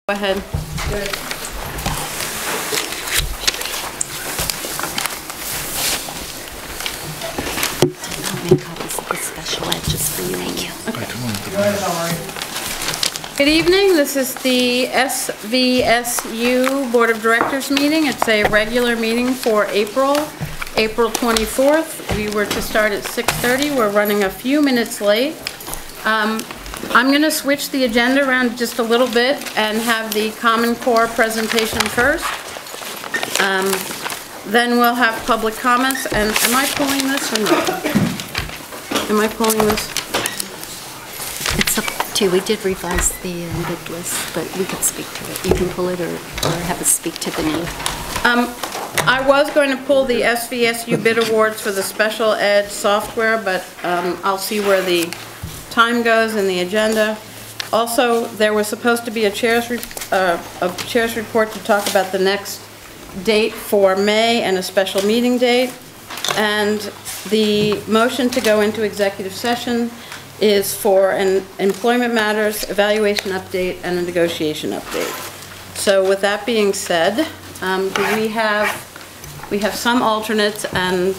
Go ahead. Good. I'll make copies of the special ed just for you. Thank you. Okay. Go ahead, Valerie. Good evening. This is the SVSU Board of Directors meeting. It's a regular meeting for April 24th. We were to start at 6:30. We're running a few minutes late. I'm going to switch the agenda around just a little bit and have the Common Core presentation first. Then we'll have public comments. And am I pulling this or not? Am I pulling this? It's up to you. We did revise the bid list, but we could speak to it. You can pull it or have us speak to the need. I was going to pull the SVSU bid awards for the special ed software, but I'll see where the time goes in the agenda. Also, there was supposed to be a chair's report to talk about the next date for May and a special meeting date. And the motion to go into executive session is for an employment matters, evaluation update, and a negotiation update. So with that being said, we have some alternates, and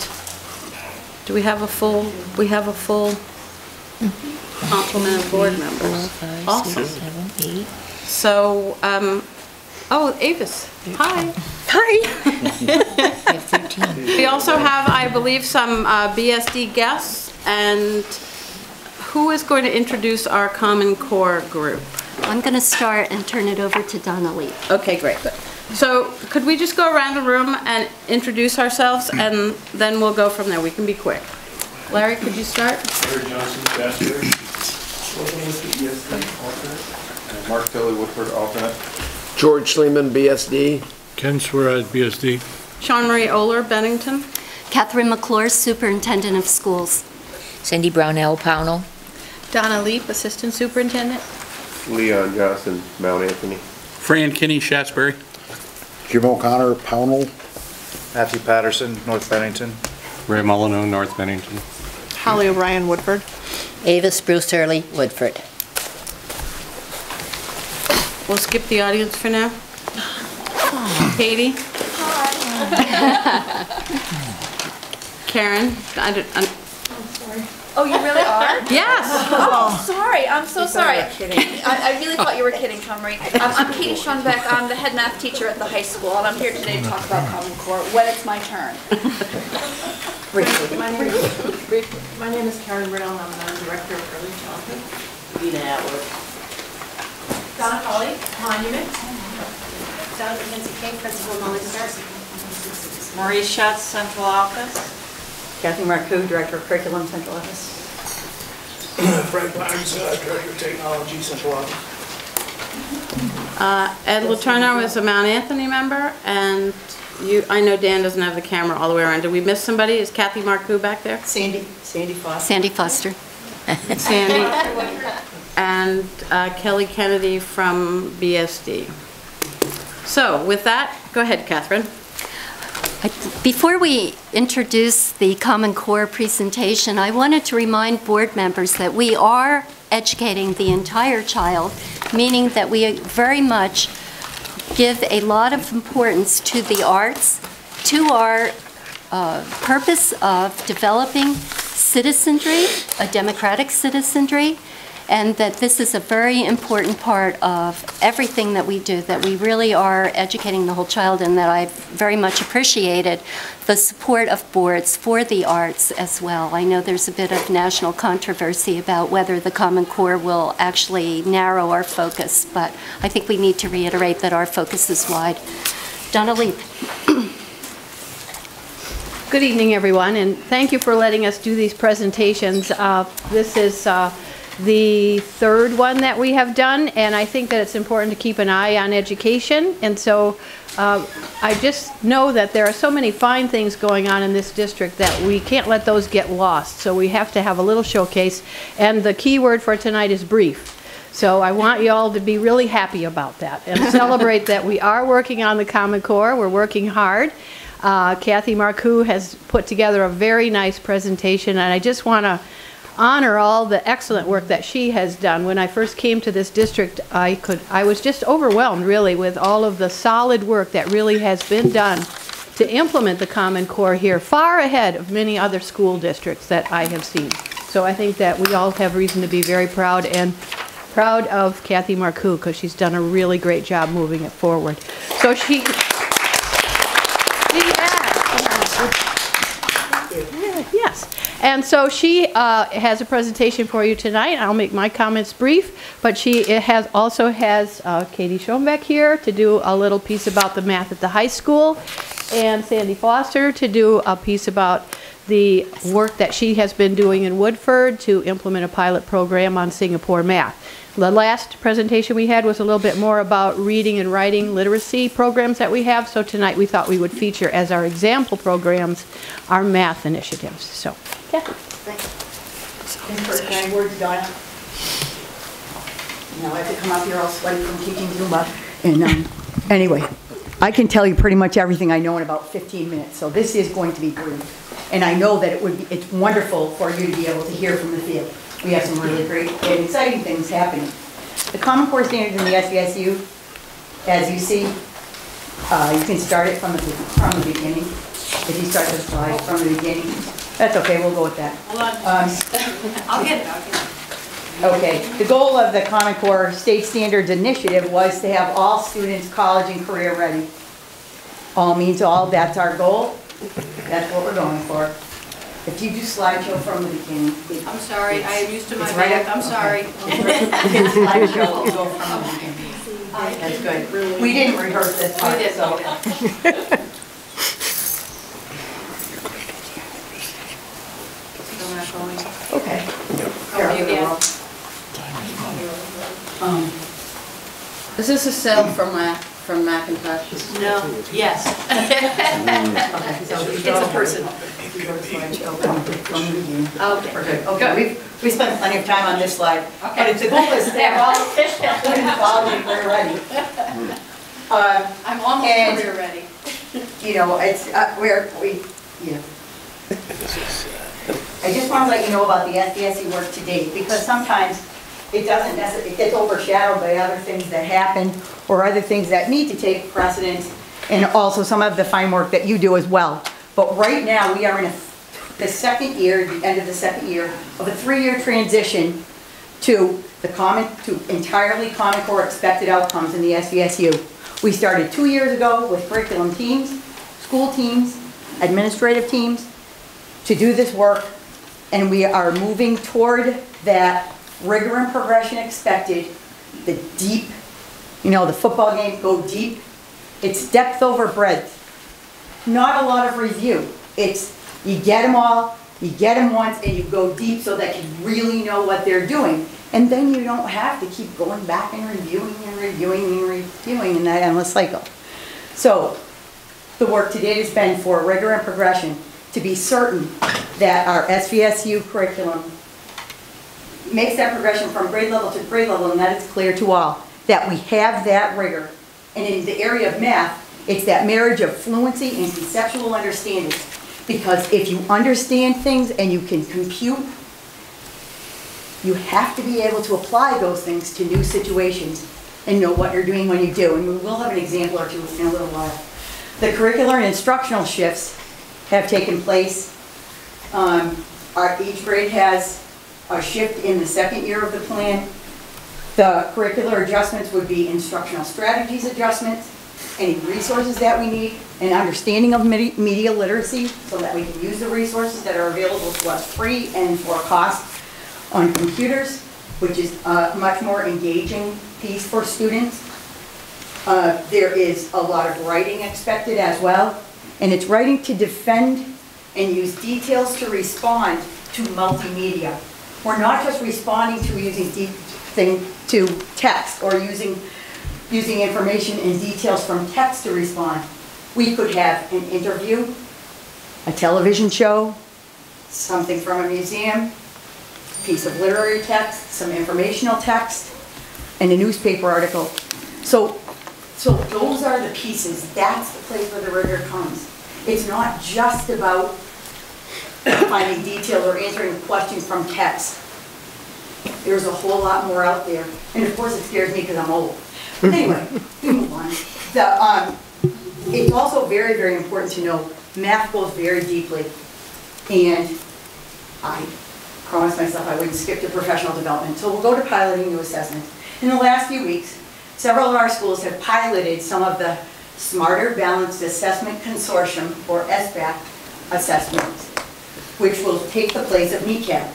do we have a full complement of board members? Awesome. So, oh, Avis, hi. Hi. We also have, I believe, some BSD guests, and who is going to introduce our Common Core group? I'm going to start and turn it over to Donna Lee. Okay, great. So could we just go around the room and introduce ourselves, and then we'll go from there. We can be quick. Larry, could you start? Larry Johnson, Pastor. Working with the BSD, alternate. And Mark Philly Woodford, alternate. George Sleeman, BSD. Ken Swearad, BSD. Sean Marie Oler, Bennington. Catherine McClure, Superintendent of Schools. Cindy Brownell, Pownell. Donna Leap, Assistant Superintendent. Leon Johnson, Mount Anthony. Fran Kinney, Shaftesbury. Jim O'Connor, Pownell. Matthew Patterson, North Bennington. Ray Molyneux, North Bennington. Holly O'Brien, Woodford. Avis Bruce Early, Woodford. We'll skip the audience for now. Katie? Hi. Karen? I'm sorry. Oh, you really are? Yes. Oh, sorry. I'm so sorry. I really thought you were kidding, Tom Marie. I'm Katie Schoenbeck. I'm the head math teacher at the high school, and I'm here today to talk about Common Core when it's my turn. Briefly. My name is Karen Riddle, and I'm the Director of Early Childhood. Vina Atwood. Donna Colley, Monument. Donna Nancy King, Principal Molly Starcy. Maurice Schatz, Central Office. Kathy Marcoux, Director of Curriculum, Central Office. Frank Lyons, Director of Technology, Central Office. Ed Letourneau is a Mount Anthony member, and I know Dan doesn't have the camera all the way around. Did we miss somebody? Is Kathy Marcoux back there? Sandy Foster. Sandy Foster. Sandy. And Kelly Kennedy from BSD. So with that, go ahead, Catherine. Before we introduce the Common Core presentation, I wanted to remind board members that we are educating the entire child, meaning that we very much give a lot of importance to the arts, to our purpose of developing citizenry, a democratic citizenry, and that this is a very important part of everything that we do, that we really are educating the whole child, and that I've very much appreciated the support of boards for the arts as well. I know there's a bit of national controversy about whether the Common Core will actually narrow our focus, but I think we need to reiterate that our focus is wide. Donna Leap. Good evening, everyone, and thank you for letting us do these presentations. This is the third one that we have done, and I think that it's important to keep an eye on education. And so I just know that there are so many fine things going on in this district that we can't let those get lost. So we have to have a little showcase, and the key word for tonight is brief. So I want you all to be really happy about that and celebrate that we are working on the Common Core. We're working hard. Kathy Marcoux has put together a very nice presentation, and I just want to honor all the excellent work that she has done. When I first came to this district, I was just overwhelmed, really, with all of the solid work that really has been done to implement the Common Core here, far ahead of many other school districts that I have seen. So I think that we all have reason to be very proud, and proud of Kathy Marcoux, because she's done a really great job moving it forward. So she yes. And so she has a presentation for you tonight. I'll make my comments brief, but she also has Katie Schoenbeck here to do a little piece about the math at the high school, and Sandy Foster to do a piece about the work that she has been doing in Woodford to implement a pilot program on Singapore math. The last presentation we had was a little bit more about reading and writing literacy programs that we have, so tonight we thought we would feature as our example programs our math initiatives. So, Kathy. First kind words, Donna. Now I have to come up here all sweaty from teaching Zumba. And anyway, I can tell you pretty much everything I know in about 15 minutes, so this is going to be brief. And I know that it's wonderful for you to be able to hear from the field. We have some really great and exciting things happening. The Common Core standards in the SVSU, as you see, you can start it from the beginning. If you start the slide from the beginning, that's okay, we'll go with that. Hold on. I'll get it. Okay, the goal of the Common Core State Standards Initiative was to have all students college and career ready. All means all, that's our goal. That's what we're going for. If you do slideshow from the beginning. I'm sorry, I am used to my right back. I'm sorry. Slideshow will go from the beginning. That's good. We didn't rehearse this part, We did, so. Still not going. Okay. How are you again? Is this a cell from Macintosh? No, yes. Okay, It's a person. Okay. Okay, we spent plenty of time on this slide. Okay. But the goal is to have all students college and career ready. I'm almost career ready. You know, it's, yeah. I just want to let you know about the SVSU work to date, because sometimes it doesn't necessarily, it gets overshadowed by other things that happen or other things that need to take precedence, and also some of the fine work that you do as well. But right now, we are in the second year, the end of the second year, of a 3-year transition to entirely Common Core expected outcomes in the SVSU. We started 2 years ago with curriculum teams, school teams, administrative teams to do this work, and we are moving toward that rigor and progression expected, the deep, you know, the football game, go deep. It's depth over breadth. Not a lot of review. It's you get them all, you get them once, and you go deep so that you really know what they're doing. And then you don't have to keep going back and reviewing and reviewing and reviewing in that endless cycle. So the work to date has been for rigor and progression to be certain that our SVSU curriculum makes that progression from grade level to grade level, and that it's clear to all that we have that rigor. And in the area of math, it's that marriage of fluency and conceptual understanding. Because if you understand things and you can compute, you have to be able to apply those things to new situations and know what you're doing when you do. And we will have an example or two in a little while. The curricular and instructional shifts have taken place. Each grade has a shift in the second year of the plan. The curricular adjustments would be instructional strategies adjustments, any resources that we need, an understanding of media literacy so that we can use the resources that are available to us free and for cost on computers, which is a much more engaging piece for students. There is a lot of writing expected as well, and it's writing to defend and use details to respond to multimedia. We're not just responding to using to text or using information and details from text to respond. We could have an interview, a television show, something from a museum, a piece of literary text, some informational text, and a newspaper article. So those are the pieces. That's the place where the rigor comes. It's not just about finding details or answering a question from text. There's a whole lot more out there. And of course, it scares me because I'm old. But anyway, we move on. It's also very, very important to know math goes very deeply. And I promised myself I wouldn't skip to professional development. So we'll go to piloting new assessments. In the last few weeks, several of our schools have piloted some of the Smarter Balanced Assessment Consortium, or SBAC, assessments, which will take the place of NECAP.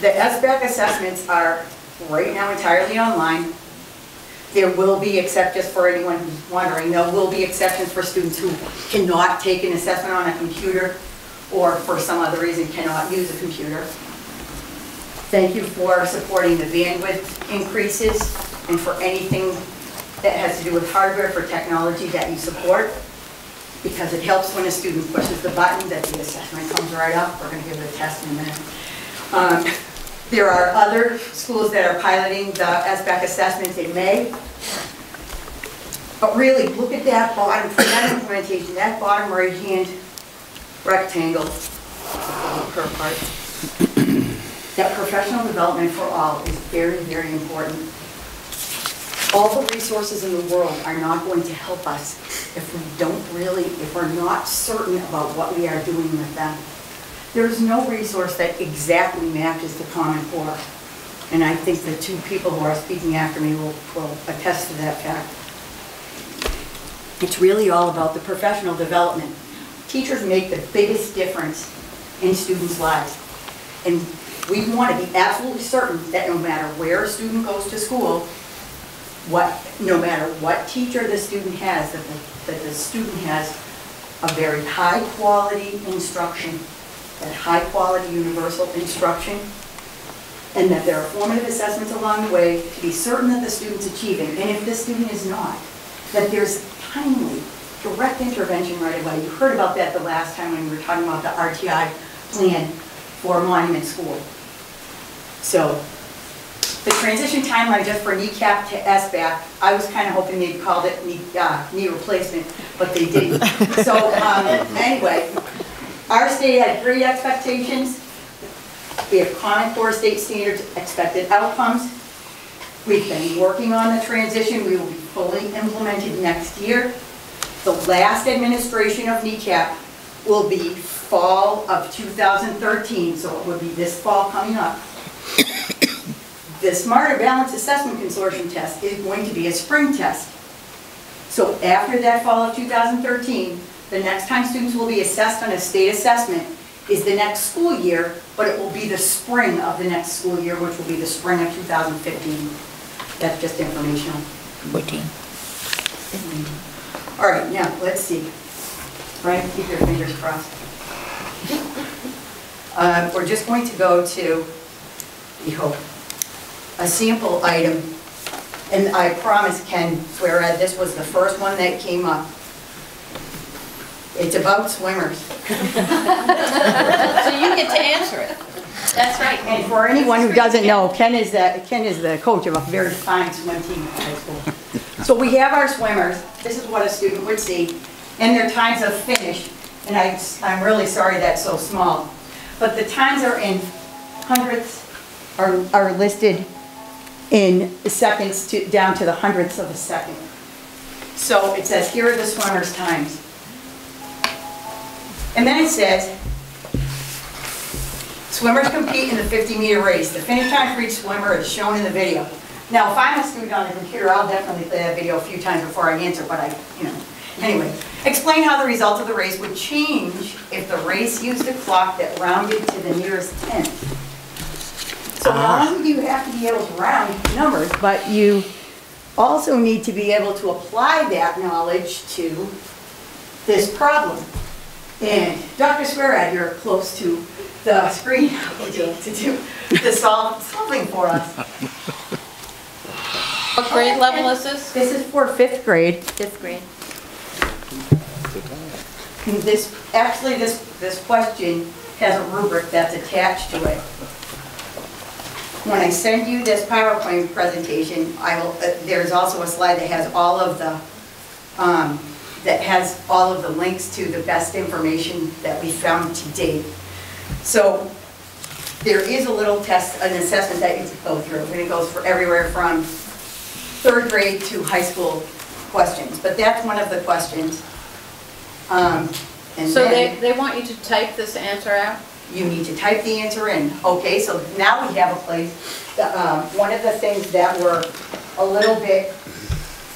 The SBAC assessments are right now entirely online. There will be, except just for anyone who's wondering, there will be exceptions for students who cannot take an assessment on a computer or for some other reason cannot use a computer. Thank you for supporting the bandwidth increases and for anything that has to do with hardware for technology that you support, because it helps when a student pushes the button that the assessment comes right up. We're going to give it a test in a minute. There are other schools that are piloting the SBAC assessments in May. But really, look at that bottom, for that implementation, that bottom right-hand rectangle, that professional development for all is very, very important. All the resources in the world are not going to help us if we're not certain about what we are doing with them. There's no resource that exactly matches the Common Core. And I think the two people who are speaking after me will attest to that fact. It's really all about the professional development. Teachers make the biggest difference in students' lives. And we want to be absolutely certain that no matter where a student goes to school, no matter what teacher the student has, that the student has a very high quality instruction, that high quality universal instruction, and that there are formative assessments along the way to be certain that the student's achieving. And if the student is not, that there's timely, direct intervention right away. You heard about that the last time when we were talking about the RTI plan for Monument School. So the transition timeline just for NECAP to SBAC, I was kind of hoping they'd called it knee replacement, but they didn't. So anyway, our state had great expectations. We have Common Core state standards expected outcomes. We've been working on the transition. We will be fully implemented next year. The last administration of NECAP will be fall of 2013, so it will be this fall coming up. The Smarter Balanced Assessment Consortium test is going to be a spring test. So after that fall of 2013, the next time students will be assessed on a state assessment is the next school year, but it will be the spring of the next school year, which will be the spring of 2015. That's just informational. 14. All right, now let's see. Right, keep your fingers crossed. We're just going to go to, we hope, a sample item. And I promise Ken Swearad, this was the first one that came up. It's about swimmers. So you get to answer it. That's right. And for anyone who doesn't know, Ken is the coach of a very fine swim team at high school. So we have our swimmers. This is what a student would see, and their times of finish. And I'm really sorry that's so small. But the times are in hundredths, are listed in seconds down to the hundredths of a second. So it says, here are the swimmers' times. And then it says, swimmers compete in the 50-meter race. The finish time for each swimmer is shown in the video. Now, if I'm a student on the computer, I'll definitely play that video a few times before I answer, but Anyway, explain how the results of the race would change if the race used a clock that rounded to the nearest tenth. So not only do you have to be able to round numbers, but you also need to be able to apply that knowledge to this problem. And Dr. Swearad, you're close to the screen. Would you like to do the solving for us? What grade level is this? This is for 5th grade. 5th grade. And this question has a rubric that's attached to it. When I send you this PowerPoint presentation, there's also a slide that has all of the that has all of the links to the best information that we found to date. So there is a little test, an assessment that you go through, and it goes for everywhere from 3rd grade to high school questions, but that's one of the questions. And So then they want you to type this answer out? you need to type the answer in. Okay, so now we have a place. One of the things that we're a little bit,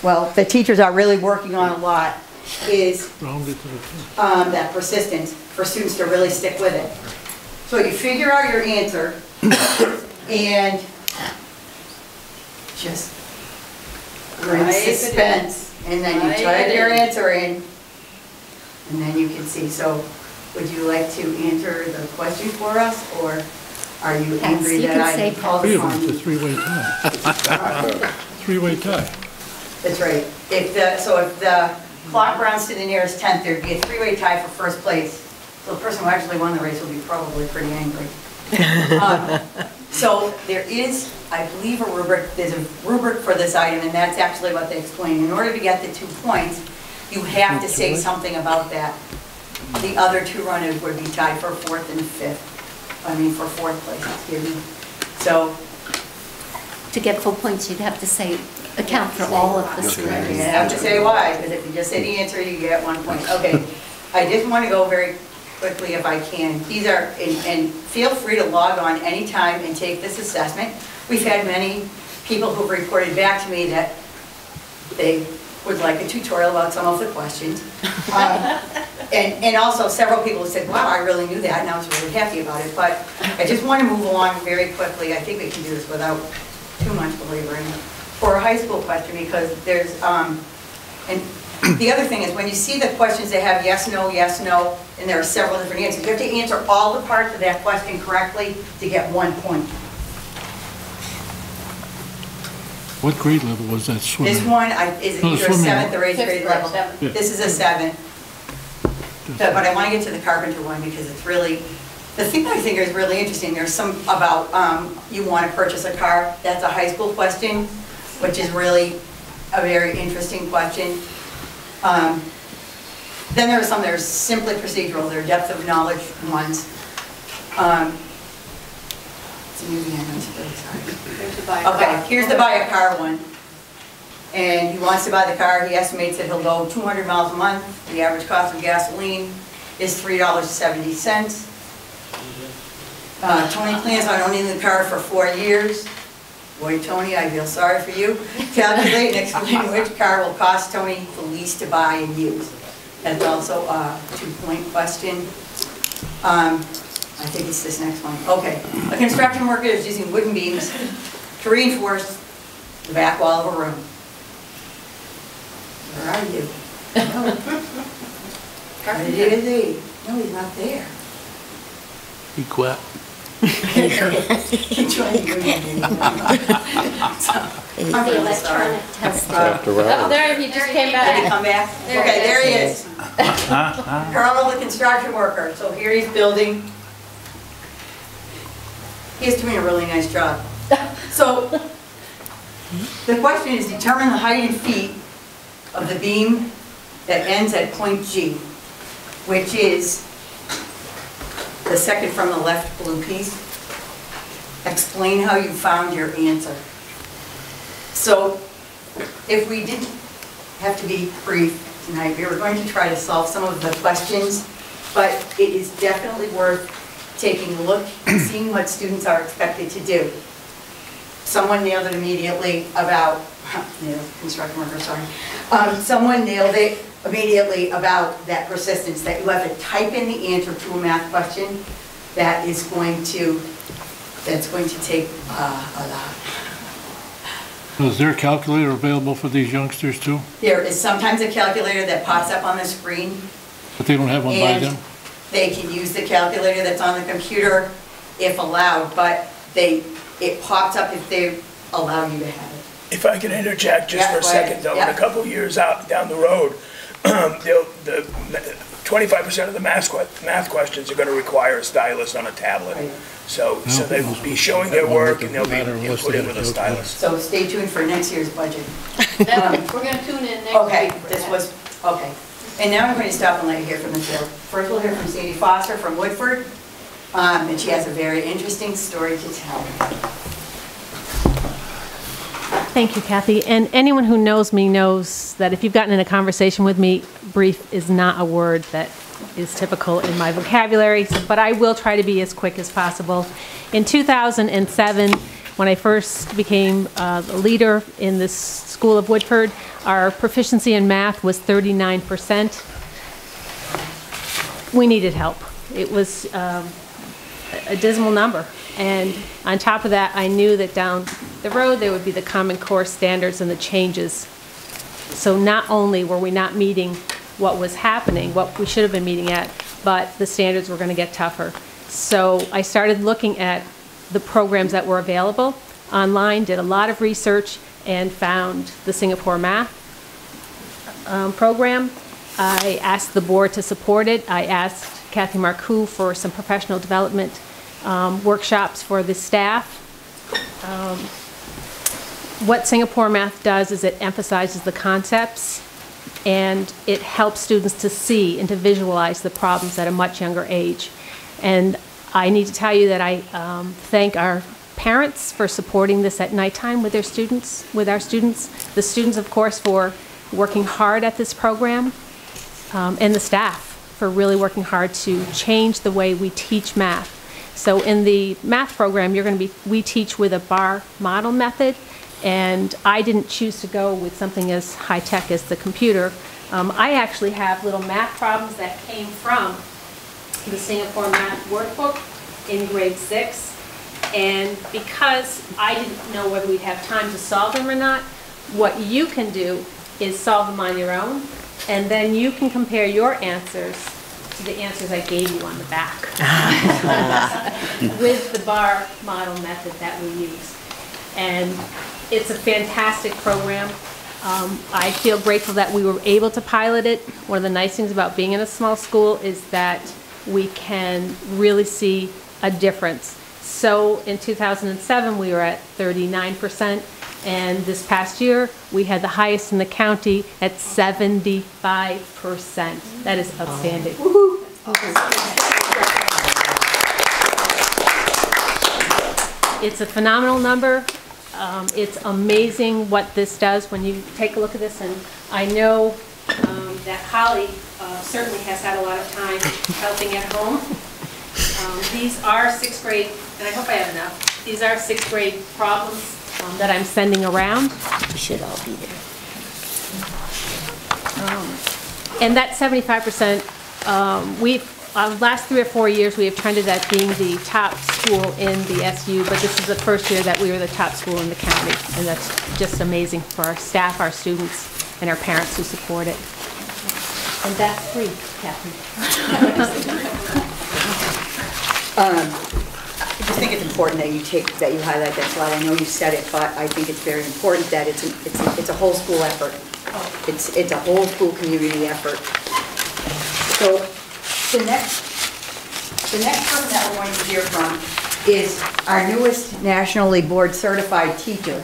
well, the teachers are really working on a lot is that persistence for students to really stick with it. So you figure out your answer and just bring suspense, and then you type your answer in, and then you can see. So would you like to answer the question for us, or are you angry that I called upon you? It's a three-way tie. Three-way tie. That's right. If the clock rounds to the nearest 10th, there'd be a 3-way tie for first place. So the person who actually won the race will be probably pretty angry. So there is, I believe, a rubric. There's a rubric for this item, and that's actually what they explain. In order to get the 2 points, you have to say something about that. The other 2 runners would be tied for 4th and 5th. I mean, for 4th place, excuse me. So To get full points, you'd have to say, account for all of the you scores. have to say why, because if you just say the answer, you get 1 point. Okay, I just want to go very quickly if I can. These are, and feel free to log on anytime and take this assessment. We've had many people who've reported back to me that they would like a tutorial about some of the questions. And also several people have said, wow, I really knew that, and I was really happy about it. But I just want to move along very quickly. I think we can do this without too much belaboring. For a high school question, because there's, and the other thing is when you see the questions, they have yes, no, and there are several different answers. You have to answer all the parts of that question correctly to get 1 point. What grade level was that swimming? This one is No, either swimming. 7th or 8th grade level. Yeah. This is a 7. But I want to get to the carpenter one because it's really, the thing that I think is really interesting, there's some about you want to purchase a car. That's a high school question, which is really a very interesting question. Then there are some that are simply procedural. They're depth of knowledge ones. It's amusing, I'm really sorry. Okay, here's the buy a car one. And he wants to buy the car. He estimates that he'll go 200 miles a month. The average cost of gasoline is $3.70. Tony plans on owning the car for 4 years. Boy, Tony, I feel sorry for you. Calculate and explain which car will cost Tony the least to buy and use. That's also a 2-point question. I think it's this next one. Okay. A construction worker is using wooden beams to reinforce the back wall of a room. Where are you? Where is he? No, he's not there. He quit. He tried to bring me in. I'm really sorry. Oh, there, he just came Did he back. come back? Okay, there he is. Carl, the construction worker. So here he's building. He is doing a really nice job. So the question is determine the height in feet of the beam that ends at point G, which is the second from the left blue piece. Explain how you found your answer. So if we didn't have to be brief tonight, we were going to try to solve some of the questions, but it is definitely worth taking a look and seeing what students are expected to do. Someone nailed it immediately about, construction worker, sorry. Someone nailed it immediately about that persistence, that you have to type in the answer to a math question that's going to take a lot. Is there a calculator available for these youngsters too? There is sometimes a calculator that pops up on the screen. But they don't have one by And them? they can use the calculator that's on the computer if allowed, but it pops up if they allow you to have it. If I can interject just for a second, though, in Yeah. a couple of years out down the road, 25% of the math questions are going to require a stylus on a tablet. Right. So they will be showing their work and they'll be inputted with a stylus. So stay tuned for next year's budget. We're going to tune in next week Okay, for this that. was, okay. And now I'm going to stop and let you hear from the field. First we'll hear from Sadie Foster from Woodford, and she has a very interesting story to tell. Thank you, Kathy. And anyone who knows me knows that if you've gotten in a conversation with me, brief is not a word that is typical in my vocabulary, but I will try to be as quick as possible. In 2007, when I first became a leader in this school of Woodford, our proficiency in math was 39%. We needed help. It was a dismal number. And on top of that, I knew that down the road there would be the Common Core standards and the changes. So not only were we not meeting what was happening, what we should have been meeting at, but the standards were going to get tougher. So I started looking at the programs that were available online, did a lot of research, and found the Singapore Math program. I asked the board to support it. I asked Kathy Marcoux for some professional development workshops for the staff. What Singapore Math does is it emphasizes the concepts, and it helps students to see and to visualize the problems at a much younger age. And I need to tell you that I thank our parents for supporting this at nighttime with their students, the students, of course, for working hard at this program, and the staff for really working hard to change the way we teach math. So in the math program, we teach with a bar model method, and I didn't choose to go with something as high-tech as the computer. I actually have little math problems that came from the Singapore Math Workbook in grade 6, and because I didn't know whether we'd have time to solve them or not, what you can do is solve them on your own, and then you can compare your answers to the answers I gave you on the back with the bar model method that we use. And it's a fantastic program. I feel grateful that we were able to pilot it. One of the nice things about being in a small school is that we can really see a difference. So in 2007, we were at 39%, and this past year, we had the highest in the county at 75%. That is outstanding. Woohoo! It's a phenomenal number. It's amazing what this does when you take a look at this, and I know that Holly certainly has had a lot of time helping at home. These are 6th grade, and I hope I have enough. These are 6th grade problems that I'm sending around. We should all be there. And that 75%, last 3 or 4 years, we have trended at being the top school in the SU, but this is the first year that we were the top school in the county, and that's just amazing for our staff, our students, and our parents who support it. And that's free, Kathy. I just think it's important that you highlight that slide. I know you said it, but I think it's very important that it's a whole school effort. It's a whole school community effort. So the next person that we're going to hear from is our newest nationally board certified teacher,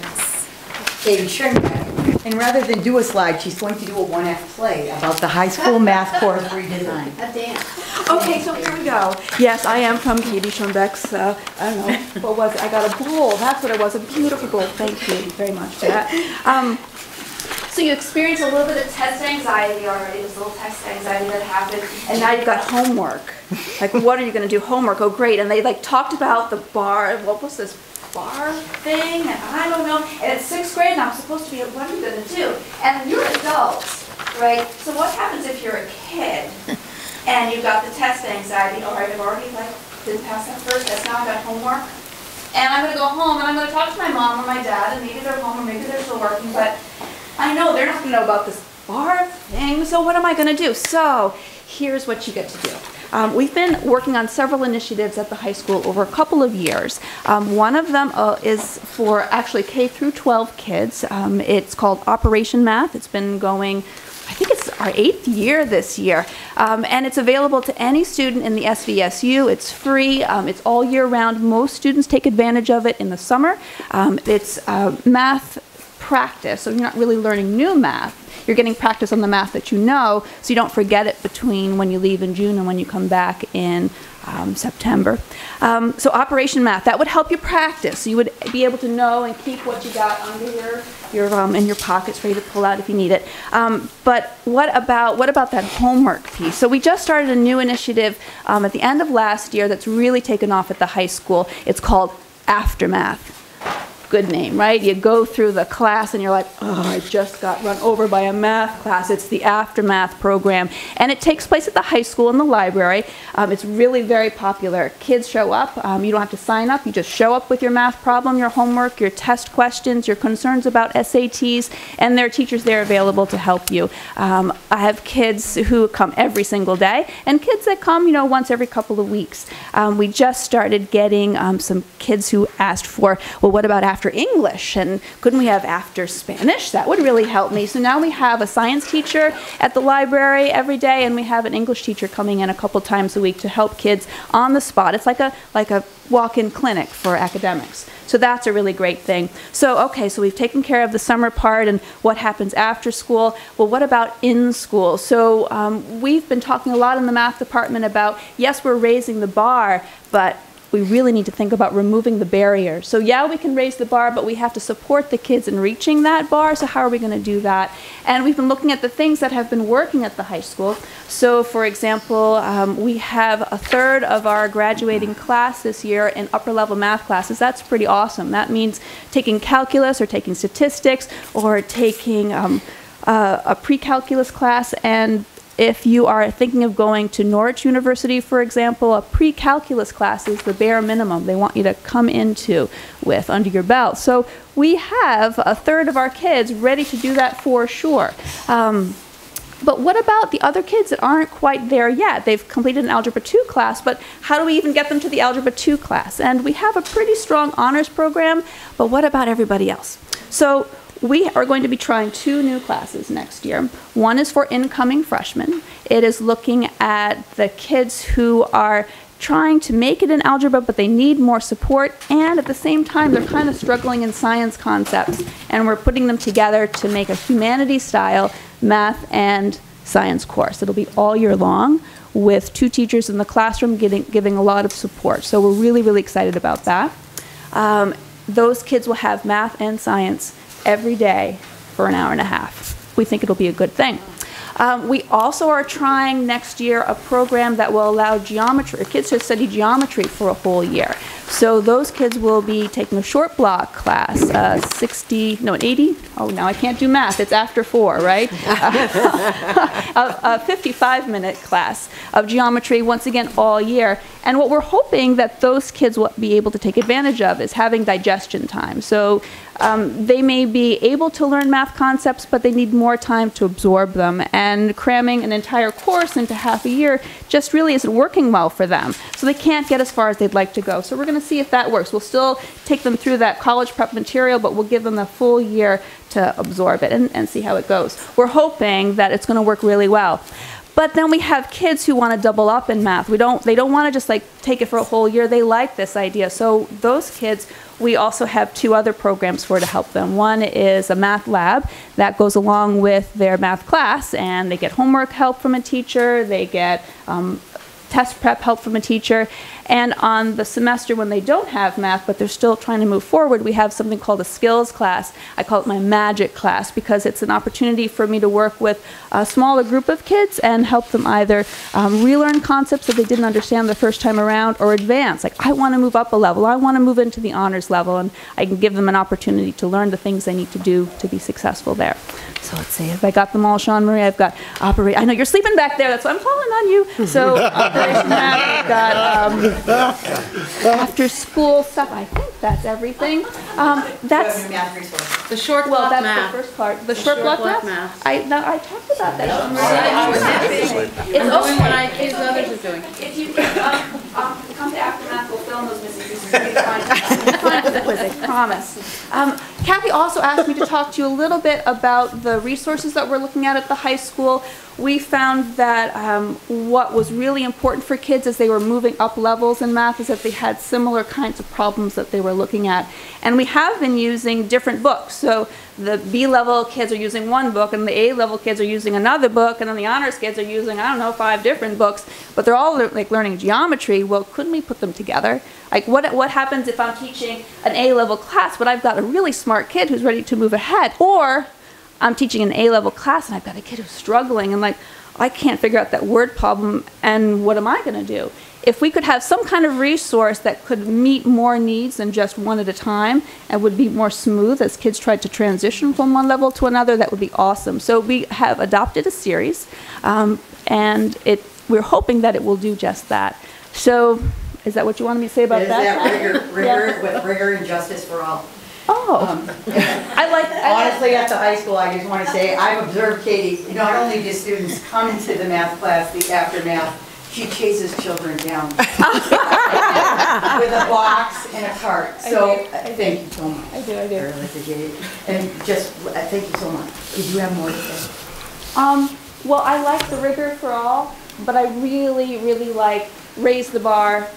Katie Schoenbeck. And rather than do a slide, she's going to do a one-act play about the high school math course redesign. A dance. Okay, so here we go. Yes, I am from Katie Schoenbeck's, I don't know, what was it? I got a bowl. That's what it was, a beautiful bowl. Thank you very much for that. So you experienced a little bit of test anxiety already, this little test anxiety that happened, and now you've got homework. Like, what are you going to do? Homework, oh great. And they talked about the bar, what was this bar thing? And I don't know. And it's 6th grade and I'm supposed to be, what are you going to do? And you're adults, right? So what happens if you're a kid and you've got the test anxiety? All right, I've already didn't pass that first test, now I've got homework. And I'm going to go home and I'm going to talk to my mom or my dad, and maybe they're home or maybe they're still working, but I know they're not going to know about this bar thing, so what am I going to do? So here's what you get to do. We've been working on several initiatives at the high school over a couple of years. One of them is for actually K through 12 kids. It's called Operation Math. It's been going, I think it's our 8th year this year. And it's available to any student in the SVSU. It's free. It's all year round. Most students take advantage of it in the summer. It's math practice, so you're not really learning new math. you're getting practice on the math that you know, so you don't forget it between when you leave in June and when you come back in September. So Operation Math, that would help you practice. So you would be able to know and keep what you got under in your pockets ready to pull out if you need it. But what about that homework piece? So we just started a new initiative at the end of last year that's really taken off at the high school. It's called Aftermath. Good name, right? You go through the class and you're like, oh, I just got run over by a math class. It's the Aftermath program. And it takes place at the high school in the library. It's really very popular. Kids show up. You don't have to sign up. You just show up with your math problem, your homework, your test questions, your concerns about SATs, and there are teachers there available to help you. I have kids who come every single day and kids that come, once every couple of weeks. We just started getting some kids who asked for, well, what about after English, and couldn't we have after Spanish? That would really help me. So now we have a science teacher at the library every day, and we have an English teacher coming in a couple times a week to help kids on the spot. It's like a walk-in clinic for academics. So that's a really great thing. So okay, so we've taken care of the summer part and what happens after school. Well, what about in school? So we've been talking a lot in the math department about, yes, we're raising the bar, but we really need to think about removing the barrier. So yeah, we can raise the bar, but we have to support the kids in reaching that bar. So how are we going to do that? And we've been looking at the things that have been working at the high school. So for example, we have 1/3 of our graduating class this year in upper level math classes. That's pretty awesome. That means taking calculus or taking statistics or taking a pre-calculus class. And if you are thinking of going to Norwich University, for example, a pre-calculus class is the bare minimum they want you to come into with under your belt. So we have 1/3 of our kids ready to do that for sure. But what about the other kids that aren't quite there yet? They've completed an Algebra 2 class, but how do we even get them to the Algebra 2 class? And we have a pretty strong honors program, but what about everybody else? So we are going to be trying 2 new classes next year. One is for incoming freshmen. It is looking at the kids who are trying to make it in algebra, but they need more support, and at the same time, they're kind of struggling in science concepts, and we're putting them together to make a humanities-style math and science course. It'll be all year long with 2 teachers in the classroom giving a lot of support. So we're really, really excited about that. Those kids will have math and science every day for an hour and a half. We think it'll be a good thing. We also are trying next year a program that will allow geometry, kids to study geometry for a whole year. So those kids will be taking a short block class, 80? Oh, now I can't do math. It's after 4, right? A 55-minute class of geometry, once again, all year. And what we're hoping that those kids will be able to take advantage of is having digestion time. So they may be able to learn math concepts, but they need more time to absorb them. And cramming an entire course into half a year just really isn't working well for them. So they can't get as far as they'd like to go. So we're going to see if that works. We'll still take them through that college prep material, but we'll give them the full year to absorb it and see how it goes. We're hoping that it's going to work really well. But then we have kids who want to double up in math. They don't want to just like take it for a whole year. They like this idea. So those kids, we also have 2 other programs for to help them. One is a math lab that goes along with their math class, and they get homework help from a teacher. They get test prep help from a teacher. And on the semester when they don't have math, but they're still trying to move forward, we have something called a skills class. I call it my magic class because it's an opportunity for me to work with a smaller group of kids and help them either relearn concepts that they didn't understand the first time around or advance. Like, I want to move up a level. I want to move into the honors level, and I can give them an opportunity to learn the things they need to do to be successful there. So let's see, have I got them all, Sean Marie? I've got Operation, I know you're sleeping back there, that's why I'm calling on you. So Operation Math, I've got after school stuff, I think that's everything. That's the short block that's math. The first part. The short block math? I talked about that. It's doing what I accuse others of doing. If you come to Aftermath, we'll film those missing pieces. I promise. Kathy also asked me to talk to you a little bit about the resources that we're looking at the high school. We found that what was really important for kids as they were moving up levels levels in math is that they had similar kinds of problems that they were looking at. And we have been using different books. So the B level kids are using one book, and the A level kids are using another book, and then the honors kids are using, I don't know, 5 different books, but they're all like learning geometry. Well, couldn't we put them together? Like what happens if I'm teaching an A level class, but I've got a really smart kid who's ready to move ahead? Or I'm teaching an A level class and I've got a kid who's struggling and like, I can't figure out that word problem, and what am I going to do? If we could have some kind of resource that could meet more needs than just one at a time and would be more smooth as kids tried to transition from one level to another, that would be awesome. So we have adopted a series, and we're hoping that it will do just that. So is that what you wanted me to say about that? Is that rigor with rigor and justice for all? Oh, Honestly, at the high school, I just want to say, I've observed Katie, not only do students come into the math class, the after math, she chases children down with a box and a cart. So thank you so much. I do. I really appreciate it. And just thank you so much. Did you have more to say? Well, I like the rigor for all, but I really, really like raise the bar,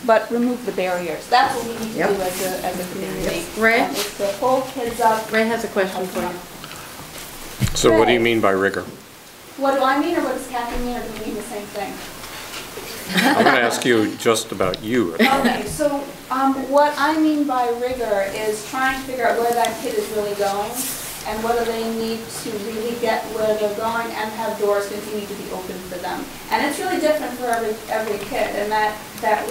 but remove the barriers. That's what we need to do as a community. Ray? Is to pull kids up. Ray has a question for you. So what do you mean by rigor? What do I mean, or what does Kathy mean, or do we mean the same thing? I'm going to ask you just about you. Okay, so what I mean by rigor is trying to figure out where that kid is really going and what do they need to really get where they're going and have doors continue to be open for them. And it's really different for every kid, and that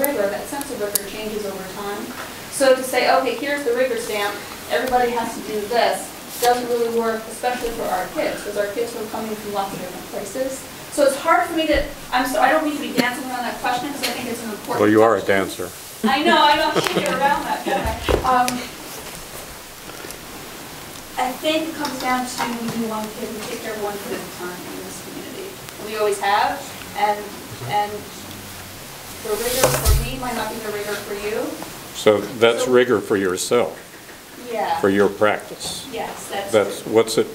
rigor, that sense of rigor changes over time. So to say, okay, here's the rigor stamp, everybody has to do this, doesn't really work, especially for our kids, because our kids are coming from lots of different places. So it's hard for me to, I don't mean to be dancing around that question because I think it's an important question. Well, you are a dancer. I know, I don't think you're around that, don't I think it comes down to we do one kid, we take care of one kid at a time in this community. And we always have, and the rigor for me might not be the rigor for you. So that's rigor for yourself. Yeah. For your practice. Yes, that's what's it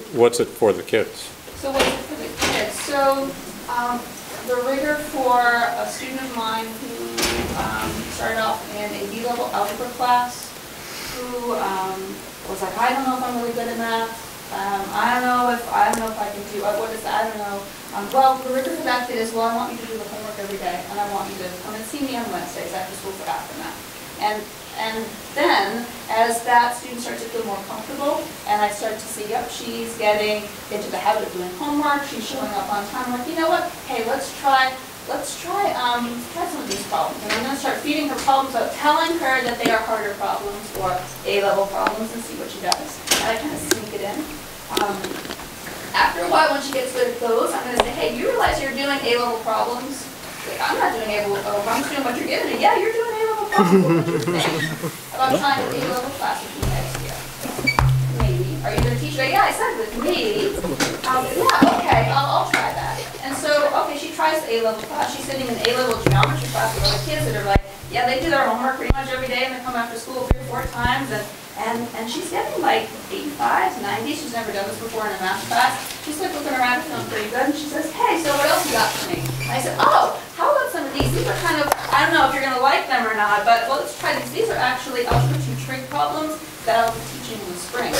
for the kids? So what's it for the kids? So the rigor for a student of mine who started off in a B-level algebra class, who was like, I don't know if I'm really good at math. I don't know if I can do what is that? I don't know. Well, the rigor for that kid is, well, I want you to do the homework every day, and I want you to come and see me on Wednesdays after school for after math. And then, as that student starts to feel more comfortable, and I start to see, yep, she's getting into the habit of doing homework, she's showing up on time, I'm like, you know what, hey, let's try some of these problems. And I'm going to start feeding her problems out, telling her that they are harder problems or A-level problems, and see what she does. And I kind of sneak it in. After a while, when she gets good at those, I'm going to say, hey, you realize you're doing A-level problems? Like, I'm not doing A-level problems, I'm just doing what you're giving me. Yeah, you're doing A-level problems. What do you think about trying an A-level class with me next year? Maybe. Are you going to teach her? Yeah, I said with me. Yeah, okay, I'll try that. And so, okay, she tries the A-level class. She's sitting in A-level geometry class with other kids that are like, yeah, they do their homework pretty much every day, and they come after school 3 or 4 times, and she's getting like 85s, 90s. She's never done this before in a math class. She's like looking around and feeling pretty good, and she says, hey, so what else you got for me? And I said, oh, how about some of these? These are kind of, I don't know if you're going to like them or not, but well, let's try these. These are actually algebra 2 trig problems that I'll be teaching in the spring.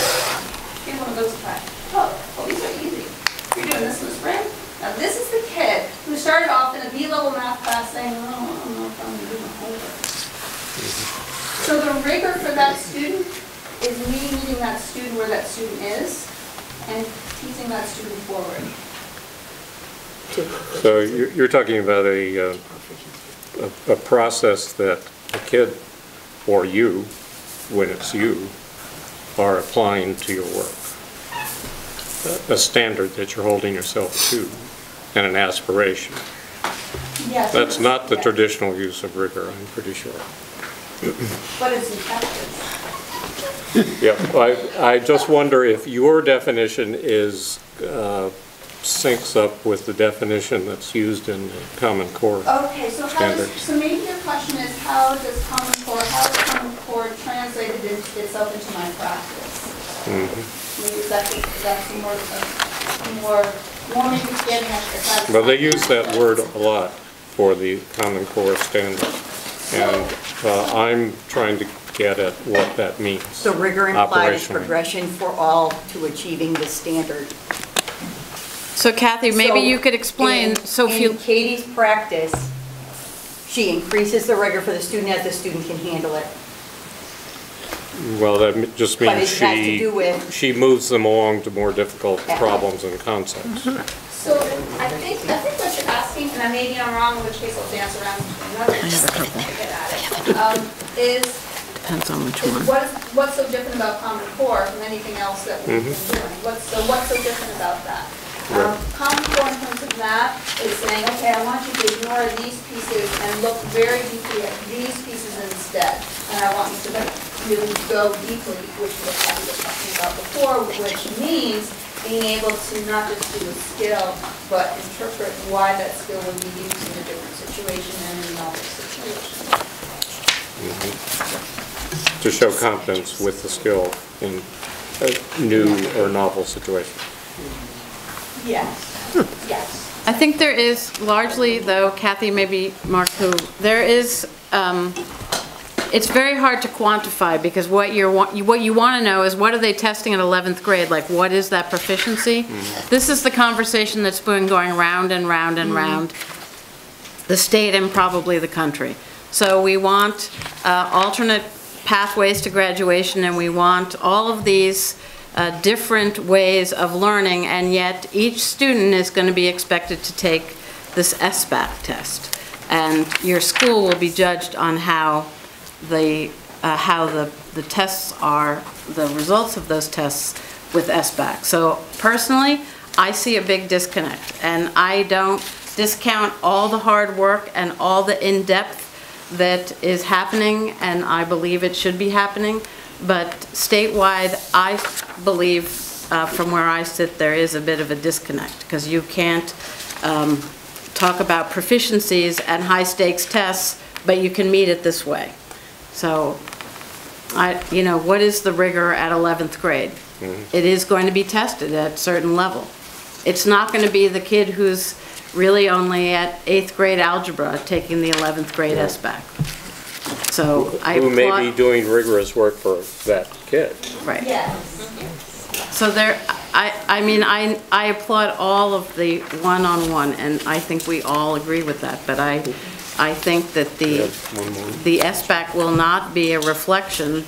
Here's one of those to try. Oh, well, these are easy. You're doing this in the spring? Now, this is the kid who started off in a B-level math class saying, oh, I don't know if I'm going to do my homework. So the rigor for that student is me meeting that student where that student is and teaching that student forward. So you're talking about a process that a kid or you, when it's you, are applying to your work. A standard that you're holding yourself to and an aspiration. Yes. That's not the traditional use of rigor, I'm pretty sure. But it's effective. Yeah, I just wonder if your definition is syncs up with the definition that's used in the Common Core standards. So maybe your question is, how does Common Core translate itself into my practice? Maybe that's more maybe getting at. Well, they use that word a lot, for the Common Core standard. And I'm trying to get at what that means. The rigor implied is operationally. progression for all to achieving the standard. So Kathy, maybe you could explain, In Katie's practice, she increases the rigor for the student as the student can handle it. Well, that just But means it has to do with- she moves them along to more difficult problems and concepts. So I think what you're asking, and maybe I'm wrong, in which case I'll dance around another to get at it, is depends on which one. what's so different about Common Core from anything else that we've been doing? What's so different about that? Common Core in terms of math is saying, okay, I want you to ignore these pieces and look very deeply at these pieces instead. And I want you to really go deeply, which is what we were talking about before, which means being able to not just do a skill, but interpret why that skill would be used in a different situation and in another situation. To show competence with the skill in a new or novel situation. Yes, yes. I think there is largely, though, Kathy, maybe Mark, there is, it's very hard to quantify because what you want to know is what are they testing in 11th grade? Like, what is that proficiency? This is the conversation that's been going round and round and round the state and probably the country. So we want alternate pathways to graduation, and we want all of these different ways of learning, and yet each student is going to be expected to take this SBAC test. And your school will be judged on how the tests are, the results of those tests with SBAC. So personally, I see a big disconnect, and I don't discount all the hard work and all the in-depth that is happening, and I believe it should be happening. But statewide, I believe from where I sit, there is a bit of a disconnect because you can't talk about proficiencies and high-stakes tests, but you can meet it this way. So, what is the rigor at 11th grade? It is going to be tested at a certain level. It's not going to be the kid who's really only at 8th grade algebra taking the 11th grade SBAC. So I Who may be doing rigorous work for that kid. Right. Yes. So there, I applaud all of the one-on-one, and I think we all agree with that. But I think that the SBAC will not be a reflection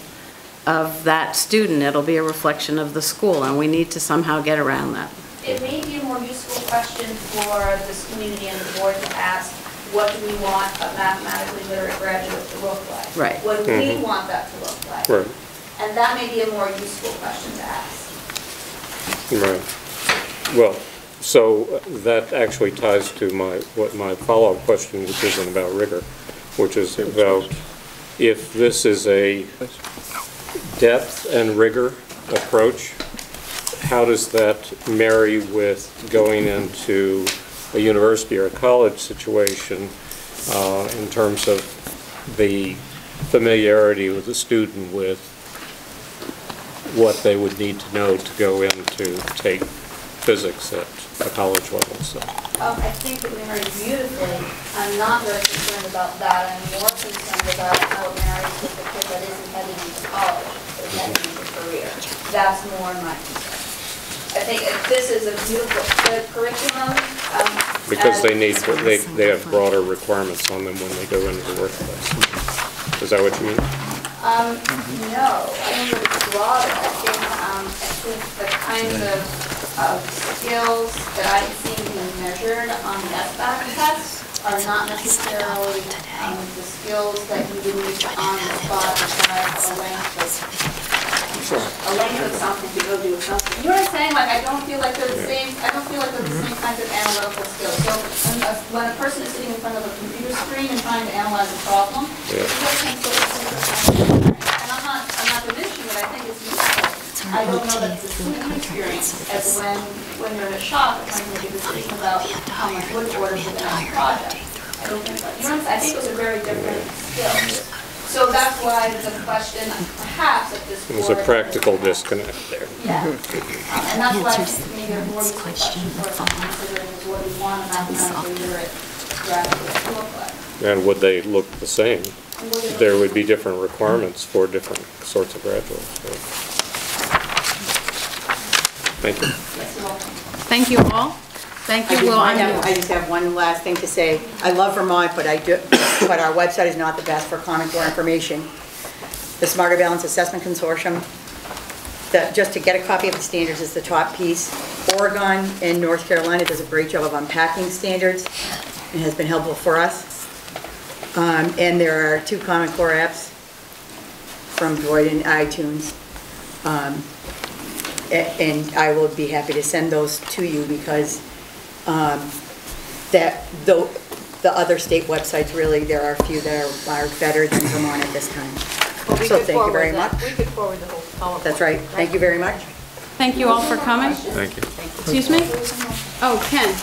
of that student. It'll be a reflection of the school, and we need to somehow get around that. It may be a more useful question for this community and the board to ask, what do we want a mathematically literate graduate to look like? Right. What do we want that to look like? Right. And that may be a more useful question to ask. Right. Well, so that actually ties to my follow-up question, which isn't about rigor, which is about if this is a depth and rigor approach, how does that marry with going into a university or a college situation in terms of the familiarity with the student with what they would need to know to go in to take physics at a college level? So. I think it marries beautifully. I'm not very concerned about that. I'm more concerned about how it marries with the kid that isn't heading into college, but is heading into career. That's more my concern. I think this is a beautiful curriculum. Because they have broader requirements on them when they go into the workplace. Is that what you mean? No, I think it's broader. I think the kinds of skills that I've seen being measured on the SBAC test are not necessarily the skills that you would need to on the spot decide a length of something to go do something. You know what I'm saying? Like, I don't feel like they're the same. I don't feel like they're the same kinds of analytical skills. So when a person is sitting in front of a computer screen and trying to analyze a problem, and I'm not diminishing it. I think it's useful. I don't know that it's the same experience as when you're in a shop and trying to make a decision about how much wood to order for the next project. I don't think so. You know what I'm saying? I think those are very different skills. So that's why the question, perhaps, at this point... There's a practical disconnect there. Yeah. And that's why maybe a more useful question for us to consider is what we want a mathematically literate graduates look like. And would they look the same? There would be different requirements for different sorts of graduates. So. Thank you. Thank you all. Thank you, Will. I just have one last thing to say. I love Vermont, but but our website is not the best for Common Core information. The Smarter Balance Assessment Consortium, just to get a copy of the standards is the top piece. Oregon and North Carolina does a great job of unpacking standards. It has been helpful for us. And there are 2 Common Core apps from Droid and iTunes. And I will be happy to send those to you because the other state websites, really, there are a few that are better than Vermont at this time. Well, so thank you very much. We could forward the whole PowerPoint. That's right. Thank you very much. Thank you all for coming. Thank you. Excuse me? Oh, Ken.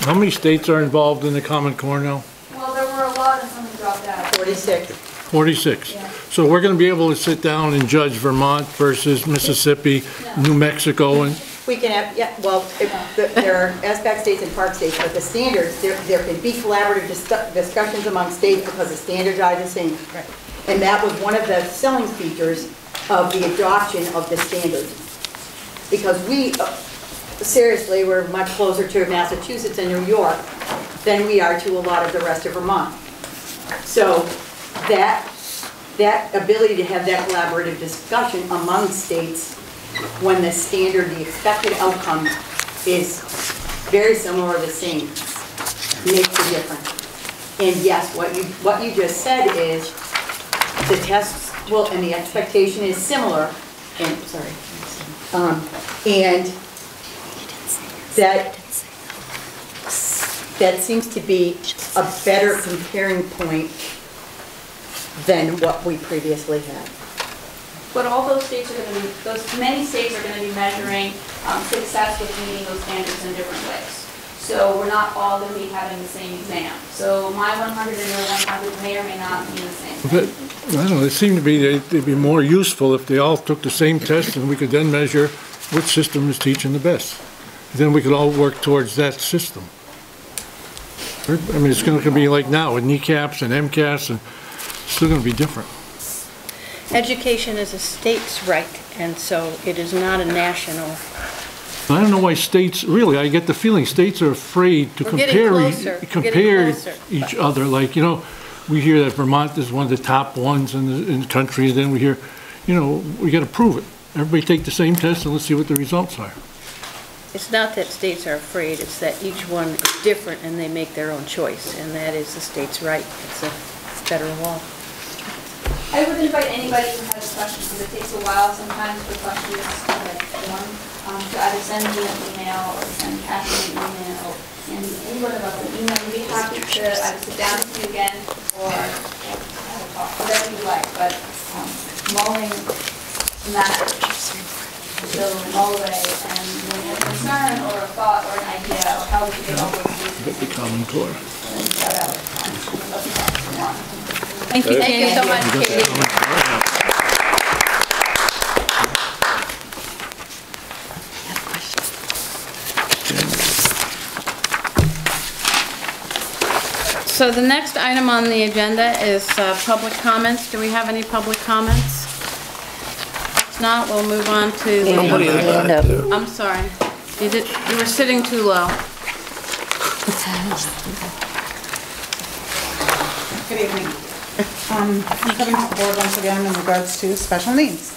How many states are involved in the Common Core now? Well, there were a lot and something dropped out. 46. 46. So we're going to be able to sit down and judge Vermont versus Mississippi, New Mexico, and We can have, yeah, well, there are SBAC states and park states, but the standards, there can be collaborative discussions among states because the standards are the same. And that was one of the selling features of the adoption of the standards. Because we, seriously, we're much closer to Massachusetts and New York than we are to a lot of the rest of Vermont. So that ability to have that collaborative discussion among states when the standard, the expected outcome is very similar or the same, makes a difference. And yes, what you just said is the tests will, and the expectation is similar, and sorry, and that seems to be a better comparing point than what we previously had. But all those states are going to be, many states are going to be measuring success with meeting those standards in different ways. So we're not all going to be having the same exam. So my 100 and your 100 may or may not mean the same thing. I don't know, it seemed to be they'd be more useful if they all took the same test and we could then measure which system is teaching the best. Then we could all work towards that system. I mean, it's going to be like now with NECAPs and MCAS, and it's still going to be different. Education is a state's right, and so it is not a national. I don't know why states, really, I get the feeling states are afraid to compare each other. Like, you know, we hear that Vermont is one of the top ones in the country, and then we hear, you know, we got to prove it. Everybody take the same test and let's see what the results are. It's not that states are afraid, it's that each one is different and they make their own choice, and that is the state's right. It's a federal law. I would invite anybody who has questions, because it takes a while sometimes for questions to form, to either send me an email or send Kathy an email. And anyone about the email, we'd be happy to either sit down with you again or have a talk, whatever you like. But mulling matters. So mull away, and when you have a concern or a thought or an idea or how we can get all those things. The Common Core. Thank you so much, Katie. So the next item on the agenda is public comments. Do we have any public comments? If not, we'll move on to the... I'm sorry. You were sitting too low. Good evening. I'm coming to the board once again in regards to special needs.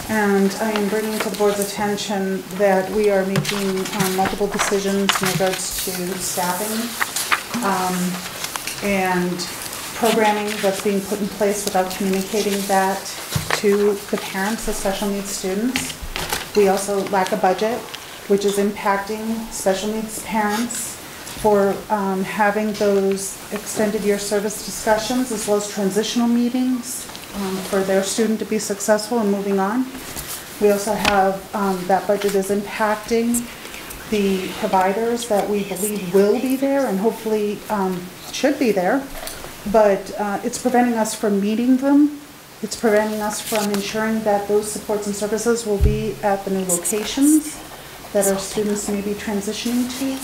And I am bringing to the board's attention that we are making multiple decisions in regards to staffing and programming that's being put in place without communicating that to the parents of special needs students. We also lack a budget, which is impacting special needs parents for having those extended year service discussions as well as transitional meetings for their student to be successful and moving on. We also have that budget is impacting the providers that we believe will be there and hopefully should be there, but it's preventing us from meeting them. It's preventing us from ensuring that those supports and services will be at the new locations that our students may be transitioning to.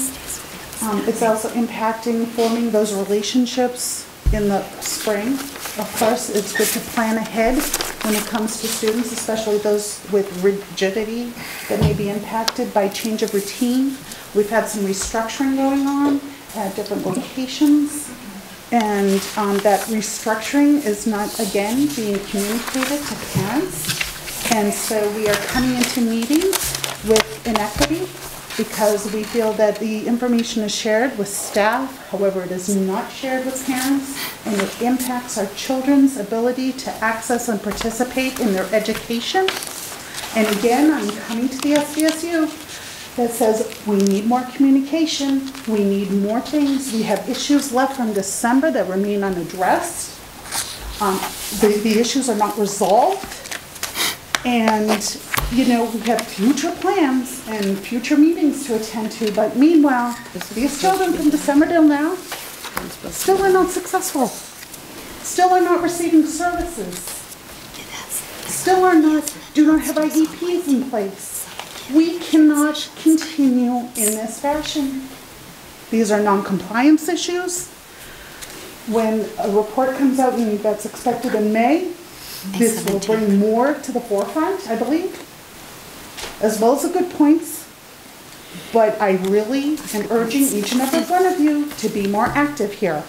It's also impacting forming those relationships in the spring. Of course, it's good to plan ahead when it comes to students, especially those with rigidity that may be impacted by change of routine. We've had some restructuring going on at different locations, and that restructuring is not, again, being communicated to parents. And so we are coming into meetings with inequity because we feel that the information is shared with staff, however, it is not shared with parents, and it impacts our children's ability to access and participate in their education. And again, I'm coming to the SVSU that says we need more communication, we need more things. We have issues left from December that remain unaddressed. The issues are not resolved. And, you know, we have future plans and future meetings to attend to, but meanwhile, these children from December till now still are not successful, still are not receiving services, still do not have IEPs in place. We cannot continue in this fashion. These are non-compliance issues. When a report comes out and that's expected in May, this will bring more to the forefront, I believe, as well as the good points. But I really am urging each and every one of you to be more active here.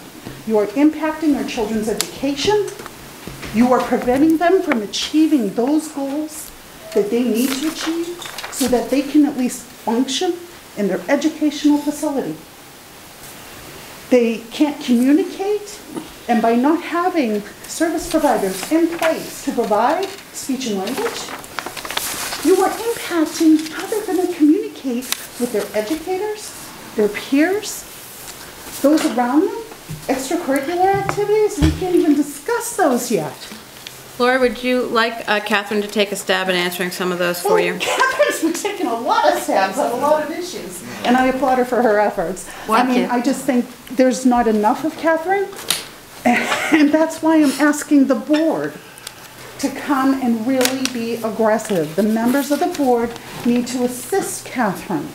You are impacting our children's education. You are preventing them from achieving those goals that they need to achieve so that they can at least function in their educational facility. They can't communicate, and by not having service providers in place to provide speech and language, you are impacting how they're going to communicate with their educators, their peers, those around them, extracurricular activities. We can't even discuss those yet. Laura, would you like Catherine to take a stab at answering some of those for you? Catherine's been taking a lot of stabs on a lot of issues, and I applaud her for her efforts. I just think there's not enough of Catherine, and that's why I'm asking the board to come and really be aggressive. The members of the board need to assist Catherine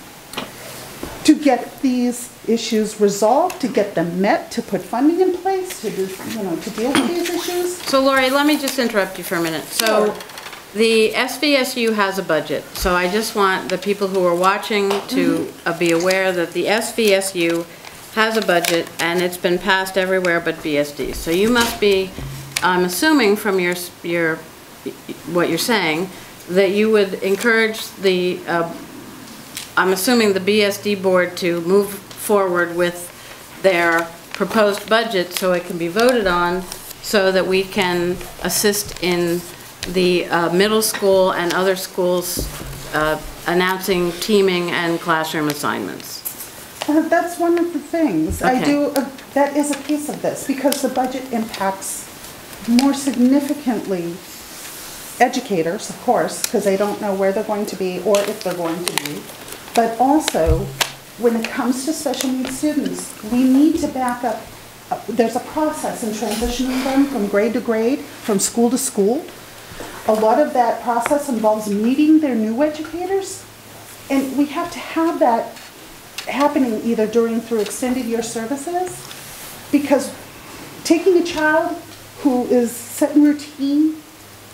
to get these issues resolved, to get them met, to put funding in place, to do, to deal with these issues. So Lori, let me just interrupt you for a minute. So the SVSU has a budget. So I just want the people who are watching to be aware that the SVSU has a budget and it's been passed everywhere but BSD. So you must be, I'm assuming from your what you're saying, that you would encourage the, I'm assuming the BSD board to move forward with their proposed budget so it can be voted on so that we can assist in the middle school and other schools announcing teaming and classroom assignments. That's one of the things. Okay. I do, that is a piece of this because the budget impacts more significantly educators, of course, because they don't know where they're going to be or if they're going to be, but also when it comes to special needs students, we need to back up. There's a process in transitioning them from grade to grade, from school to school. A lot of that process involves meeting their new educators, and we have to have that happening either through extended year services, because taking a child who is set in routine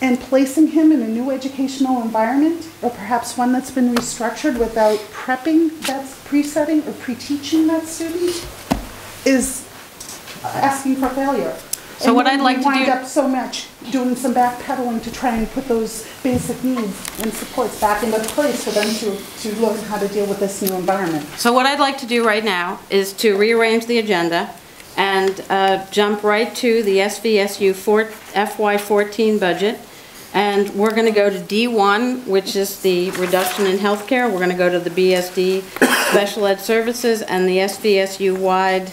and placing him in a new educational environment, or perhaps one that's been restructured without prepping, that's pre-setting or pre-teaching that student, is asking for failure. So what I'd like to do... We wind up so much doing some backpedaling to try and put those basic needs and supports back into place for them to learn how to deal with this new environment. So what I'd like to do right now is to rearrange the agenda and jump right to the SVSU FY14 budget. And we're going to go to D1, which is the reduction in healthcare. We're going to go to the BSD special ed services and the SVSU-wide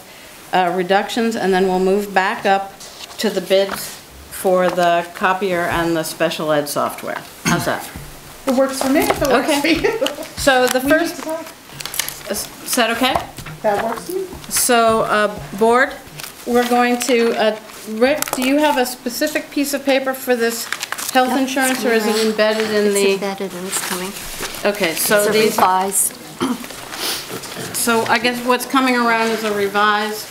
reductions, and then we'll move back up to the bids for the copier and the special ed software. How's that? It works for me if it works for you. So the first, is that okay? That works for me. So board, we're going to, Rick, do you have a specific piece of paper for this health insurance, or is it embedded in the? It's embedded and it's coming. Okay, so it's these. Revised. So I guess what's coming around is a revised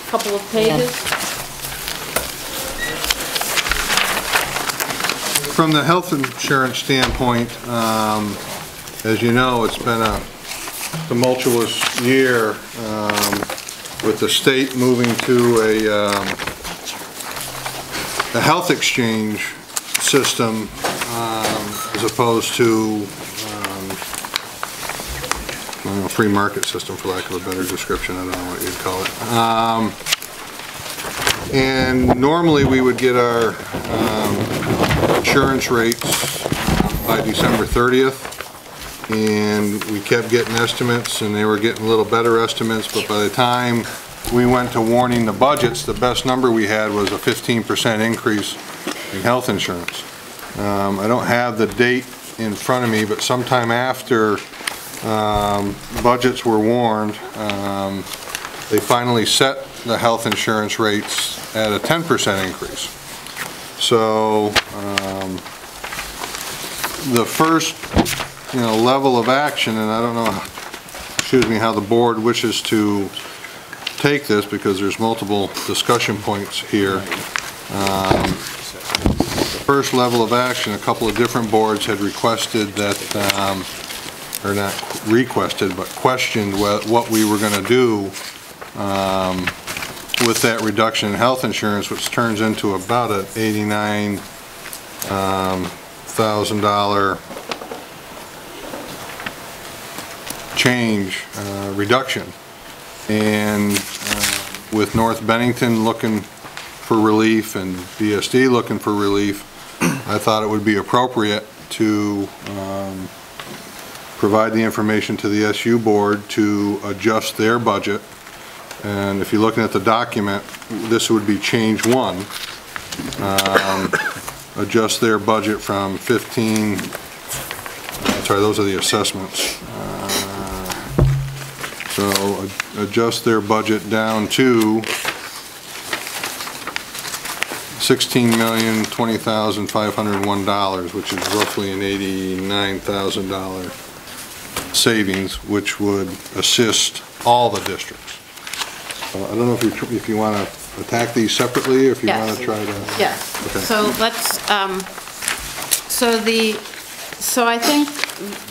couple of pages. From the health insurance standpoint, as you know, it's been a tumultuous year with the state moving to a health exchange system as opposed to free market system, for lack of a better description. I don't know what you'd call it. And normally we would get our insurance rates by December 30th, and we kept getting estimates, and they were getting a little better estimates, but by the time we went to warning the budgets, the best number we had was a 15% increase in health insurance. I don't have the date in front of me, but sometime after budgets were warned, they finally set the health insurance rates at a 10% increase. So the first, level of action, and I don't know, how the board wishes to take this, because there's multiple discussion points here. The first level of action, a couple of different boards had requested that, or not requested, but questioned what we were going to do with that reduction in health insurance, which turns into about an $89,000 change reduction. And with North Bennington looking for relief and BSD looking for relief, I thought it would be appropriate to provide the information to the SU board to adjust their budget. And if you're looking at the document, this would be change 1. Adjust their budget from 15, sorry, those are the assessments. So adjust their budget down to $16,020,501, which is roughly an $89,000 savings, which would assist all the districts. I don't know if you want to attack these separately, or if you want to try to. Yes. Okay. So let's. So I think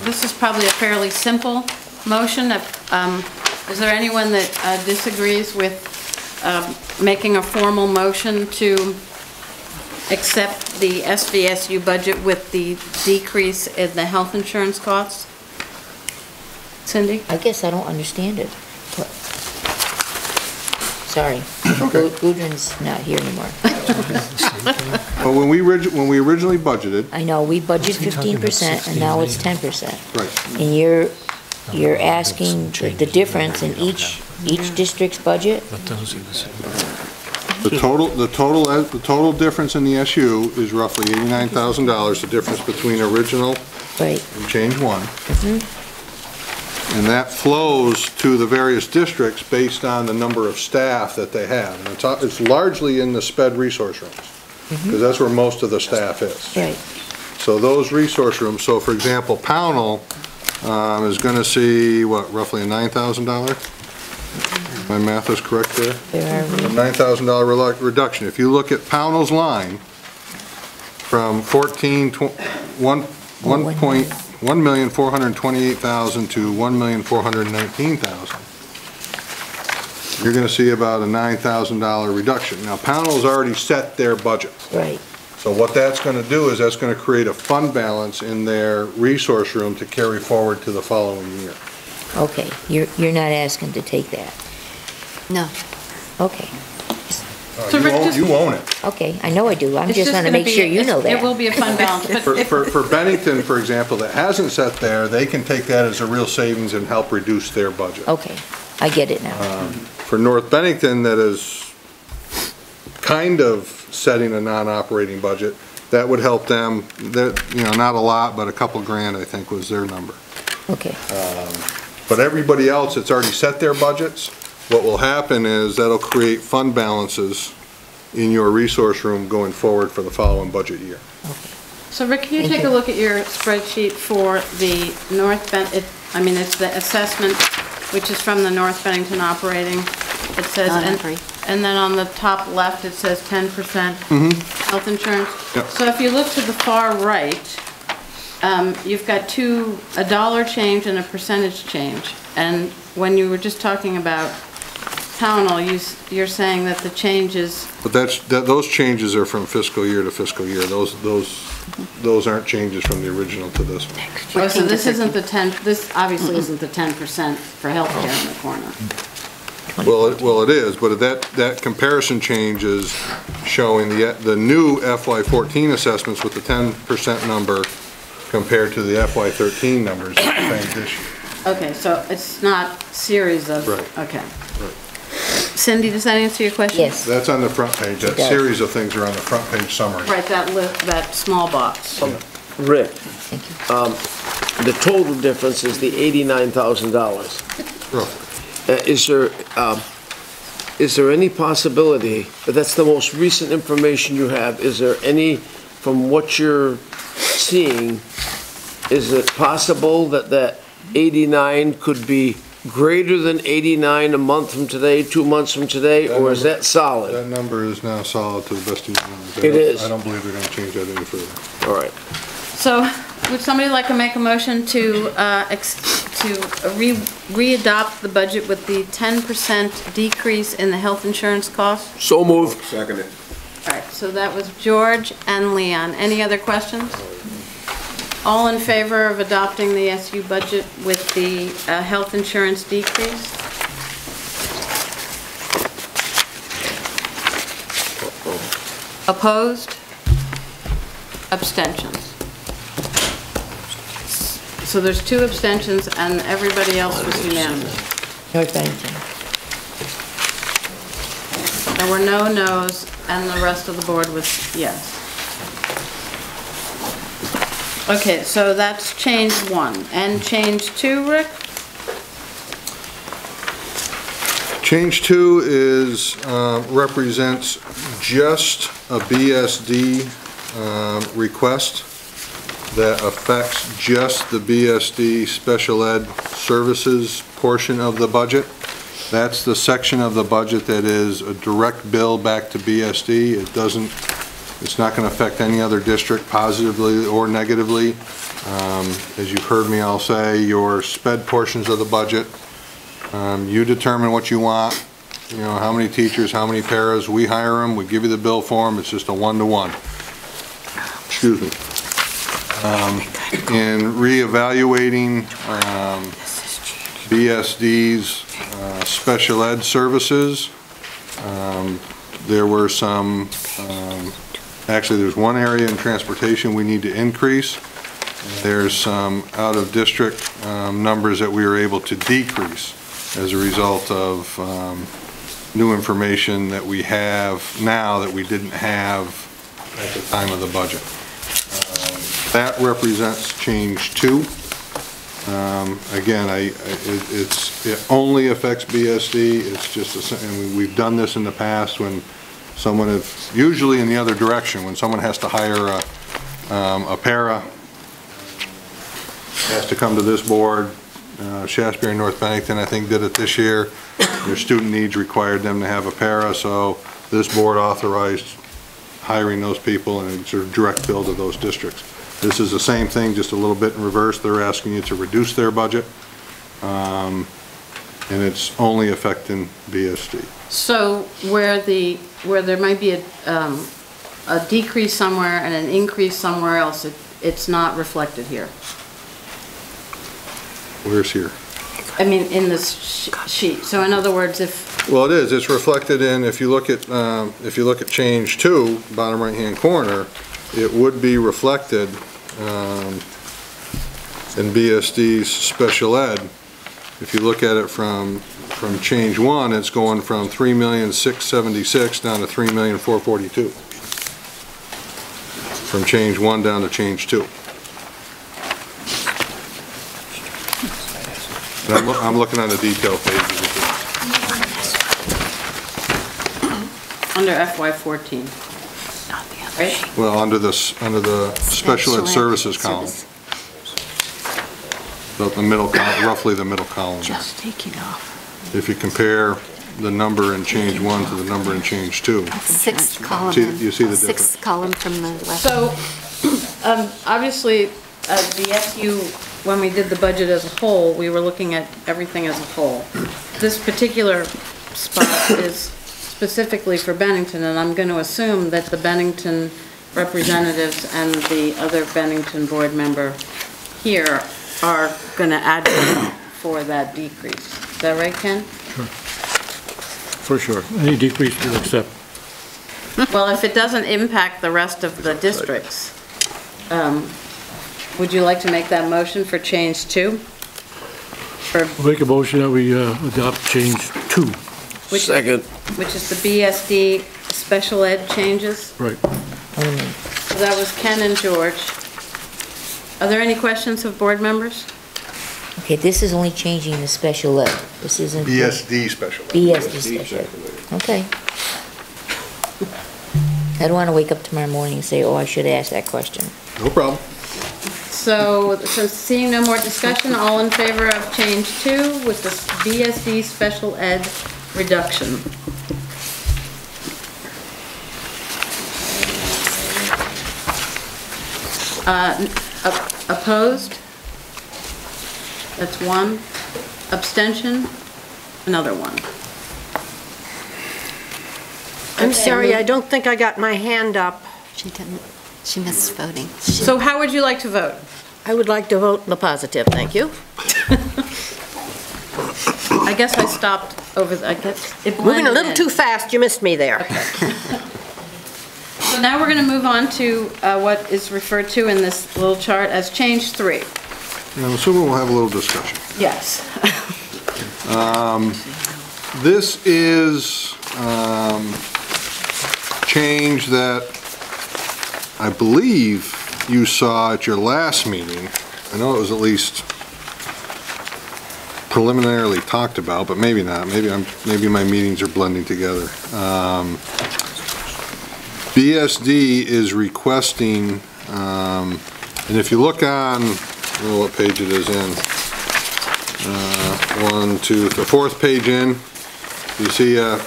this is probably a fairly simple motion. Is there anyone that disagrees with making a formal motion to accept the SVSU budget with the decrease in the health insurance costs? Cindy? I guess I don't understand it. Sorry, Gudrun's not here anymore. Well, when we originally budgeted. I know, we budgeted 15% and now it's 10%. Right. And you're asking the difference in each district's budget? The total difference in the SU is roughly $89,000, the difference between original and change 1. And that flows to the various districts based on the number of staff that they have. And it's largely in the SPED resource rooms, because that's where most of the staff is. Right. So those resource rooms, so for example, Pownell is going to see, what, roughly a $9,000? My math is correct there? A $9,000 reduction. If you look at Pownell's line, from 1,428,000 to 1,419,000, you're going to see about a $9,000 reduction. Now, Pownell's already set their budget. Right. So what that's going to do is that's going to create a fund balance in their resource room to carry forward to the following year. Okay, you're not asking to take that? No. Okay. You own it. Okay, I know I do. I'm just want to make sure you know that. It will be a fund balance. But For Bennington, for example, that hasn't set there, they can take that as a real savings and help reduce their budget. Okay, I get it now. For North Bennington, that is kind of setting a non-operating budget, that would help them. Not a lot, but a couple grand, I think, was their number. Okay. But everybody else that's already set their budgets, what will happen is that'll create fund balances in your resource room going forward for the following budget year. So Rick, can you take a look at your spreadsheet for the I mean, it's the assessment, which is from the North Bennington operating. It says, and then on the top left, it says 10% health insurance. Yep. So if you look to the far right, you've got a dollar change and a percentage change. And when you were just talking about Pownell, you're saying that the change is... But those changes are from fiscal year to fiscal year. Those aren't changes from the original to this one. Oh, so this isn't the 10, this obviously isn't the 10% for healthcare in the corner. Well, it is, but that comparison change is showing the new FY14 assessments with the 10% number compared to the FY13 numbers this year. Okay, so it's not series of... Right. Okay. Cindy, does that answer your question? Yes. That's on the front page. That series of things are on the front page summary. Right, that small box. Rick, the total difference is the $89,000. Roughly. Is there any possibility, but that's the most recent information you have, is there any, from what you're seeing, is it possible that 89 could be greater than 89 a month from today, 2 months from today, or is that solid? That number is now solid to the best of your knowledge. It is. I don't believe they're going to change that any further. All right. So, would somebody like to make a motion to re-adopt the budget with the 10% decrease in the health insurance cost? So moved. Seconded. All right, so that was George and Leon. Any other questions? All in favor of adopting the SU budget with the health insurance decrease? Opposed? Abstentions? So there's 2 abstentions and everybody else was unanimous. North Bennington. There were no no's and the rest of the board was yes. Okay, so that's change 1. And change 2, Rick? Change 2 is, represents just a BSD request that affects just the BSD special ed services portion of the budget. That's the section of the budget that is a direct bill back to BSD. It's not going to affect any other district positively or negatively. As you've heard me all say, your SPED portions of the budget, you determine what you want, you know, how many teachers, how many paras, we hire them, we give you the bill for them, it's just a one-to-one. Excuse me. In reevaluating BSD's special ed services, there were some, actually there's one area in transportation we need to increase. There's some out-of-district numbers that we were able to decrease as a result of new information that we have now that we didn't have at the time of the budget. That represents change 2. Again, it only affects BSD. It's just, and we've done this in the past when someone is, usually in the other direction, when someone has to hire a para, has to come to this board. Shasberry and North Bennington, I think, did it this year. Their student needs required them to have a para, so this board authorized hiring those people and it's a direct bill to those districts. This is the same thing, just a little bit in reverse. They're asking you to reduce their budget, and it's only affecting BSD. So where there might be a decrease somewhere and an increase somewhere else, it's not reflected here. Where's here? I mean, in this sheet. So in other words, if... Well, it is. It's reflected in, if you look at change 2, bottom right-hand corner, it would be reflected in BSD's special ed. If you look at it from change 1, it's going from $3,676,000 down to $3,442,000. From change 1 down to change 2. I'm looking on the detail pages. Under FY14. Right? Well, under the special ed services column. About the middle, roughly the middle column. Just take it off. If you compare the number in change 1 to the number in change 2. Sixth column. You see the difference. Sixth column from the left. So, obviously, the SU, when we did the budget as a whole, we were looking at everything as a whole. This particular spot is specifically for Bennington, and I'm going to assume that the Bennington representatives and the other Bennington board member here are going to advocate for that decrease. Is that right, Ken? Sure. For sure. Any decrease we'll accept. Well, if it doesn't impact the rest of the districts, would you like to make that motion for change 2? We'll make a motion that we adopt change 2. Second. Which is the BSD special ed changes? Right. So that was Ken and George. Are there any questions of board members? Okay, this is only changing the special ed. This isn't. BSD special ed. BSD special ed. Okay. I don't want to wake up tomorrow morning and say, oh, I should ask that question. No problem. So, since seeing no more discussion, all in favor of change 2 with the BSD special ed reduction? Opposed? That's 1. Abstention? Another 1. I'm sorry, I don't think I got my hand up. She didn't. She missed voting. So how would you like to vote? I would like to vote in the positive, thank you. I guess I stopped over, I guess it blended Moving a little in. too fast, you missed me there. So now we're going to move on to what is referred to in this little chart as change 3. And I'm assuming we'll have a little discussion. Yes. This is change that I believe you saw at your last meeting. I know it was at least preliminarily talked about, but maybe not. Maybe my meetings are blending together. BSD is requesting, and if you look on, I don't know what page it is in, 1, 2, the 4th page in, you see a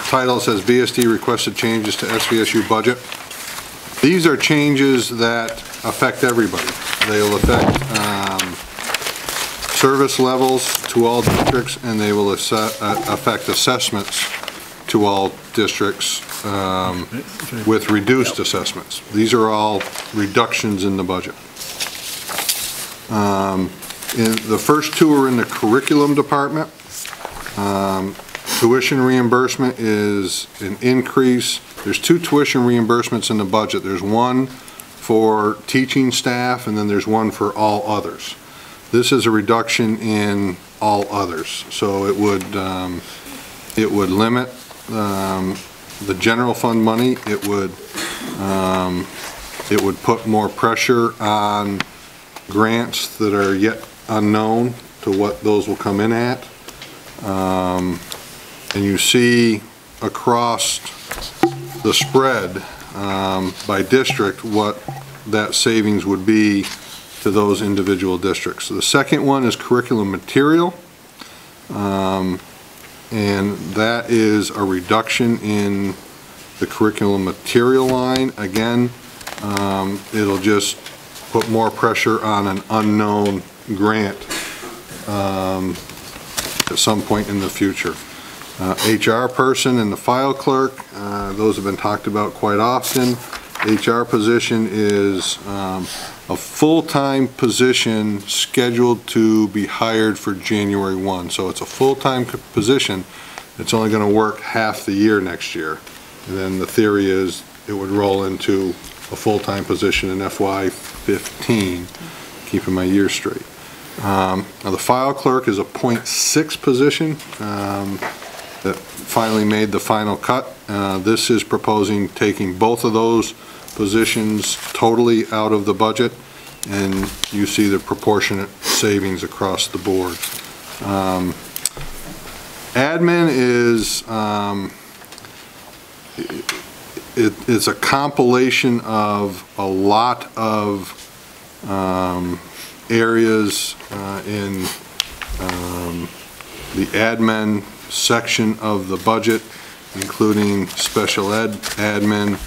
title that says BSD requested changes to SVSU budget. These are changes that affect everybody. They will affect service levels to all districts, and they will affect assessments to all districts with reduced assessments. These are all reductions in the budget. The first 2 are in the curriculum department. Tuition reimbursement is an increase. There's 2 tuition reimbursements in the budget. There's one for teaching staff, and then there's one for all others. This is a reduction in all others. So it would limit the general fund money. It would put more pressure on grants that are yet unknown to what those will come in at. And you see across the spread by district what that savings would be to those individual districts. So the second one is curriculum material, and that is a reduction in the curriculum material line. Again, it'll just put more pressure on an unknown grant at some point in the future. HR person and the file clerk, those have been talked about quite often. HR position is a full-time position scheduled to be hired for January 1. So it's a full-time position. It's only going to work half the year next year. And then the theory is it would roll into a full-time position in FY15, keeping my year straight. Now the file clerk is a .6 position that finally made the final cut. This is proposing taking both of those positions totally out of the budget, and you see the proportionate savings across the board. Admin is it's a compilation of a lot of areas in the admin section of the budget, including special ed admin,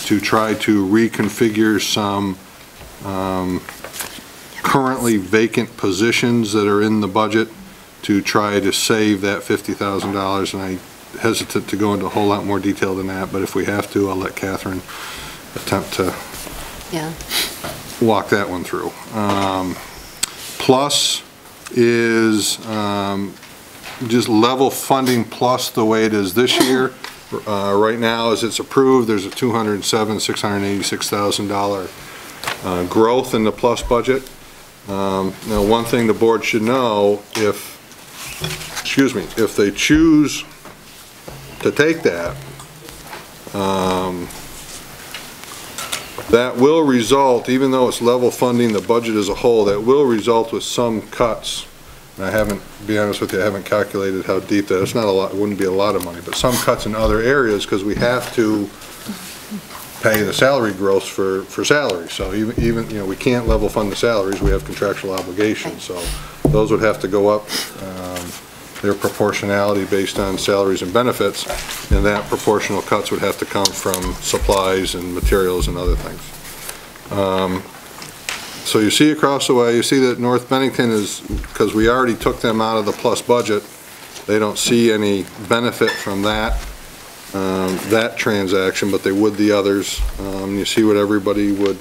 to try to reconfigure some currently vacant positions that are in the budget to try to save that $50,000. And I hesitate to go into a whole lot more detail than that, but if we have to, I'll let Catherine attempt to walk that one through. Plus is just level funding plus the way it is this year. Right now, as it's approved, there's a $207,686,000 growth in the plus budget. Now, one thing the board should know, if they choose to take that, that will result, even though it's level funding the budget as a whole, that will result with some cuts. And I haven't, to be honest with you, I haven't calculated how deep that is. It's not a lot, it wouldn't be a lot of money, but some cuts in other areas because we have to pay the salary growth for salaries. So even you know, we can't level fund the salaries, we have contractual obligations. So those would have to go up, their proportionality based on salaries and benefits, and that proportional cuts would have to come from supplies and materials and other things. So you see across the way, you see that North Bennington is, because we already took them out of the plus budget, they don't see any benefit from that that transaction, but they would the others. You see what everybody would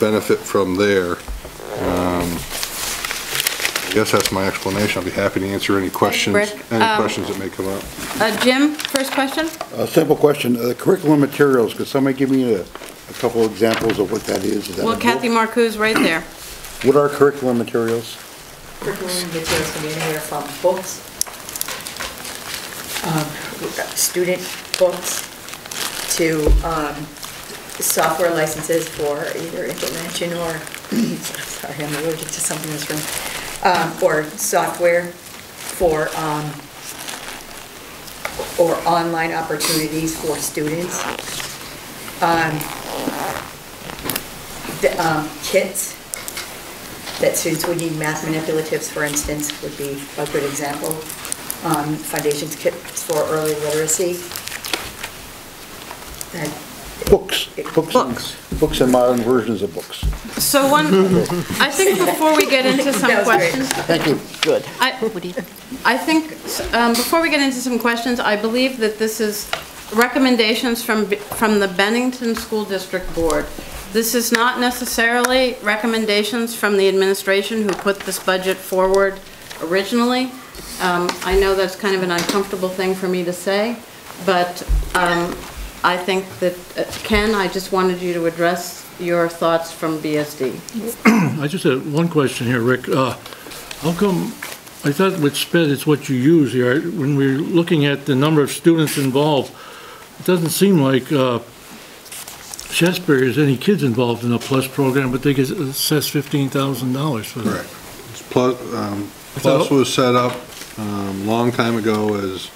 benefit from there. I guess that's my explanation. I'll be happy to answer any questions, questions that may come up. Jim, first question? A simple question. The curriculum materials, could somebody give me a couple examples of what that is? Is that Well, Kathy Marcoux right there. What are curriculum materials? Curriculum materials can be anywhere from books, student books, to software licenses for either implementation or, sorry, I'm allergic to something in this room, or software for, or online opportunities for students. Kits that students would need, math manipulatives, for instance, would be a good example. Foundations kits for early literacy. Books and modern versions of books. So I think before we get into some questions. Thank you. Good. I think before we get into some questions, I believe that this is recommendations from the Bennington School District Board. This is not necessarily recommendations from the administration who put this budget forward originally. I know that's kind of an uncomfortable thing for me to say, but I think that, Ken, I just wanted you to address your thoughts from BSD. I just had one question here, Rick. How come, I thought with SPED it's what you use here. When we're looking at the number of students involved, it doesn't seem like Shasberry has any kids involved in the PLUS program, but they get assessed $15,000 for that. Correct. PLUS was set up a long time ago as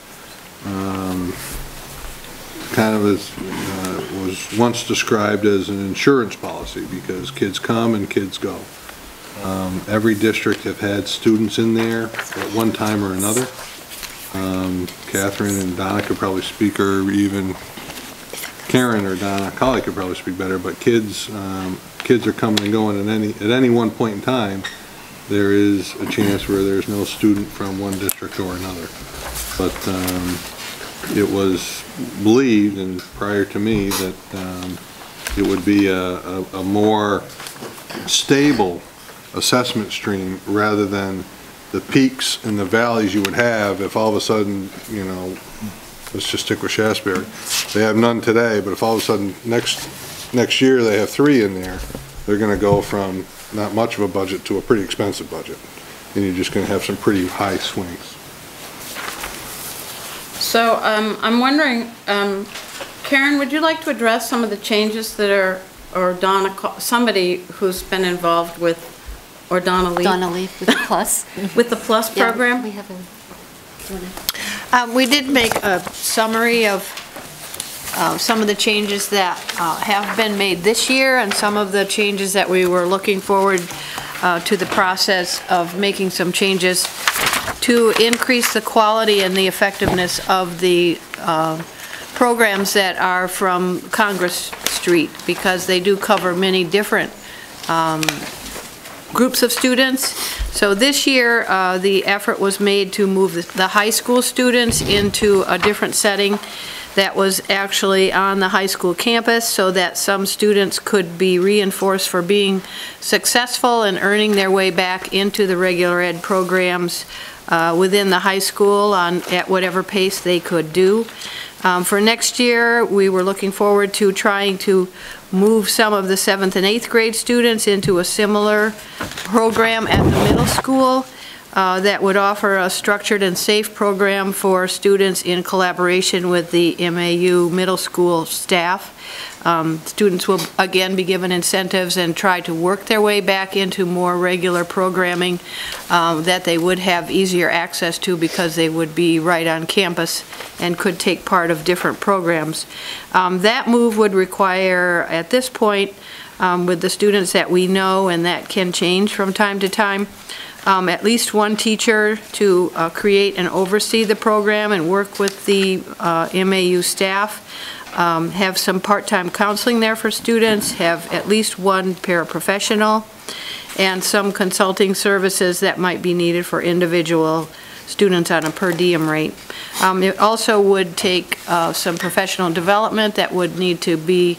kind of as was once described as an insurance policy because kids come and kids go. Every district have had students in there at one time or another. Catherine and Donna could probably speak, or even Karen or Donna Colley could probably speak better, but kids are coming and going at any one point in time. There is a chance where there's no student from one district or another. But it was believed, and prior to me, that it would be a more stable assessment stream rather than the peaks and the valleys you would have if all of a sudden, you know, let's just stick with Shasberry. They have none today, but if all of a sudden next year they have 3 in there, they're going to go from not much of a budget to a pretty expensive budget, and you're just going to have some pretty high swings. So I'm wondering, Karen, would you like to address some of the changes that are, or Donna, somebody who's been involved with, or Donna Lee? Donna Lee with the PLUS. With the PLUS program? Yeah, we have a... We did make a summary of some of the changes that have been made this year and some of the changes that we were looking forward to the process of making some changes to increase the quality and the effectiveness of the programs that are from Congress Street, because they do cover many different groups of students. So this year, the effort was made to move the high school students into a different setting that was actually on the high school campus, so that some students could be reinforced for being successful and earning their way back into the regular ed programs within the high school at whatever pace they could do. For next year, we were looking forward to trying to move some of the 7th and 8th grade students into a similar program at the middle school that would offer a structured and safe program for students in collaboration with the MAU middle school staff. Students will again be given incentives and try to work their way back into more regular programming that they would have easier access to because they would be right on campus and could take part of different programs. That move would require, at this point, with the students that we know, and that can change from time to time, at least one teacher to create and oversee the program and work with the MAU staff. Have some part-time counseling there for students, have at least one paraprofessional, and some consulting services that might be needed for individual students on a per diem rate. It also would take some professional development that would need to be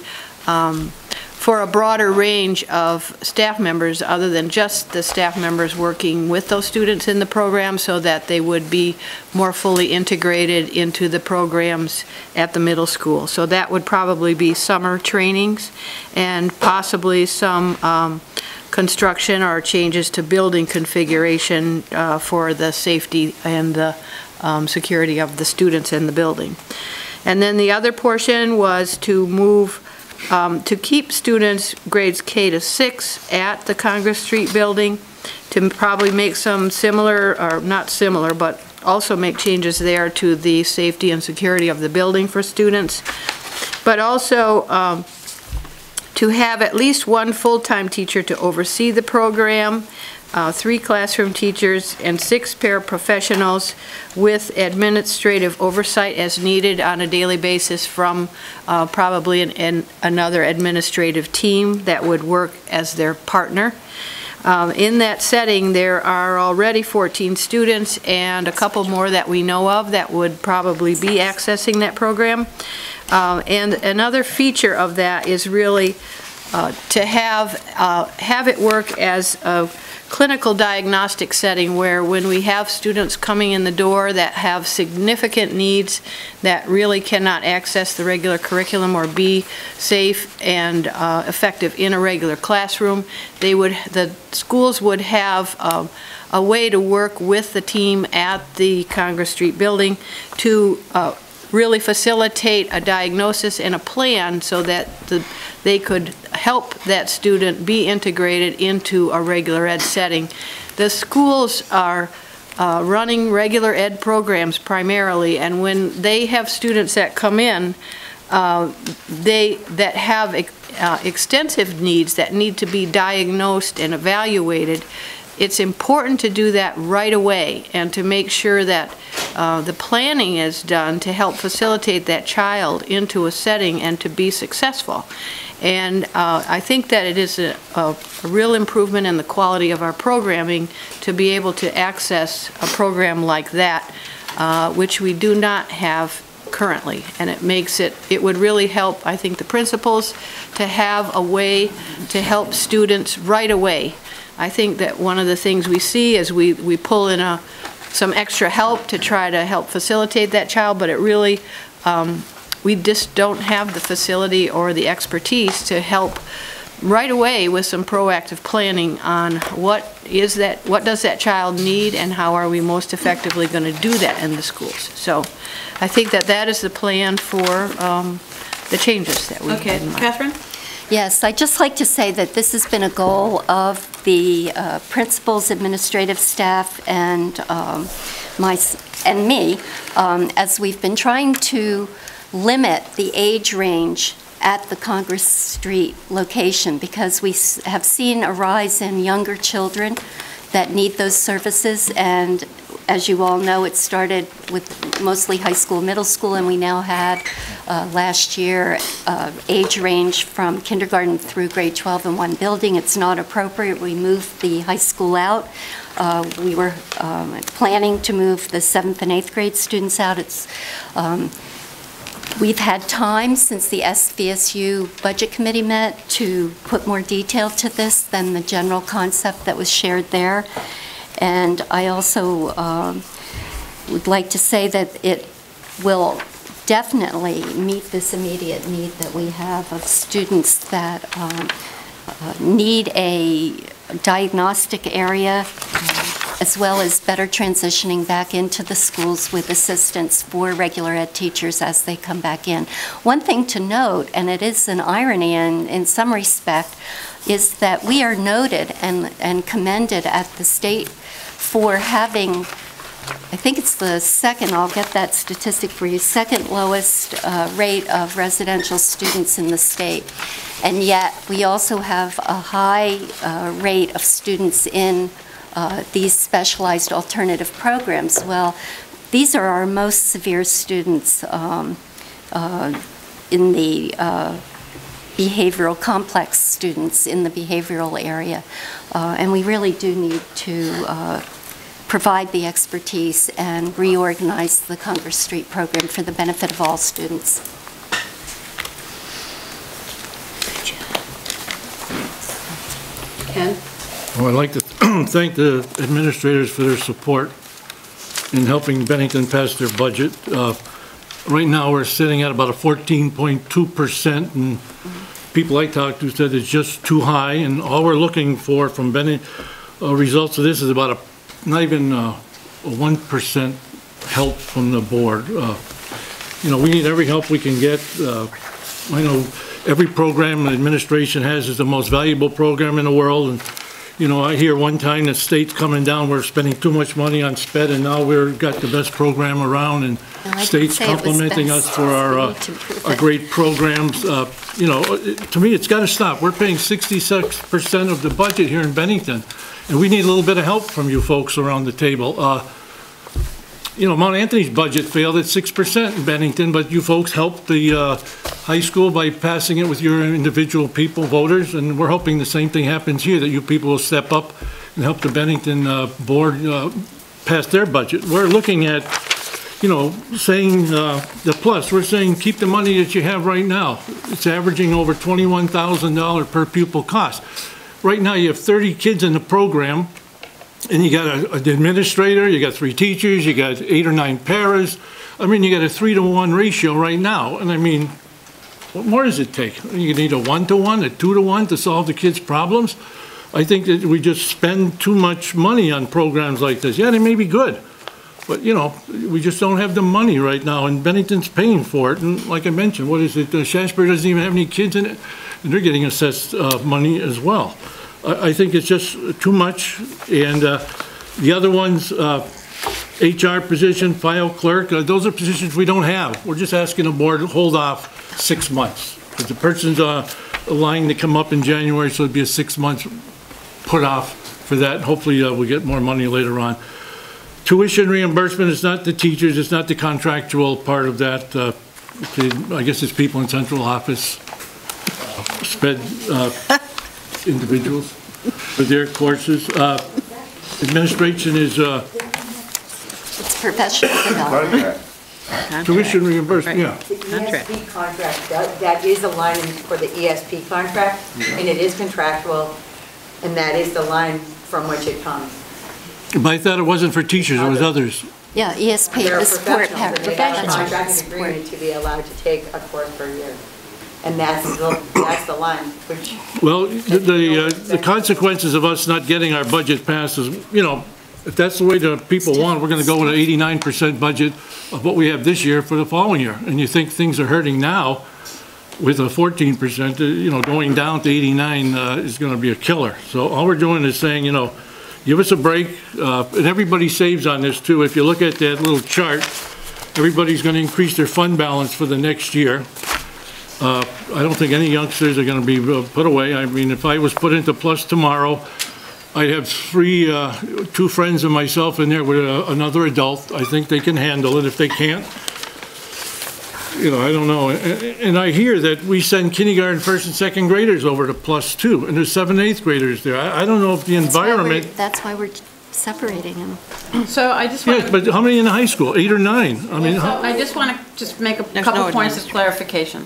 for a broader range of staff members other than just the staff members working with those students in the program, so that they would be more fully integrated into the programs at the middle school. So that would probably be summer trainings and possibly some construction or changes to building configuration for the safety and the security of the students in the building. And then the other portion was to move to keep students grades K to 6 at the Congress Street building, to probably make some similar, or not similar, but also make changes there to the safety and security of the building for students, but also to have at least one full-time teacher to oversee the program, 3 classroom teachers, and 6 paraprofessionals with administrative oversight as needed on a daily basis from probably another administrative team that would work as their partner. In that setting, there are already 14 students and a couple more that we know of that would probably be accessing that program. And another feature of that is really to have it work as a clinical diagnostic setting, where when we have students coming in the door that have significant needs that really cannot access the regular curriculum or be safe and effective in a regular classroom, the schools would have a way to work with the team at the Congress Street building to really facilitate a diagnosis and a plan so that they could help that student be integrated into a regular ed setting. The schools are running regular ed programs primarily, and when they have students that come in that have extensive needs that need to be diagnosed and evaluated, it's important to do that right away and to make sure that the planning is done to help facilitate that child into a setting and to be successful. And I think that it is a real improvement in the quality of our programming to be able to access a program like that, which we do not have currently. And it would really help, I think, the principals to have a way to help students right away. I think that one of the things we see is we pull in some extra help to try to help facilitate that child, but it really, we just don't have the facility or the expertise to help right away with some proactive planning on what does that child need and how are we most effectively going to do that in the schools. So I think that is the plan for the changes that we have in mind. Catherine? Yes, I'd just like to say that this has been a goal of the principals, administrative staff, and me, as we've been trying to limit the age range at the Congress Street location, because we have seen a rise in younger children that need those services, and as you all know, it started with mostly high school, middle school, and we now had last year age range from kindergarten through grade 12 in one building. It's not appropriate. We moved the high school out. We were planning to move the 7th and 8th grade students out. We've had time since the SVSU Budget Committee met to put more detail to this than the general concept that was shared there. And I also would like to say that it will definitely meet this immediate need that we have of students that need a diagnostic area, as well as better transitioning back into the schools with assistance for regular ed teachers as they come back in. One thing to note, and it is an irony in some respect, is that we are noted and commended at the state for having, I think it's the second, I'll get that statistic for you, second lowest rate of residential students in the state. And yet we also have a high rate of students in these specialized alternative programs. Well, these are our most severe students in the behavioral complex students in the behavioral area. And we really do need to provide the expertise and reorganize the Congress Street program for the benefit of all students. Ken? Well, I'd like to thank the administrators for their support in helping Bennington pass their budget. Right now, we're sitting at about a 14.2%, and people I talked to said it's just too high, and all we're looking for from Bennington results of this is about not even a 1% help from the board. You know, we need every help we can get. I know every program the administration has is the most valuable program in the world, and you know, I hear one time the state's coming down, we're spending too much money on SPED, and now we've got the best program around, and state's complimenting us for our great programs. You know, to me, it's got to stop. We're paying 66% of the budget here in Bennington, and we need a little bit of help from you folks around the table. You know, Mount Anthony's budget failed at 6% in Bennington, but you folks helped the high school by passing it with your individual people, voters, and we're hoping the same thing happens here, that you people will step up and help the Bennington board pass their budget. We're looking at, you know, saying the plus. We're saying keep the money that you have right now. It's averaging over $21,000 per pupil cost. Right now, you have 30 kids in the program, and you got an administrator, you got 3 teachers, you got 8 or 9 paras. I mean, you got a 3-to-1 ratio right now. And I mean, what more does it take? You need a 1-to-1, a 2-to-1 to solve the kids' problems? I think that we just spend too much money on programs like this. Yeah, they may be good, but you know, we just don't have the money right now, and Bennington's paying for it. And like I mentioned, what is it? Shasbury doesn't even have any kids in it, and they're getting assessed money as well. I think it's just too much, and the other ones, HR position, file clerk, those are positions we don't have. We're just asking the board to hold off 6 months. Because the person's lying to come up in January, so it'd be a 6 months put off for that. Hopefully we'll get more money later on. Tuition reimbursement is not the teachers, it's not the contractual part of that. I guess it's people in central office, SPED individuals for their courses. Administration is it's professional development. Tuition reimbursement, yeah. The ESP contract, that is the line for the ESP contract, and it is contractual, and that is the line from which it comes. But I thought it wasn't for teachers, it was others. Yeah, ESP, They're the support professionals, and they have a contracted agreement to be allowed to take a course per year. And that's the line, which... Well, the consequences of us not getting our budget passed is, you know, if that's the way the people want, we're going to go with an 89% budget of what we have this year for the following year. And you think things are hurting now with a 14%, you know, going down to 89 is going to be a killer. So all we're doing is saying, you know, give us a break. And everybody saves on this too. If you look at that little chart, everybody's going to increase their fund balance for the next year. I don't think any youngsters are going to be put away. I mean, if I was put into Plus tomorrow, I'd have two friends and myself in there with another adult. I think they can handle it. If they can't, you know, I don't know. And I hear that we send kindergarten, first and second graders over to Plus too, and there's 7th, 8th graders there. I don't know if the environment. That's why we're separating them. So I just want Yes, but how many in the high school? 8 or 9? I mean, So I just want to make a couple points of clarification.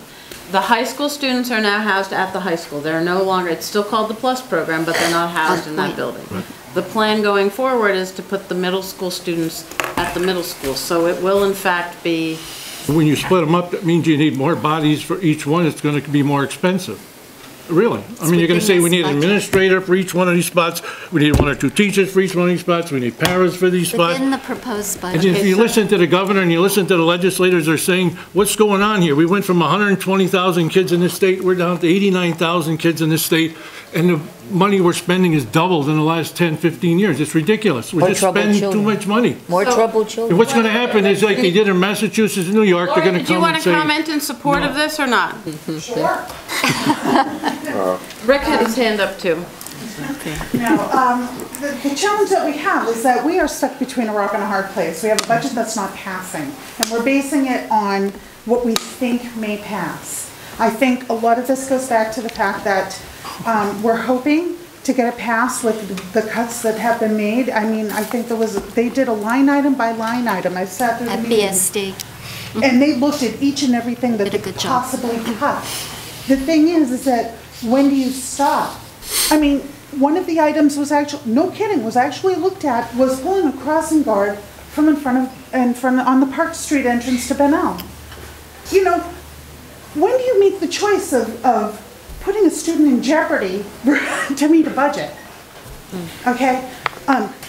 The high school students are now housed at the high school. They're no longer, it's still called the Plus program, but they're not housed in that building. The plan going forward is to put the middle school students at the middle school. So it will in fact be. when you split them up, that means you need more bodies for each one. It's going to be more expensive. Really. I mean, you're going to say we need an administrator for each one of these spots. We need 1 or 2 teachers for each one of these spots. We need paras for these spots. Within the proposed budget. And if you listen to the governor and you listen to the legislators, they're saying, what's going on here? We went from 120,000 kids in this state, we're down to 89,000 kids in this state, and the money we're spending is doubled in the last 10, 15 years. It's ridiculous. We're just spending too much money. More troubled children. And what's going to happen is like they did in Massachusetts and New York, they're going to come and say. Do you want to comment in support of this or not? Sure. Rick had his hand up too. No, the challenge that we have is that we are stuck between a rock and a hard place. We have a budget that's not passing, and we're basing it on what we think may pass. I think a lot of this goes back to the fact that we're hoping to get it passed with the cuts that have been made. I mean, I think they did a line item by line item. I sat through the meeting. At BSD. And they looked at each and everything that they could possibly cut. The thing is that when do you stop? I mean, one of the items was actually, no kidding, was actually looked at, was pulling a crossing guard from in front on the Park Street entrance to Benel. You know, when do you make the choice of putting a student in jeopardy to meet a budget? Okay?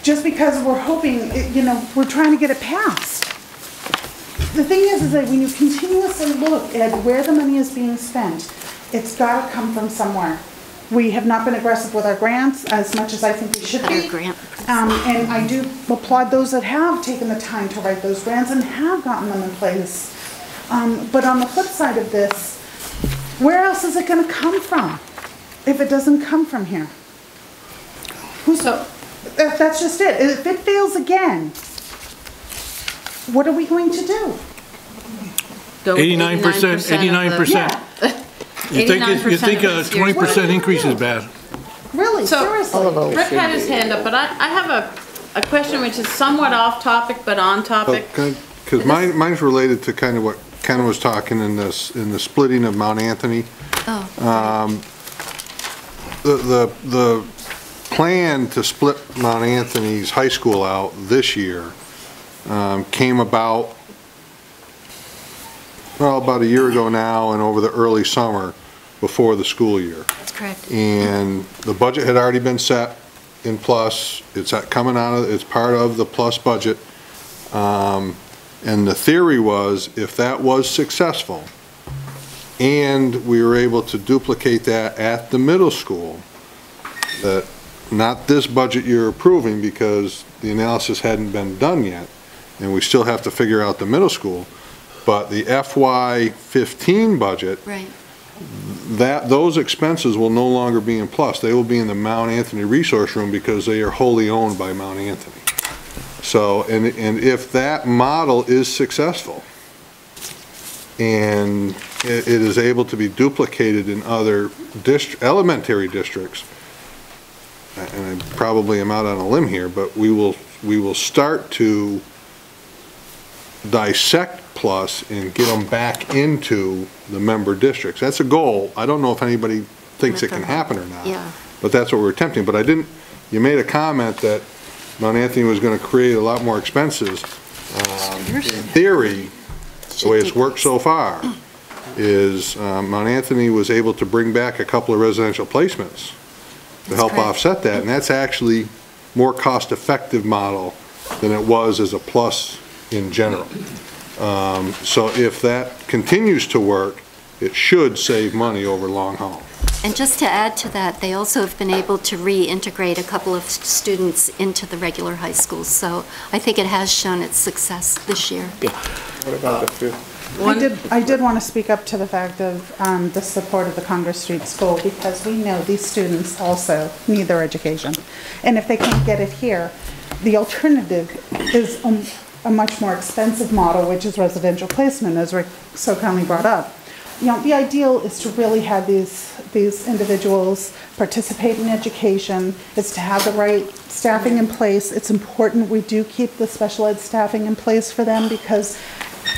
Just because we're hoping, you know, we're trying to get it passed. The thing is that when you continuously look at where the money is being spent, it's got to come from somewhere. We have not been aggressive with our grants as much as I think we should be. And I do applaud those that have taken the time to write those grants and have gotten them in place. But on the flip side of this, where else is it going to come from if it doesn't come from here? That's just it. If it fails again, what are we going to do? 89%, 89%. You think a 20% increase is bad? Really, seriously. Rick had his hand up, but I have a question which is somewhat off topic but on topic. Because mine's related to kind of what Ken was talking in the splitting of Mount Anthony. Oh. The plan to split Mount Anthony's high school out this year came about, well, about a year ago now, and over the early summer before the school year. That's correct. And the budget had already been set in Plus. It's part of the Plus budget. And the theory was, if that was successful, and we were able to duplicate that at the middle school, that not this budget you're approving because the analysis hadn't been done yet, and we still have to figure out the middle school, but the FY15 budget, right, those expenses will no longer be in Plus. They will be in the Mount Anthony Resource Room because they are wholly owned by Mount Anthony. So, and if that model is successful and it is able to be duplicated in other elementary districts, and I probably am out on a limb here, but we will start to dissect Plus and get them back into the member districts. That's a goal. I don't know if anybody thinks it can happen or not. Yeah. But that's what we're attempting. But you made a comment that Mount Anthony was going to create a lot more expenses. In theory, the way it's worked so far is Mount Anthony was able to bring back a couple of residential placements to help offset that, and that's actually more cost-effective model than it was as a Plus in general. So if that continues to work, it should save money over long haul. And just to add to that, they also have been able to reintegrate a couple of students into the regular high schools. So I think it has shown its success this year. What about the food? I did want to speak up to the fact of the support of the Congress Street School, because we know these students also need their education. And if they can't get it here, the alternative is a much more expensive model, which is residential placement, as Rick so kindly brought up. You know, the ideal is to really have these individuals participate in education, is to have the right staffing in place. It's important we do keep the special ed staffing in place for them, because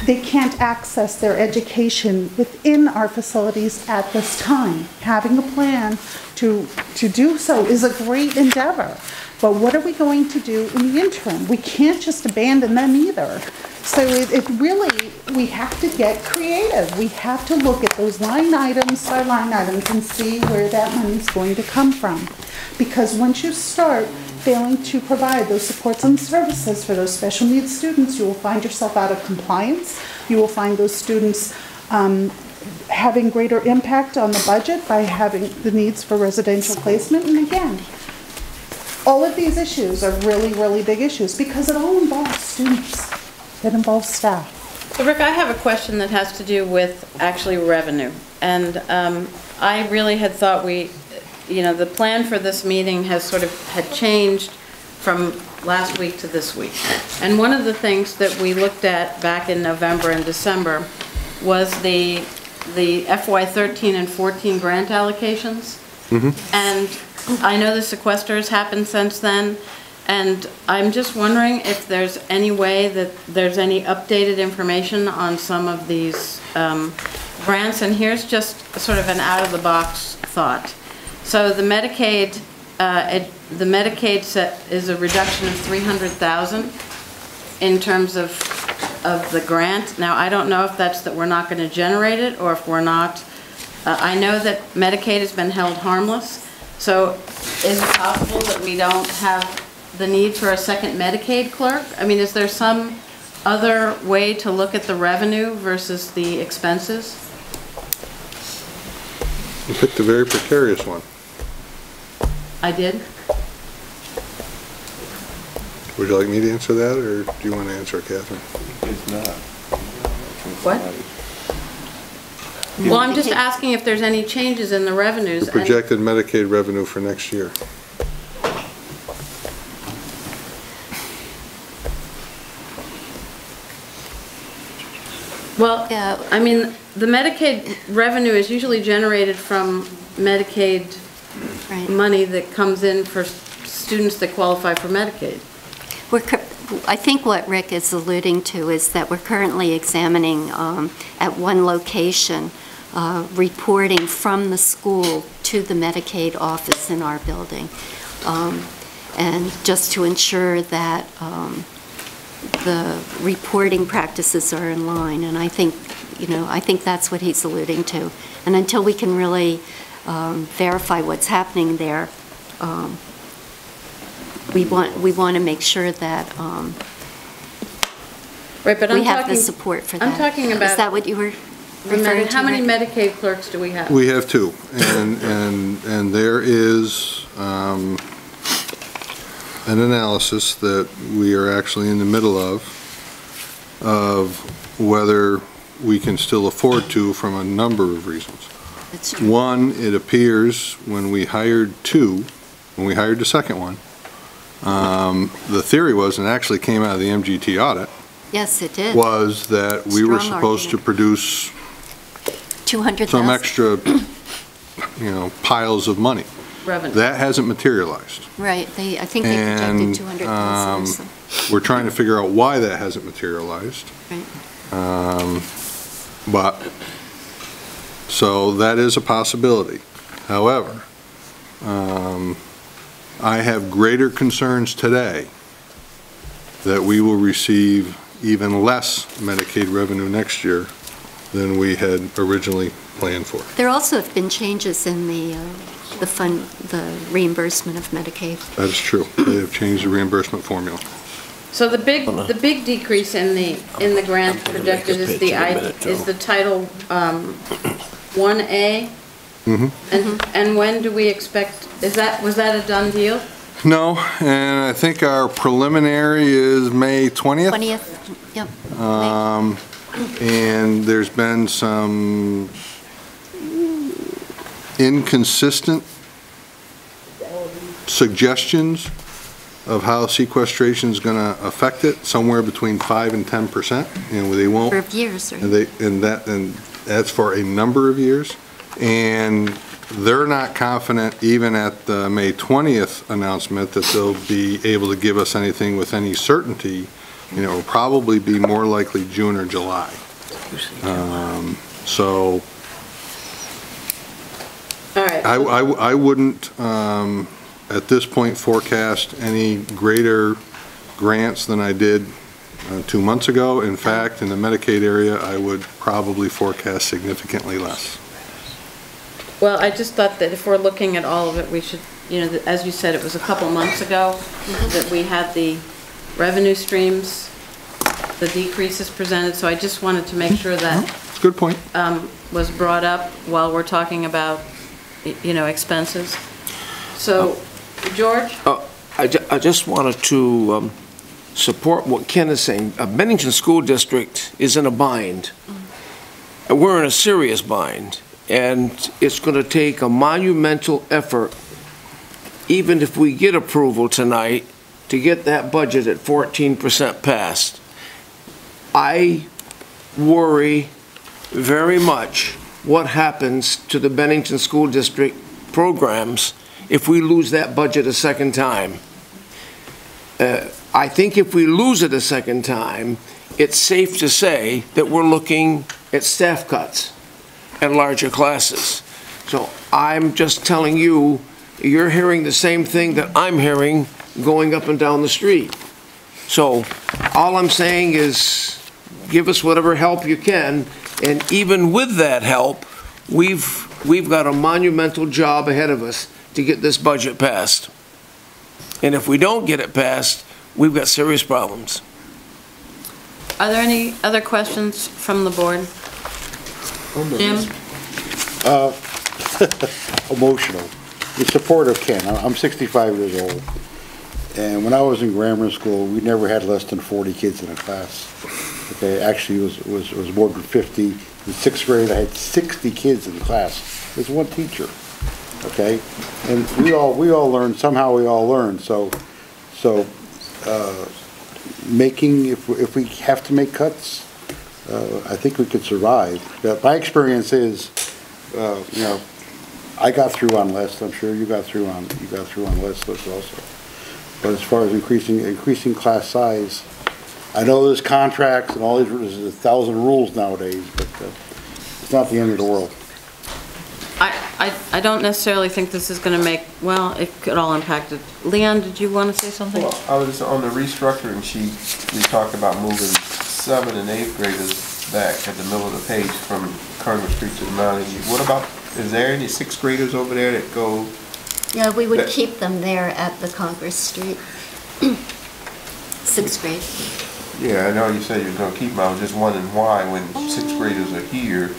they can't access their education within our facilities at this time. Having a plan to do so is a great endeavor. But what are we going to do in the interim? We can't just abandon them either. So it really, we have to get creative. We have to look at those line items by line items and see where that money's going to come from. Because once you start failing to provide those supports and services for those special needs students, you will find yourself out of compliance. You will find those students having greater impact on the budget by having the needs for residential placement. And again, all of these issues are really, really big issues, because it all involves students. It involves staff. So Rick, I have a question that has to do with actually revenue. And I really had thought the plan for this meeting had changed from last week to this week. And one of the things that we looked at back in November and December was the FY13 and 14 grant allocations. And I know the sequester has happened since then, and I'm just wondering if there's any way that there's any updated information on some of these grants. And here's just sort of an out-of-the-box thought. So the Medicaid set is a reduction of $300,000 in terms of the grant. Now, I don't know if that's that we're not going to generate it, or if we're not. I know that Medicaid has been held harmless. So is it possible that we don't have the need for a second Medicaid clerk? I mean, is there some other way to look at the revenue versus the expenses? You picked a very precarious one. I did. Would you like me to answer that, or do you want to answer it, Catherine? It's not. What? Well, I'm just asking if there's any changes in the revenues. The projected Medicaid revenue for next year. Well, I mean, the Medicaid revenue is usually generated from Medicaid money that comes in for students that qualify for Medicaid. I think what Rick is alluding to is that we're currently examining at one location reporting from the school to the Medicaid office in our building, and just to ensure that the reporting practices are in line. And I think that's what he's alluding to. And until we can really verify what's happening there, we want to make sure that we have the support for that. I'm talking about. Is that what you were referring to? How many Medicaid clerks do we have? We have 2, and there is an analysis that we are actually in the middle of whether we can still afford to, from a number of reasons. That's true. One, it appears when we hired the second one, the theory was, and actually came out of the MGT audit, yes, it did, was that we were supposed to produce 200,000. some extra, piles of money. Revenue. That hasn't materialized. Right. I think they projected 200,000. We're trying to figure out why that hasn't materialized. Right. So that is a possibility. However, I have greater concerns today that we will receive even less Medicaid revenue next year than we had originally planned for. There also have been changes in the reimbursement of Medicaid. That is true. They have changed the reimbursement formula. So the big decrease in the grant projected is the Title 1A And when do we expect, was that a done deal? No, and I think our preliminary is May 20th. 20th, yep. And there's been some inconsistent suggestions of how sequestration is going to affect it, somewhere between 5 and 10%. And they won't. For years, right? And that's for a number of years. And they're not confident, even at the May 20th announcement, that they'll be able to give us anything with any certainty. You know, it'll probably be more likely June or July. So all right. I wouldn't, at this point, forecast any greater grants than I did 2 months ago. In fact, in the Medicaid area, I would probably forecast significantly less. Well, I just thought that if we're looking at all of it, we should, you know, as you said, it was a couple months ago that we had the revenue streams, the decreases presented, so I just wanted to make sure that good point was brought up while we're talking about, you know, expenses. So, George? I just wanted to support what Ken is saying. Bennington School District is in a bind. We're in a serious bind. And it's going to take a monumental effort, even if we get approval tonight, to get that budget at 14% passed. I worry very much what happens to the Bennington School District programs if we lose that budget a second time. I think if we lose it a second time, it's safe to say that we're looking at staff cuts and larger classes. So I'm just telling you, you're hearing the same thing that I'm hearing going up and down the street. So all I'm saying is give us whatever help you can, and even with that help, we've got a monumental job ahead of us to get this budget passed. And if we don't get it passed, we've got serious problems. Are there any other questions from the board? Jim? Emotional. In support of Ken. I'm 65 years old. And when I was in grammar school, we never had less than 40 kids in a class. Okay, actually it was more than 50. In 6th grade, I had 60 kids in the class. There's one teacher. Okay? And we all learned, somehow we all learned. So if we have to make cuts, I think we could survive. My experience is, you know, I got through on less. I'm sure you got through on less also. But as far as increasing class size, I know there's contracts and all these. There's 1,000 rules nowadays, but it's not the end of the world. I don't necessarily think this is going to make, well, it could all impact it. Leon, did you want to say something? Well, I was on the restructuring sheet. We talked about moving 7th and 8th graders back at the middle of the page from Congress Street to the Mountain. What about, is there any 6th graders over there that go? Yeah, we would keep them there at the Congress Street. 6th grade. Yeah, I know you said you were going to keep them. I was just wondering why when 6th graders are here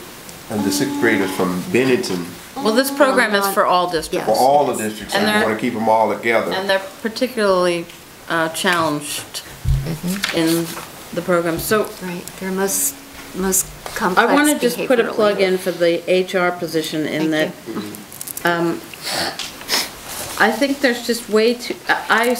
and the 6th graders from Bennington. Well, this program is for all districts. For all the districts, and you want to keep them all together. And they're particularly challenged in the program. So right, they're most complex. I want to just put a plug in for the HR position in that. I think there's just way too. I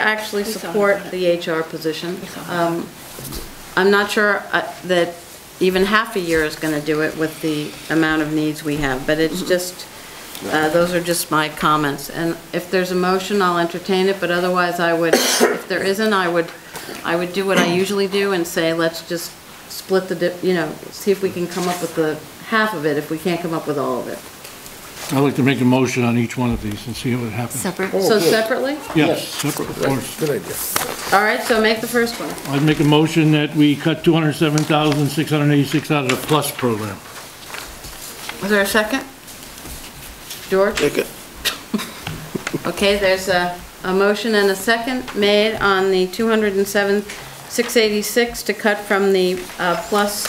actually support the HR position. I'm not sure that even half a year is going to do it with the amount of needs we have, but it's just, those are just my comments. And if there's a motion, I'll entertain it, but otherwise I would, if there isn't, I would do what I usually do and say, let's just split the, you know, see if we can come up with the half of it if we can't come up with all of it. I'd like to make a motion on each one of these and see what happens. Separate? So separately? Yes, separate, of course. Good idea. All right, so make the first one. I'd make a motion that we cut $207,686 out of the PLUS program. Was there a second? George? Second. Okay, there's a motion and a second made on the $207,686 to cut from the PLUS,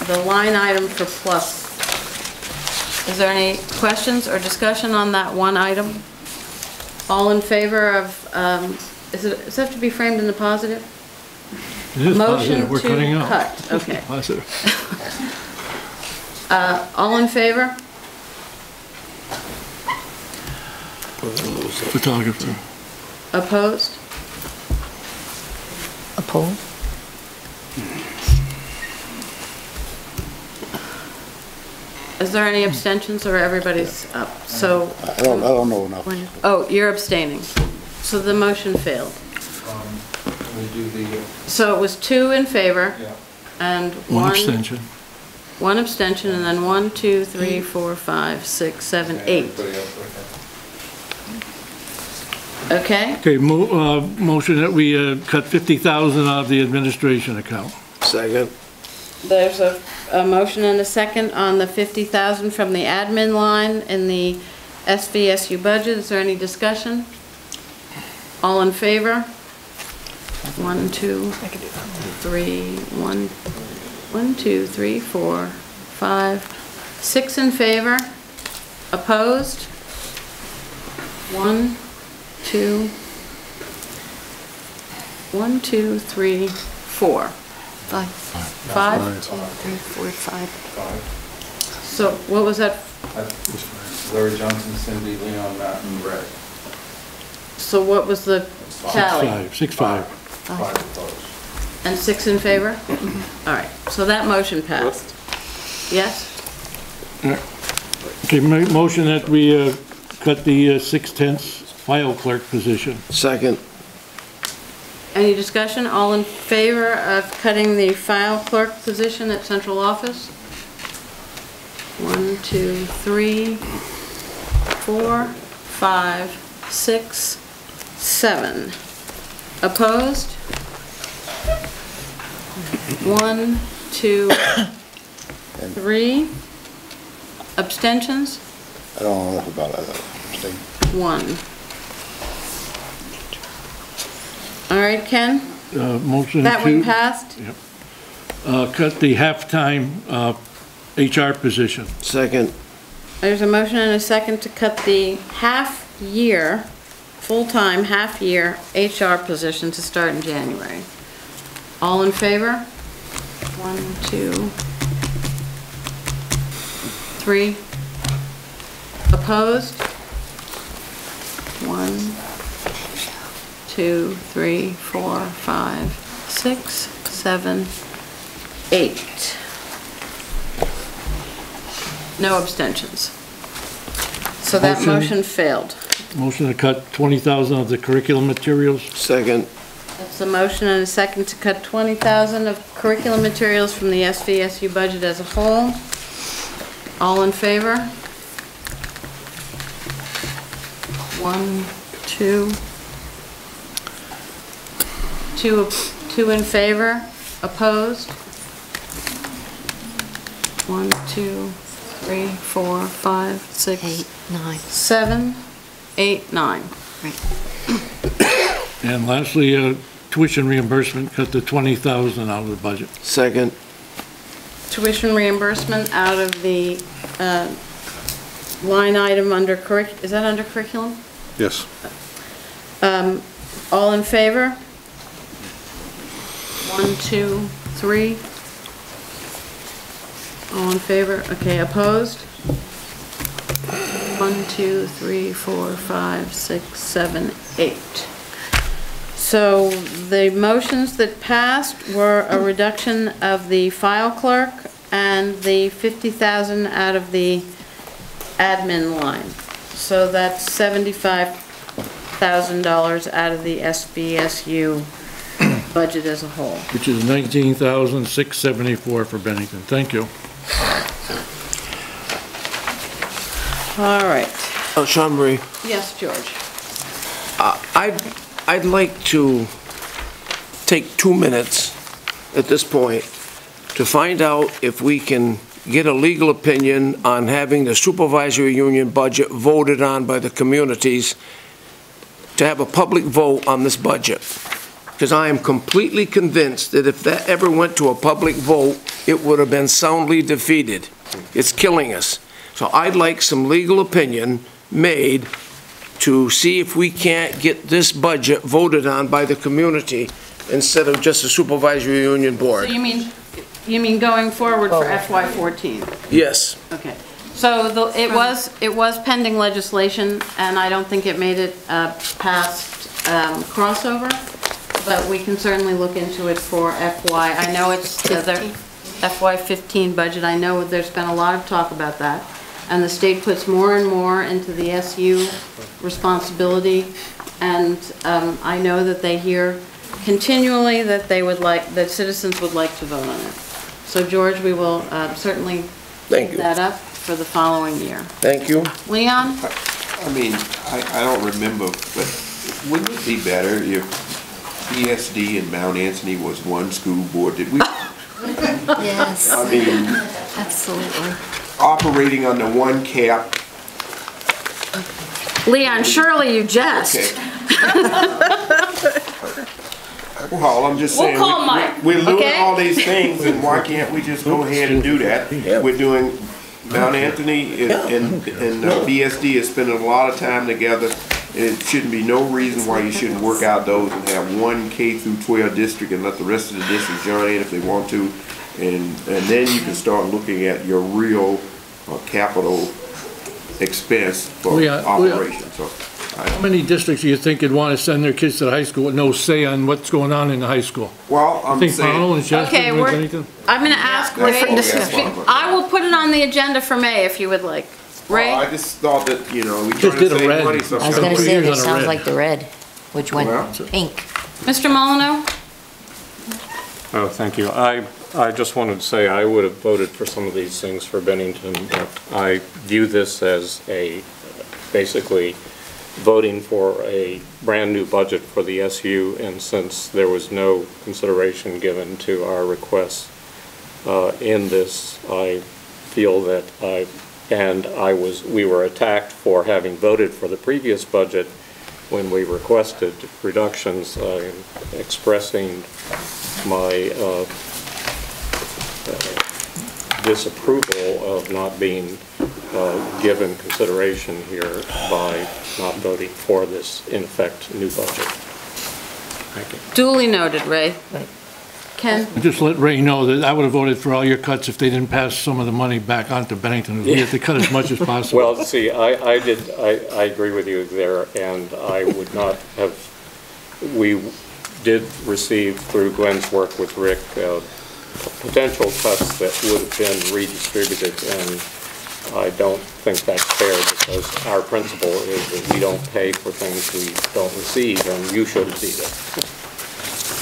the line item for PLUS. Is there any questions or discussion on that one item? All in favor of, does it have to be framed in the positive? It is Motion positive, we're cutting to out. cut, okay. Positive. All in favor? Photographer. Opposed? Opposed? Is there any abstentions or everybody's up? So, I don't know enough. oh, you're abstaining. So the motion failed. So it was 2 in favor and One abstention. 1 abstention, and then 1, 2, 3, 4, 5, 6, 7, 8. Okay? Okay, motion that we cut 50,000 out of the administration account. Second. There's a motion and a second on the 50,000 from the admin line in the SVSU budget. Is there any discussion? All in favor? 1, 2, 3, 1, 2, 3, 4, 5, 6 in favor. Opposed? 1, 2, 1, 2, 3, 4. 5. 5? 1, 2, 3, 4, 5. So what was that? Larry Johnson, Cindy, Leon, Matt, and Ray. So what was the tally? 6-5. 5 opposed. And 6 in favor? All right, so that motion passed. Yes? Okay, motion that we cut the 6/10 file clerk position. Second. Any discussion? All in favor of cutting the file clerk position at central office? 1, 2, 3, 4, 5, 6, 7. Opposed? 1, 2, 3. Abstentions? I don't know enough about that. 1. All right, Ken? Motion That to... one passed? Yep. Cut the half-time HR position. Second. There's a motion and a second to cut the half-year, full-time, half-year HR position to start in January. All in favor? 1, 2, 3. Opposed? 1, 2, 3, 4, 5, 6, 7, 8. No abstentions. So that motion failed. Motion to cut 20,000 of the curriculum materials. Second. That's a motion and a second to cut 20,000 of curriculum materials from the SVSU budget as a whole. All in favor? 1, 2. 2 in favor. Opposed? 1, 2, 3, 4, 5, 6, 8, 9. 7, 8, 9. Right. And lastly, tuition reimbursement, cut the 20,000 out of the budget. Second. Tuition reimbursement out of the line item under is that under curriculum? Yes. All in favor? 1, 2, 3. All in favor? Okay, opposed? 1, 2, 3, 4, 5, 6, 7, 8. So the motions that passed were a reduction of the file clerk and the 50,000 out of the admin line. So that's $75,000 out of the SVSU budget as a whole. Which is 19,674 for Bennington. Thank you. All right. Sean Marie. Yes, George. I'd like to take 2 minutes at this point to find out if we can get a legal opinion on having the supervisory union budget voted on by the communities, to have a public vote on this budget. Because I am completely convinced that if that ever went to a public vote, it would have been soundly defeated. It's killing us. So I'd like some legal opinion made to see if we can't get this budget voted on by the community instead of just the supervisory union So board. you mean going forward for FY14? Yes. Okay. So it was pending legislation, and I don't think it made it past crossover, but we can certainly look into it for FY. I know it's the FY15 budget. I know there's been a lot of talk about that, and the state puts more and more into the SU responsibility, and I know that they hear continually that that citizens would like to vote on it. So George, we will certainly take that up for the following year. Thank you. Leon? I mean, I don't remember, but wouldn't it be better if ESD and Mount Anthony was one school board? Did we? Yes. I mean, absolutely. Operating under one cap. Leon, surely you jest. Well, I'm just saying, We'll call Mike, we're doing okay? all these things, and why can't we just go ahead and do that? We're doing Mount Anthony and BSD is spending a lot of time together, and it shouldn't be no reason why you shouldn't work out those and have one K through 12 district and let the rest of the districts join in if they want to, and then you can start looking at your real capital expense for operation. So, how many districts do you think would want to send their kids to the high school with no say on what's going on in the high school? Well, I'm think saying. Powell and Shasta Okay, and Bennington? I'm going to ask Ray. I will put it on the agenda for May if you would like. Ray? Well, I just thought that, you know, we Just trying to did a save red. money I was sometimes. gonna say, years that on a sounds red. like the red, which went Well. pink. Mr. Molyneux? Oh, thank you. I just wanted to say I would have voted for some of these things for Bennington, but I view this as basically voting for a brand-new budget for the SU, and since there was no consideration given to our requests in this, I feel that we were attacked for having voted for the previous budget when we requested reductions, expressing my disapproval of not being given consideration here by not voting for this, in effect, new budget. Thank you. Duly noted, Ray. Ken? Just let Ray know that I would have voted for all your cuts if they didn't pass some of the money back onto Bennington. We have to cut as much as possible. Well, see, I agree with you there, and I would not have, we did receive through Glenn's work with Rick, potential cuts that would have been redistributed, and I don't think that's fair because our principle is that we don't pay for things we don't receive, and you shouldn't either.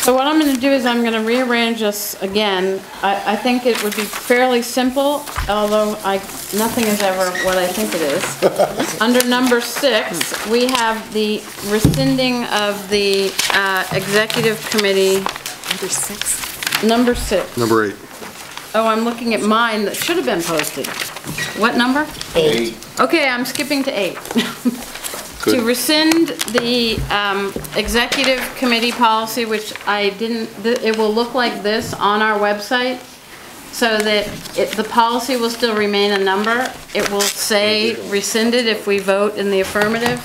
So what I'm going to do is I'm going to rearrange this again. I think it would be fairly simple, although nothing is ever what I think it is. Under number 6, we have the rescinding of the executive committee. Under 6? Number 6. Number 8. Oh, I'm looking at mine that should have been posted. What number? 8. Okay, I'm skipping to 8. To rescind the executive committee policy, which I didn't, it will look like this on our website, so that the policy will still remain a number. It will say rescinded if we vote in the affirmative,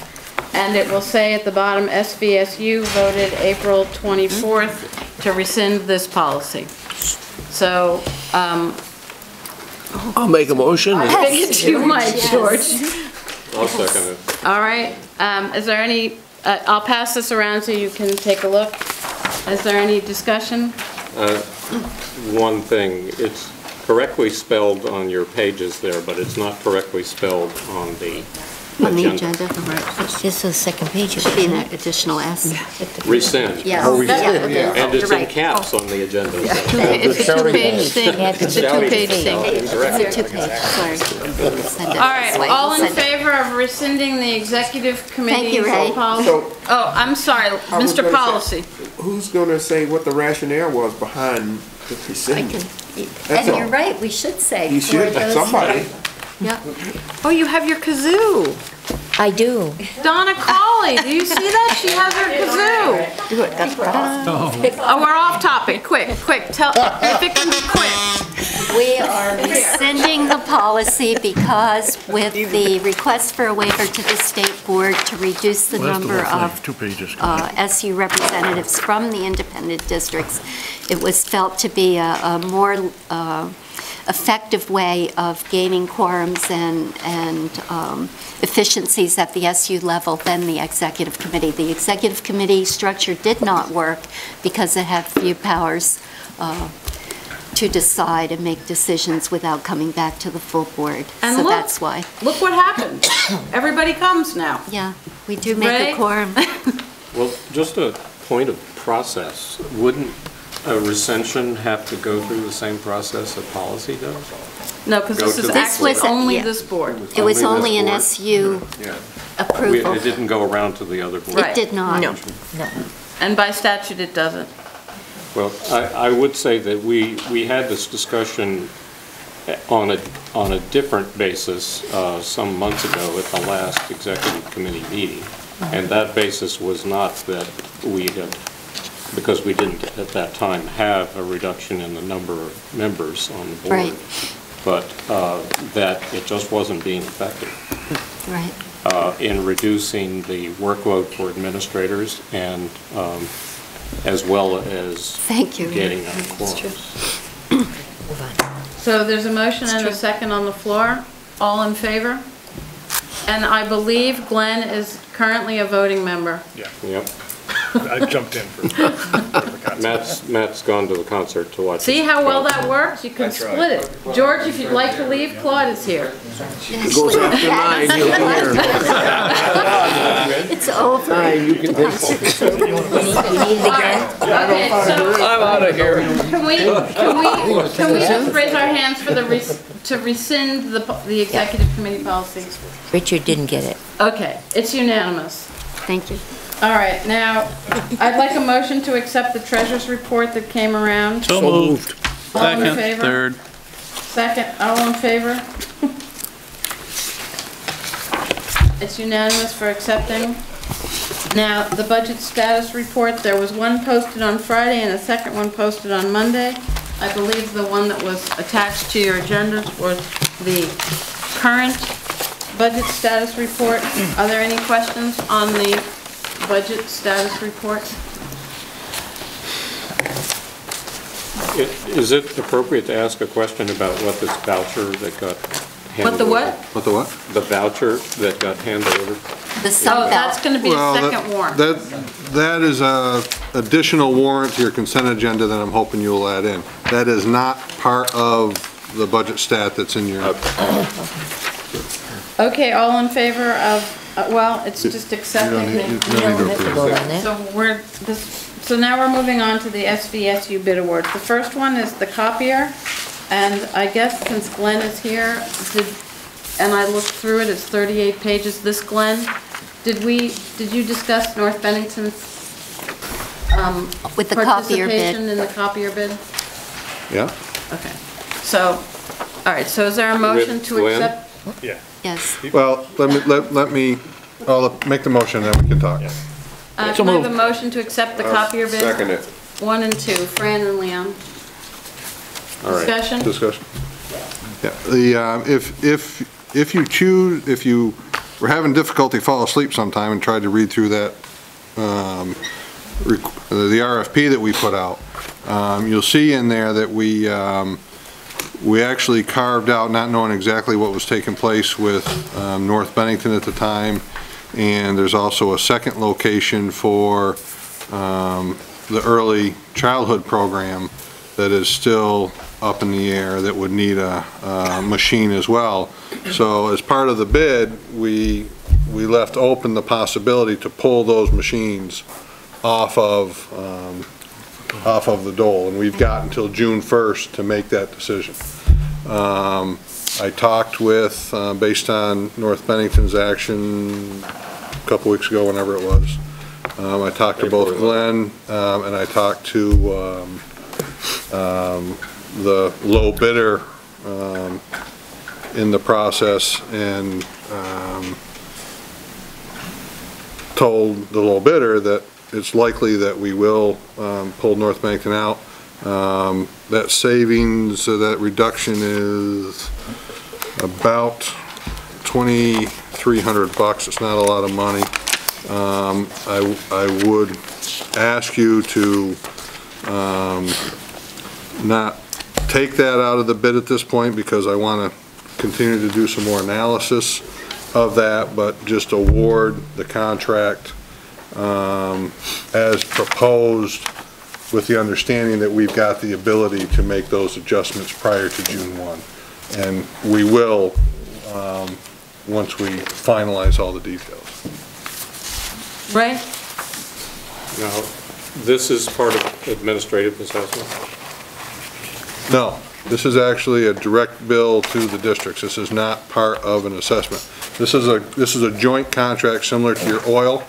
and it will say at the bottom, SVSU voted April 24th to rescind this policy. So, I'll make a motion. I think it's you, Mike, George. I'll second it. All right, is there any, I'll pass this around so you can take a look. Is there any discussion? One thing, it's correctly spelled on your pages there, but it's not correctly spelled on the agenda. It's just the second page. Should be an additional S. Rescind. Yes. And it's in caps on the agenda. It's a two-page thing. It's a two-page thing. It's a 2-page, sorry. All right, all in favor of rescinding the executive committee policy? Oh, I'm sorry, Mr. Policy. Who's going to say what the rationale was behind the rescinding? And you're right, we should say. You should, somebody. Yeah. Oh, you have your kazoo. I do. Donna Cawley, do you see that? She has her kazoo. Oh, we're off topic. Quick, tell, if it can be quick. We are rescinding the policy because with the request for a waiver to the state board to reduce the number of 2 pages. SU representatives from the independent districts, it was felt to be a more effective way of gaining quorums and efficiencies at the SU level than the executive committee. The executive committee structure did not work because it had few powers to decide and make decisions without coming back to the full board. And so look, that's why. Look what happened. Everybody comes now. Yeah, we do make Ray? a quorum. Well, just a point of process, wouldn't a recension have to go through the same process that policy does? No, because this is actually only this board. It was only an SU approval. It didn't go around to the other board. It did not. No. And by statute, it doesn't. Well, I would say that we had this discussion on a different basis some months ago at the last executive committee meeting. And that basis was not that we had, because we didn't at that time have a reduction in the number of members on the board. Right. But that it just wasn't being effective. Right. In reducing the workload for administrators and as well as getting our quorums. So there's a motion and a second on the floor. All in favor? And I believe Glenn is currently a voting member. Yeah. Yep. I jumped in for Matt's gone to the concert to watch. See how well that works? You can split it. George, if you'd like to leave, Claude is here. It goes after 9, you'll be here. It's over. 9, you can take it. Okay, so I'm out of here. can we just raise our hands for to rescind the executive committee policy? Richard didn't get it. Okay, it's unanimous. Thank you. All right, now, I'd like a motion to accept the treasurer's report that came around. So moved. All in favor? Third. Second, all in favor? It's unanimous for accepting. Now, the budget status report, there was one posted on Friday and a second one posted on Monday. I believe the one that was attached to your agendas was the current budget status report. Are there any questions on the budget status report? Is it appropriate to ask a question about what this voucher that got handed What the what? over? What the what? The voucher that got handed over? Oh, that's going to be a second warrant. That is a additional warrant to your consent agenda that I'm hoping you'll add in. That is not part of the budget stat that's in your... Okay, all in favor of, well, it's just accepting. So now we're moving on to the SVSU bid awards. The first one is the copier, and I guess since Glenn is here, and I looked through it, it's 38 pages. This, Glenn, did you discuss North Bennington's with the copier bid? participation in the copier bid? Yeah. Okay. So, all right, so is there a motion to Glenn? accept? Yeah. Yes. Well, let me, I'll make the motion, then we can talk. Can I have a motion to accept the copier bid? Second it. 1 and 2, Fran and Leon. All right. Discussion? Discussion. Yeah, if you choose, if you were having difficulty fall asleep sometime and tried to read through that, the RFP that we put out, you'll see in there that we actually carved out, not knowing exactly what was taking place with North Bennington at the time, and there's also a second location for the early childhood program that is still up in the air that would need a machine as well. So as part of the bid, we left open the possibility to pull those machines off of the dole, and we've got until June 1st to make that decision. I talked with, based on North Bennington's action a couple weeks ago, whenever it was, I talked to both Glenn and I talked to the low bidder in the process, and told the low bidder that it's likely that we will pull North Bennington out. That savings, that reduction is about $2,300. It's not a lot of money. I would ask you to not take that out of the bid at this point, because I want to continue to do some more analysis of that, but just award the contract as proposed, with the understanding that we've got the ability to make those adjustments prior to June 1. And we will, once we finalize all the details. Right? Now, this is part of administrative assessment? No, this is actually a direct bill to the districts. This is not part of an assessment. This is a joint contract similar to your oil,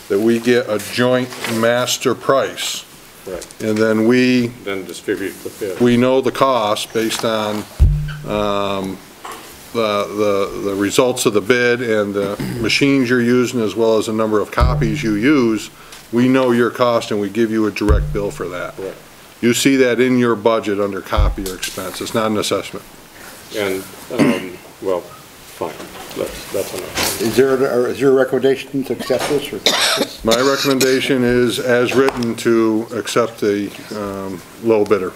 that we get a joint master price. Right. And then we then distribute the bid. We know the cost based on the results of the bid and the machines you're using, as well as the number of copies you use. We know your cost and we give you a direct bill for that. Right. You see that in your budget under copy or expense. It's not an assessment. And, well, fine, that's enough. Is there a recommendation to accept this or pass this? My recommendation is, as written, to accept the low bidder.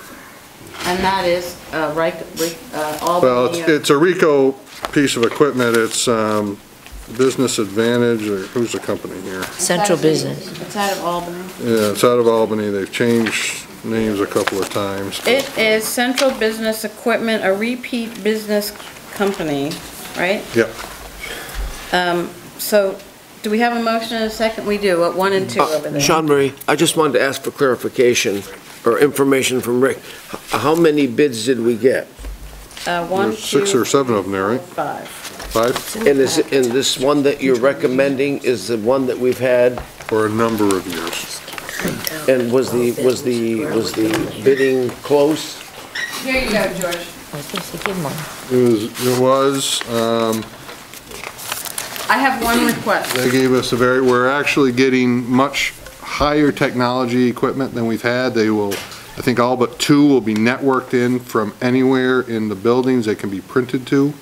And that is, Albany. Well, it's a RICO piece of equipment. It's Business Advantage, or who's the company here? Central Business. It's out of Albany. Yeah, it's out of Albany. They've changed names a couple of times. It is Central Business Equipment, a repeat business company, right? Yep. So, do we have a motion and a second? We do, at 1 and 2 over there. Sean Marie, I just wanted to ask for clarification or information from Rick. How many bids did we get? 1, 2, There's 6 or 7 of them there, right? 5. 5? And this one that you're recommending is the one that we've had for a number of years. And was the bidding close? Here you go, George. It was, I have one request. they gave us we're actually getting much higher technology equipment than we've had. They will, I think all but 2 will be networked in from anywhere in the buildings they can be printed to.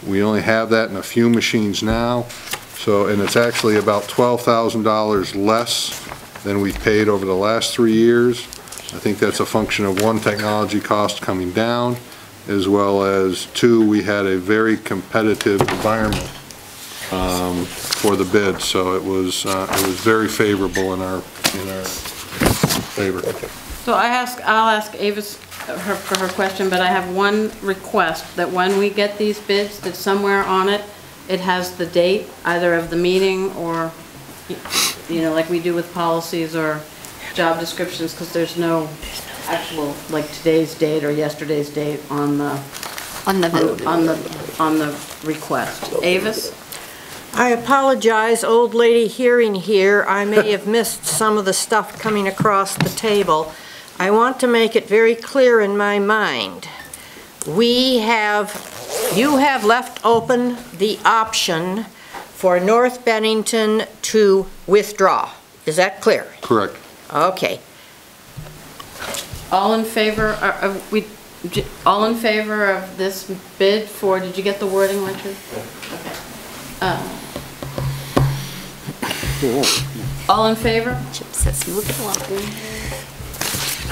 We only have that in a few machines now. So, and it's actually about $12,000 less than we've paid over the last 3 years. I think that's a function of 1, technology cost coming down, as well as 2, we had a very competitive environment for the bid. So it was very favorable in our favor. So I'll ask Avis for her question, but I have one request, that when we get these bids, that somewhere on it, it has the date, either of the meeting or, like we do with policies or job descriptions, because there's no actual, like today's date or yesterday's date on the request. Avis? I apologize, old lady hearing here. I may have missed some of the stuff coming across the table. I want to make it very clear in my mind. You have left open the option for North Bennington to withdraw. Is that clear? Correct. Okay. All in favor, all in favor of this bid for, did you get the wording, Richard? Okay. All in favor? Chip says move it along.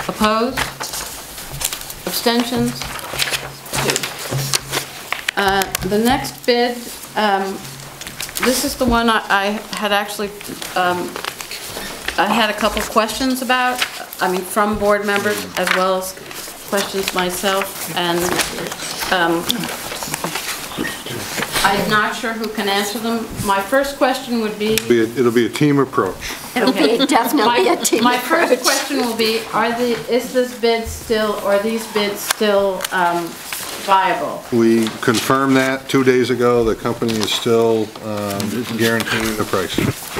Opposed? Abstentions? 2. The next bid, this is the one I had actually, I had a couple questions about, from board members, as well as questions myself, and I'm not sure who can answer them. My first question would be... It'll be a team approach. It'll be definitely a team My approach. first question will be, is this bid still, or are these bids still viable? We confirmed that 2 days ago. The company is still guaranteeing the price.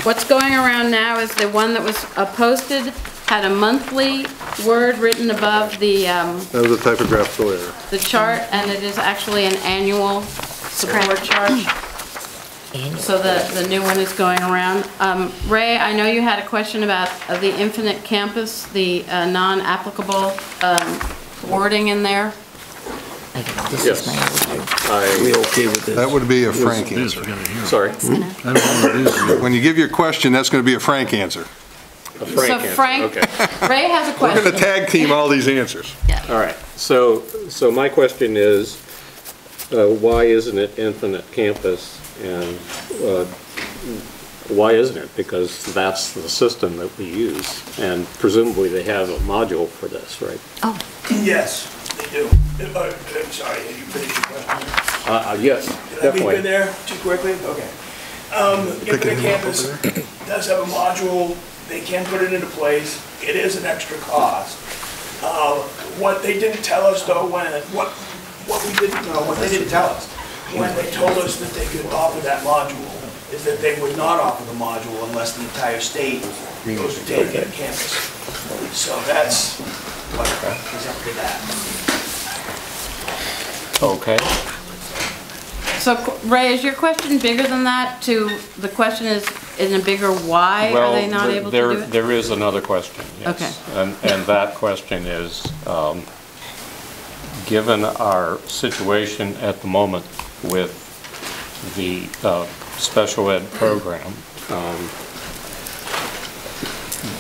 What's going around now is the one that was posted had a monthly word written above the That was a typographical error. chart, and it is actually an annual support charge. So the new one is going around. Ray, I know you had a question about the infinite campus, the non-applicable wording in in there. Yes. We okay with this? That would be a frank answer. Sorry. When you give your question, that's going to be a frank answer. A frank answer, Frank, okay. Ray has a We're question. going to tag team all these answers. All right, so my question is, why isn't it infinite campus? And why isn't it? Because that's the system that we use, and presumably they have a module for this, right? Oh. Yes, they do. I'm sorry, did you finish your question? Yes, Did I definitely. leave in there too quickly? Okay. Infinite Campus does have a module. They can put it into place. It is an extra cost. What they didn't tell us though, what we didn't know, what they didn't tell us, when they told us that they could offer that module, is that they would not offer the module unless the entire state goes to dedicated campus. So that's what is up to that. Okay. So Ray, is your question bigger than that? The question is in a bigger why are they not able to do it? There is another question, yes. Okay. And that question is, given our situation at the moment with the special ed program,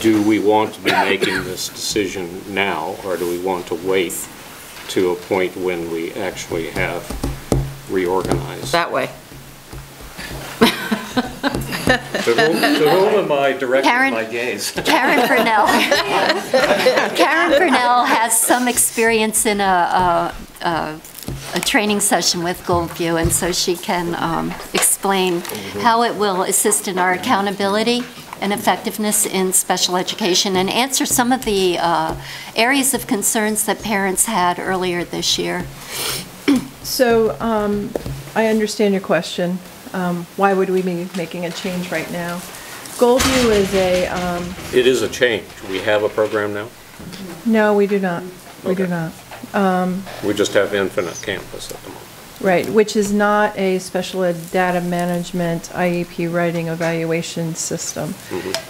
do we want to be making this decision now, or do we want to wait to a point when we actually have reorganized? That way. To whom am I directing my gaze? Karen Burnell. Karen Burnell has some experience in a training session with Goldview, and so she can explain how it will assist in our accountability and effectiveness in special education and answer some of the areas of concerns that parents had earlier this year. So I understand your question. Why would we be making a change right now? Goldview is a... It is a change. We have a program now? No, we do not. We do not. We just have Infinite Campus at the moment. Right, which is not a special ed data management IEP writing evaluation system.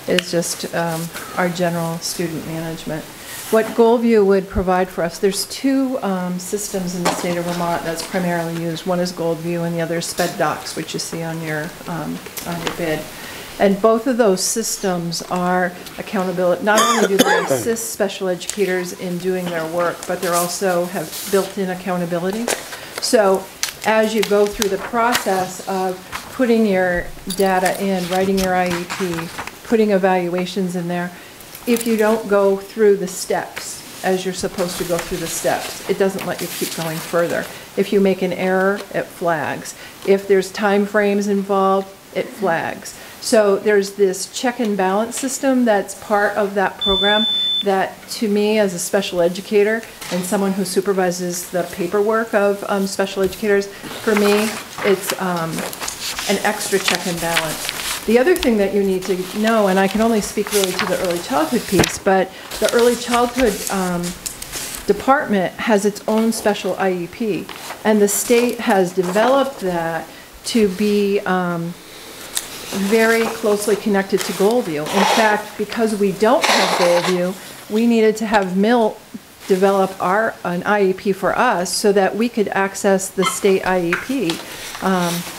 It's just our general student management. What Goldview would provide for us, there's two systems in the state of Vermont that's primarily used. One is Goldview and the other is SpedDocs, which you see on your bid. And both of those systems are accountability. Not only do they assist special educators in doing their work, but they also have built-in accountability. So as you go through the process of putting your data in, writing your IEP, putting evaluations in there, if you don't go through the steps as you're supposed to go through the steps, it doesn't let you keep going further. If you make an error, it flags. If there's time frames involved, it flags. So there's this check and balance system that's part of that program that, to me as a special educator and someone who supervises the paperwork of special educators, for me it's an extra check and balance. The other thing that you need to know, and I can only speak really to the early childhood piece, but the early childhood department has its own special IEP, and the state has developed that to be very closely connected to Goldview. In fact, because we don't have Goldview, we needed to have MILT develop an IEP for us so that we could access the state IEP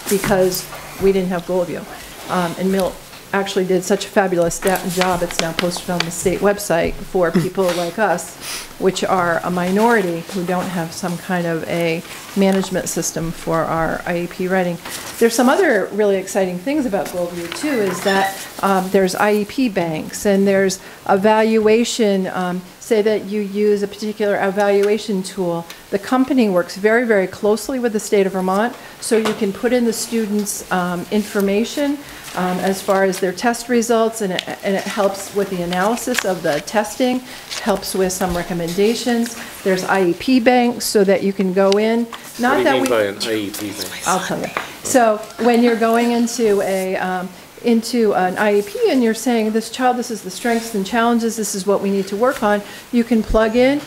because we didn't have Goldview. And MILT actually did such a fabulous job, it's now posted on the state website for people like us, which are a minority who don't have some kind of a management system for our IEP writing. There's some other really exciting things about Goldview too, is that there's IEP banks and there's evaluation, say that you use a particular evaluation tool. The company works very, very closely with the state of Vermont, so you can put in the students' information as far as their test results, and it helps with the analysis of the testing, helps with some recommendations. There's IEP banks so that you can go in. What do you mean by an IEP bank? I'll tell you. So when you're going into an IEP and you're saying, this child, this is the strengths and challenges, this is what we need to work on, you can plug in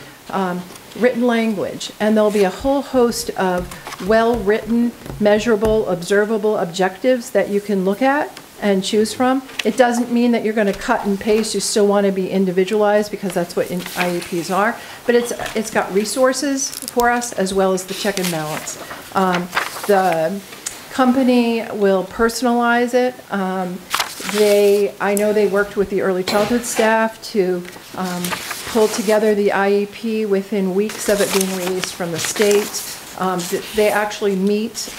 written language, and there'll be a whole host of well-written, measurable, observable objectives that you can look at and choose from. It doesn't mean that you're going to cut and paste. You still want to be individualized because that's what IEPs are. But it's got resources for us as well as the check and balance. The company will personalize it. I know they worked with the early childhood staff to pull together the IEP within weeks of it being released from the state. They actually meet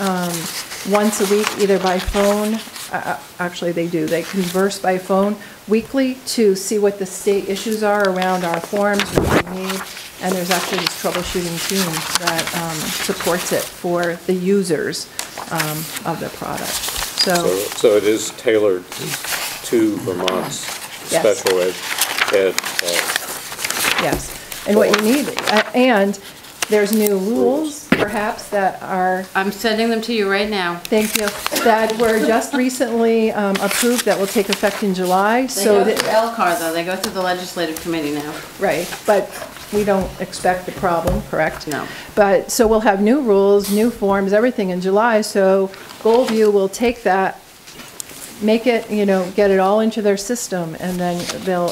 once a week, either by phone. Actually, they do. They converse by phone weekly to see what the state issues are around our forms, what we need. And there's actually this troubleshooting team that supports it for the users of the product. So it is tailored to Vermont's Yes. special ed. Yes, and what you need, and there's new rules, perhaps, that are... I'm sending them to you right now. Thank you. That were just recently approved, that will take effect in July, They go through LCAR, though. They go through the legislative committee now. Right, but we don't expect a problem, correct? No. But, so we'll have new rules, new forms, everything in July, so Goldview will take that, make it, get it all into their system, and then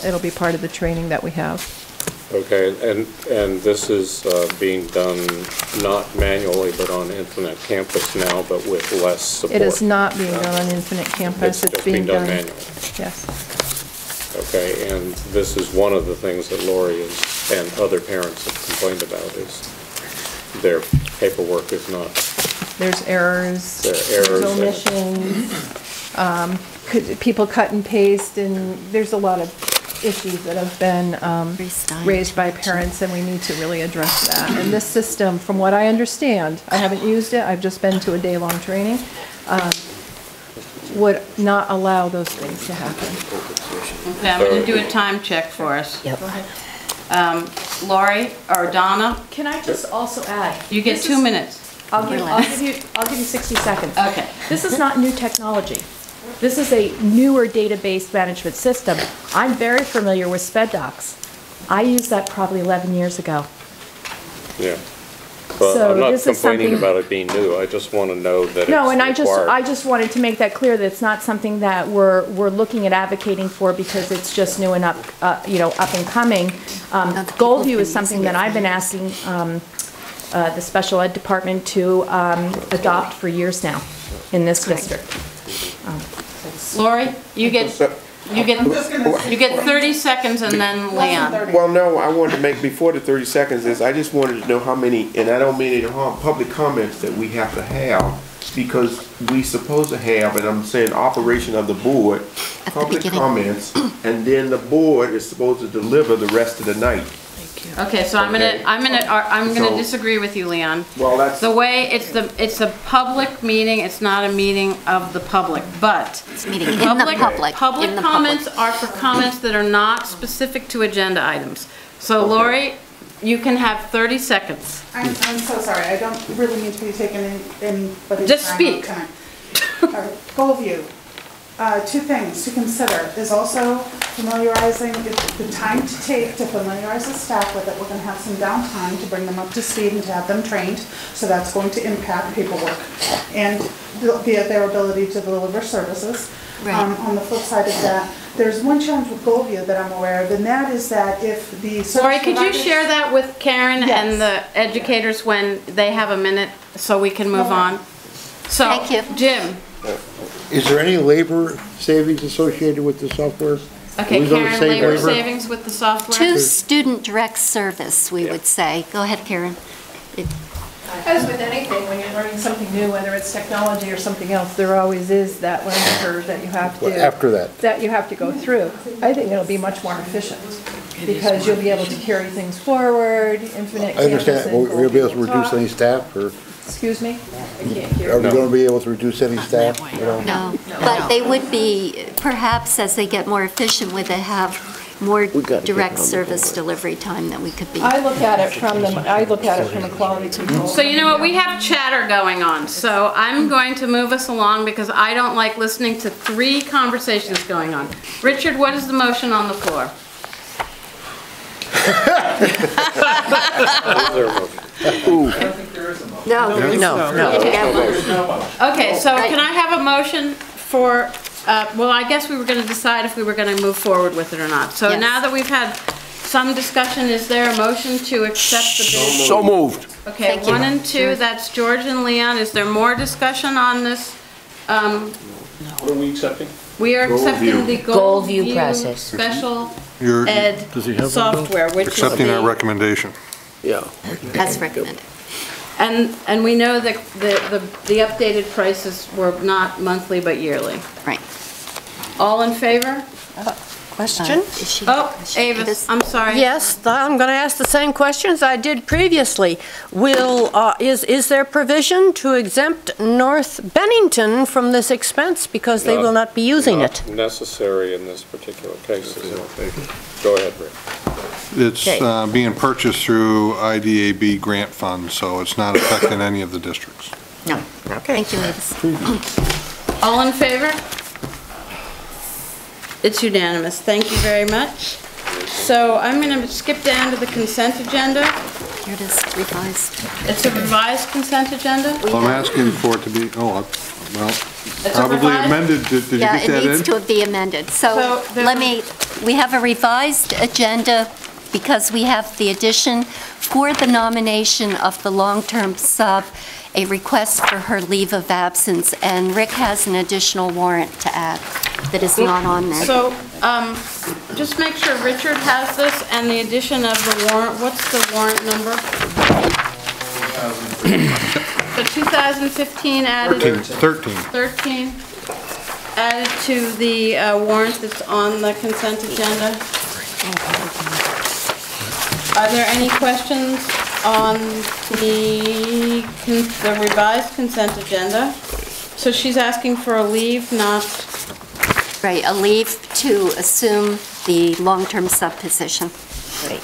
it'll be part of the training that we have. Okay, and this is being done not manually, but on Infinite Campus now, but with less support. It is not being done on Infinite Campus. It's just being done manually. Yes. Okay, and this is one of the things that Lori and other parents have complained about is their paperwork is not. There's errors. There are errors. There's omissions. People cut and paste, and there's a lot of issues that have been raised by parents, and we need to really address that. And this system, from what I understand, I haven't used it, I've just been to a day-long training, would not allow those things to happen. Okay, I'm going to do a time check for us. Yep. Lori or Donna? Can I just also add? You get 2 minutes. I'll give you 60 seconds. Okay. This is not new technology. This is a newer database management system. I'm very familiar with SpedDocs. I used that probably 11 years ago. Yeah. But So I'm not this is complaining something- about it being new. I just want to know that No, it's and required. I just wanted to make that clear that it's not something that we're looking at advocating for because it's just new and up and coming. Goldview is something that I've been asking the special ed department to adopt for years now in this district. Lori, you get 30 seconds, and then Leon. Well, no, I wanted to make, before the 30 seconds is, I just wanted to know how many, and I don't mean any harm, public comments that we have to have, because we supposed to have, and I'm saying operation of the board, public comments, and then the board is supposed to deliver the rest of the night. Okay, so I'm gonna So- disagree with you, Leon. Well, that's. The way it's a public meeting, it's not a meeting of the public, but It's a meeting in the public. Public in the comments are for comments that are not specific to agenda items. So Lori, you can have 30 seconds. I'm so sorry, I don't really mean to be taking anybody's Just time speak. tonight. All right, Goalview, two things to consider is also familiarizing, the time to take to familiarize the staff with it. We're gonna have some downtime to bring them up to speed and to have them trained, so that's going to impact paperwork and their ability to deliver services. Right. On the flip side of that, there's one challenge with Goalview that I'm aware of, and that is that if the service Lori, could you providers- share that with Karen Yes. and the educators when they have a minute so we can move on? So, Thank you. Jim. Is there any labor savings associated with the software? Okay, Are we gonna Karen, save labor savings with the software? To student direct service, we would say. Go ahead, Karen. As with anything, when you're learning something new, whether it's technology or something else, there always is that learning curve that you have to... Well, after that. You have to go through. I think it'll be much more efficient, because you'll be able to carry things forward, infinite I understand, campus will we be able to and reduce talk. any staff, or Excuse me? I can't hear. are we gonna be able to reduce any staff at all? No, but they would be, perhaps as they get more efficient with it, have more direct service delivery time that we could be. I look at it from a quality control. So you know what, we have chatter going on, so I'm going to move us along because I don't like listening to 3 conversations going on. Richard, what is the motion on the floor? Is there a motion? I don't think there is a motion. No. Okay, so can I have a motion for, well, I guess we were going to decide if we were going to move forward with it or not. So Yes. now that we've had some discussion, is there a motion to accept the bid? So moved. Okay, Thank you. 1 and 2, that's George and Leon. Is there more discussion on this? What are we accepting? We are accepting the Goldview Goldview process. Special You're Ed Does he have one, Bill? software, which is accepting our the, recommendation. Yeah. As recommended. and we know that the updated prices were not monthly but yearly. Right. All in favor? Question? Oh, Avis, I'm sorry. Yes, I'm going to ask the same questions I did previously. Is there provision to exempt North Bennington from this expense because they will not be using it? Not necessary in this particular case. Go ahead, Rick. It's Okay. being purchased through IDAB grant funds, so it's not affecting any of the districts. No. Okay. Thank you, Avis. All in favor? It's unanimous. Thank you very much. So I'm going to skip down to the consent agenda. Here it is, revised. It's a revised consent agenda? Well, I'm asking for it to be, well, It's a probably revised- amended. Did you Yeah, get that it needs in? to be amended. So we have a revised agenda because we have the addition for the nomination of the long-term sub, a request for her leave of absence, and Rick has an additional warrant to add that is not on there. So, just make sure Richard has this and the addition of the warrant. What's the warrant number? The 2015 added. 13 added to the warrant that's on the consent agenda. Are there any questions on the revised consent agenda? So she's asking for a leave, not... Right, a leave to assume the long-term sub position. Right.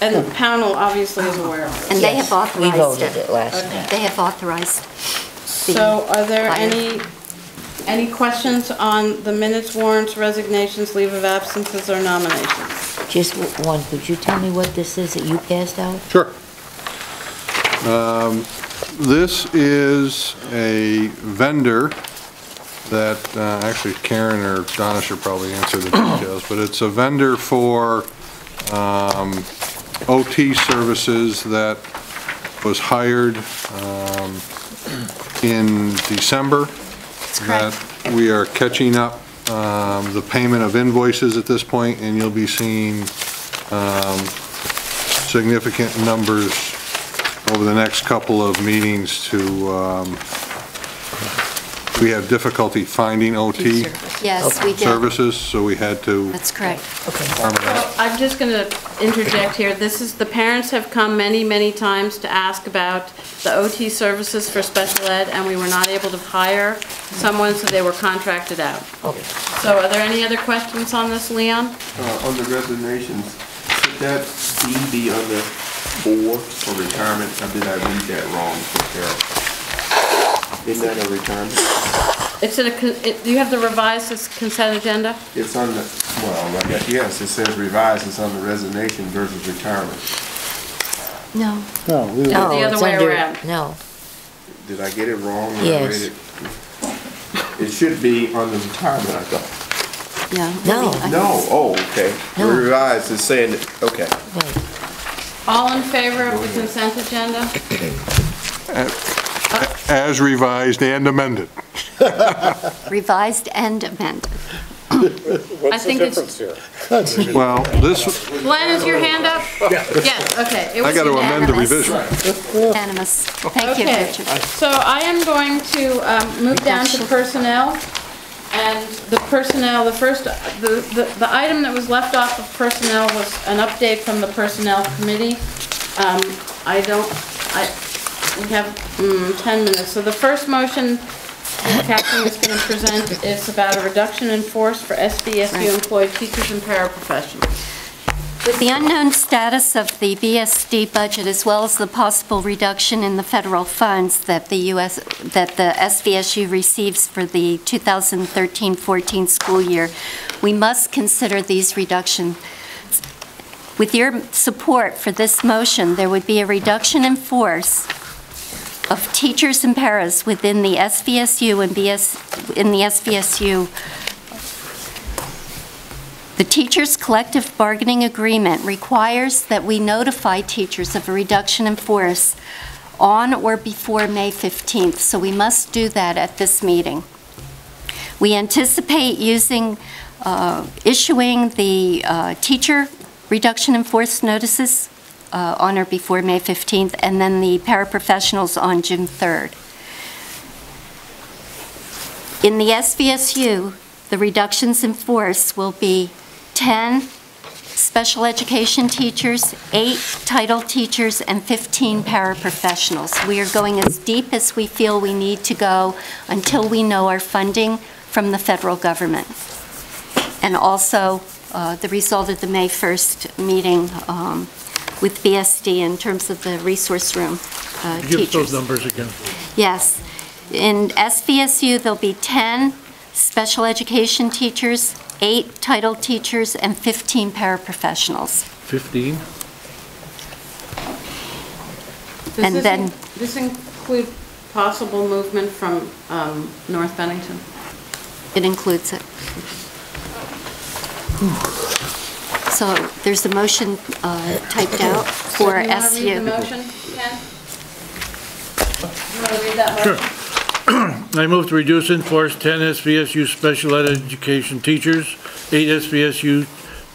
And the panel obviously is aware of it. And they have authorized it. We voted it last night. They have authorized. So are there any questions on the minutes, warrants, resignations, leave of absences, or nominations? Just one, could you tell me what this is that you passed out? Sure. This is a vendor that, actually Karen or Donna should probably answer the details, but it's a vendor for OT services that was hired in December. That we are catching up the payment of invoices at this point, and you'll be seeing significant numbers over the next couple of meetings to, we have difficulty finding OT Yes, we did. services, so we had to. That's correct. farm it out. I'm just going to interject here. The parents have come many, many times to ask about the OT services for special ed, and we were not able to hire someone, so they were contracted out. Okay. So are there any other questions on this, Leon? On the resignations, should that be on the board for retirement, or did I read that wrong, Mr. Carroll? Isn't that a retirement? It's do you have the revised consent agenda? It's on the, well, I guess, yes, it says revised, it's on the resignation versus retirement. No. No, The other way around. No. Did I get it wrong? when I Yes. read it? It should be on the retirement, I thought. Yeah. No. No, oh, okay. The No. revised is saying, that- okay. All in favor of the consent agenda? As revised and amended. Revised and amended. What's the think it's- difference here? Well, this, Glenn, is your hand up? Yes, okay. It I was got to amend the unanimous. revision. Unanimous. Thank you, Okay, Richard. so I am going to move down to personnel. And the personnel, the item that was left off of personnel was an update from the personnel committee. We have 10 minutes. So the first motion that Catherine is going to present is about a reduction in force for SVSU employed teachers and paraprofessionals. With the unknown status of the VSD budget, as well as the possible reduction in the federal funds that the SVSU receives for the 2013-14 school year, we must consider these reductions. With your support for this motion, there would be a reduction in force of teachers and paras within the SVSU and in the SVSU. The teachers' collective bargaining agreement requires that we notify teachers of a reduction in force on or before May 15th, so we must do that at this meeting. We anticipate issuing the teacher reduction in force notices on or before May 15th, and then the paraprofessionals on June 3rd. In the SVSU, the reductions in force will be 10 special education teachers, 8 title teachers, and 15 paraprofessionals. We are going as deep as we feel we need to go until we know our funding from the federal government. And also the result of the May 1st meeting with BSD in terms of the resource room teachers. Give us those numbers again. Yes. In SVSU, there'll be 10 special education teachers, 8 title teachers, and 15 paraprofessionals. 15? Does this include possible movement from North Bennington? It includes it. So there's a motion typed out for SU. Do you want to read the motion, Ken? You want to read that motion? Sure. I move to reduce in force 10 SVSU special ed education teachers, 8 SVSU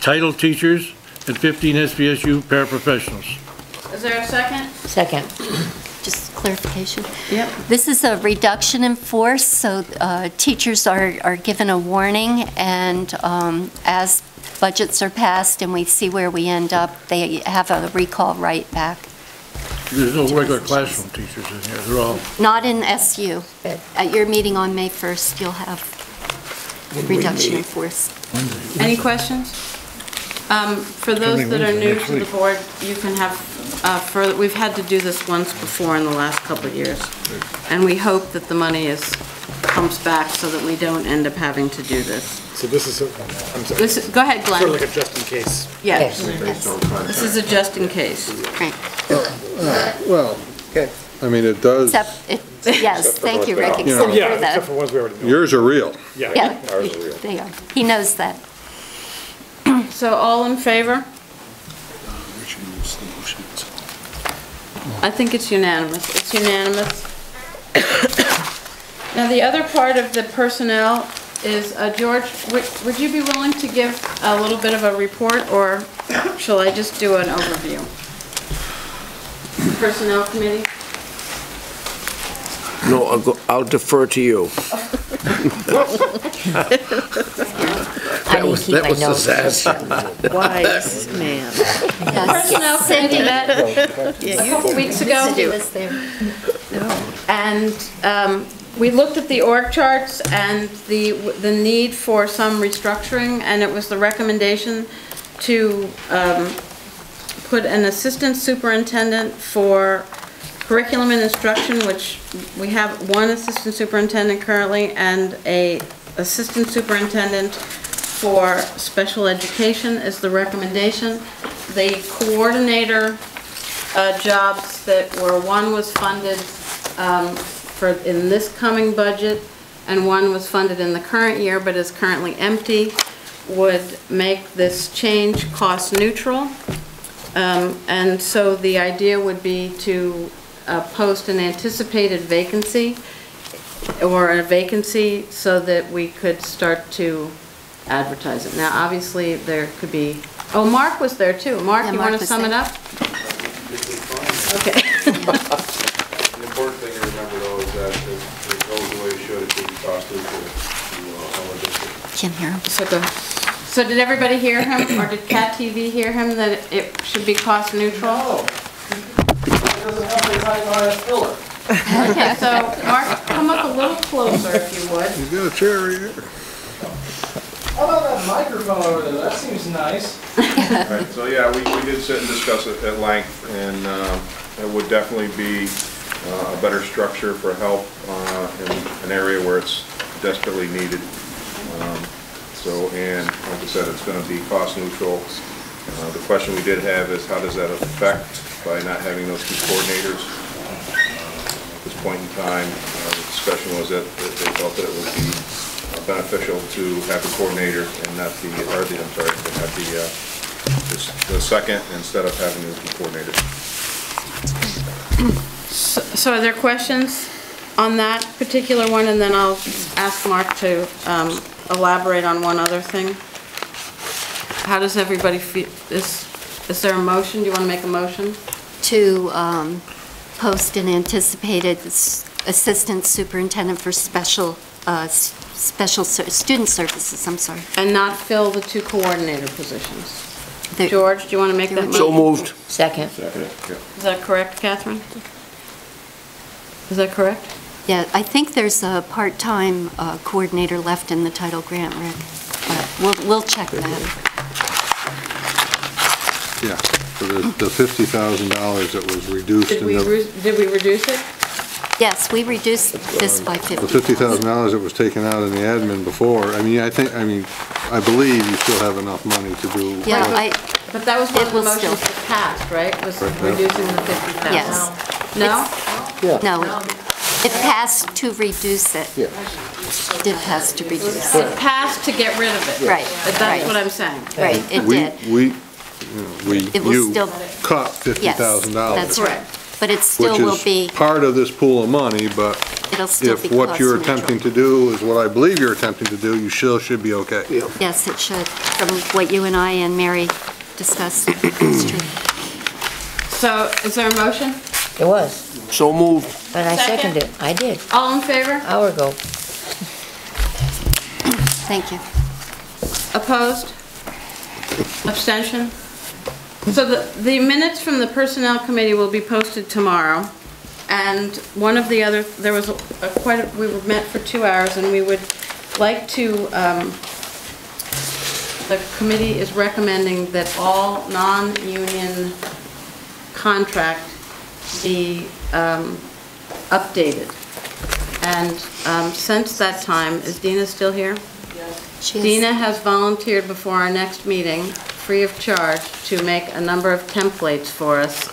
title teachers, and 15 SVSU paraprofessionals. Is there a second? Second. Just clarification. Yep. This is a reduction in force, so teachers are given a warning, and as budgets are passed and we see where we end up, they have a recall right back. There's no regular classroom teachers in here, they're all... Not in SU. At your meeting on May 1st, you'll have reduction in force. Any questions? For those that are new to the board, you can have further, we've had to do this once before in the last couple of years, and we hope that the money comes back so that we don't end up having to do this. So this is, I'm sorry. Go ahead, Glenn. Sort of like a just in case. Yes. This is a just in case. Right. Well, I mean, it does. Yes, thank you, Rick, except Yeah, for except that. for ones we already know. Yours are real. Yeah, they are. He knows that. So all in favor? I think it's unanimous. It's unanimous. Now, the other part of the personnel is, George, would you be willing to give a little bit of a report, or shall I just do an overview? Personnel committee? No, I'll defer to you. That was disaster. Wise man. Personnel committee met a couple weeks ago. And we looked at the org charts and the need for some restructuring, and it was the recommendation to put an assistant superintendent for curriculum and instruction, which we have one assistant superintendent currently, and a assistant superintendent for special education is the recommendation. The coordinator jobs that were, one was funded in this coming budget, and one was funded in the current year but is currently empty, would make this change cost neutral. And so the idea would be to post an anticipated vacancy or a vacancy so that we could start to advertise it. Now, obviously, there could be, oh, Mark was there too. Mark, you want to sum it up? Okay. The important thing to remember, though, is that it goes the way it should. It should be cost neutral to all the districts. Can't hear him. So did everybody hear him, or did Cat TV hear him, that it should be cost neutral? No. It doesn't have the height on a filler. Okay, so Mark, come up a little closer if you would. He's got a chair right here. How about that microphone over there? That seems nice. Right, so yeah, we did sit and discuss it at length, and it would definitely be a better structure for help in an area where it's desperately needed. And like I said, it's going to be cost neutral. The question we did have is, how does that affect by not having those two coordinators? Because point in time, the discussion was that they felt that it would be beneficial to have the coordinator and not the, or the, I'm sorry, not the second instead of having the coordinator. So are there questions on that particular one? And then I'll ask Mark to elaborate on one other thing. How does everybody feel? Is there a motion? Do you want to make a motion? To post an anticipated assistant superintendent for student services, I'm sorry. And not fill the 2 coordinator positions. George, do you want to make that motion? So moved. Second. Second, yeah. Is that correct, Catherine? Is that correct? Yeah, I think there's a part-time coordinator left in the title grant, Rick. But we'll check that. Yeah, for the $50,000 that was reduced. Did we reduce it? Yes, we reduced this by 50. The $50,000 that was taken out in the admin before, I believe you still have enough money to do. Yeah, but that was one of the motions that passed, right? Was reducing the 50,000. Yes. No? Yeah. No, it passed to reduce it. Yeah. It did pass to reduce It it. passed to get rid of it. Right. That's right. what I'm saying. Right, it did. It will You still- cut $50,000. Yes, that's right. But it still will be, Which is part of this pool of money, but it'll still be if what you're cost neutral. attempting to do is what I believe you're attempting to do, you still should be okay. Yes, it should, from what you and I and Mary discussed. It's true. So is there a motion? It was. So moved. And I Second? seconded it. I did. All in favor? Hour ago. Thank you. Opposed? Abstention? So the minutes from the Personnel Committee will be posted tomorrow. And one of the other, there was we were met for 2 hours, and we would like to, the committee is recommending that all non-union contract be updated. And since that time, is Dina still here? She is. Dina has volunteered before our next meeting, free of charge, to make a number of templates for us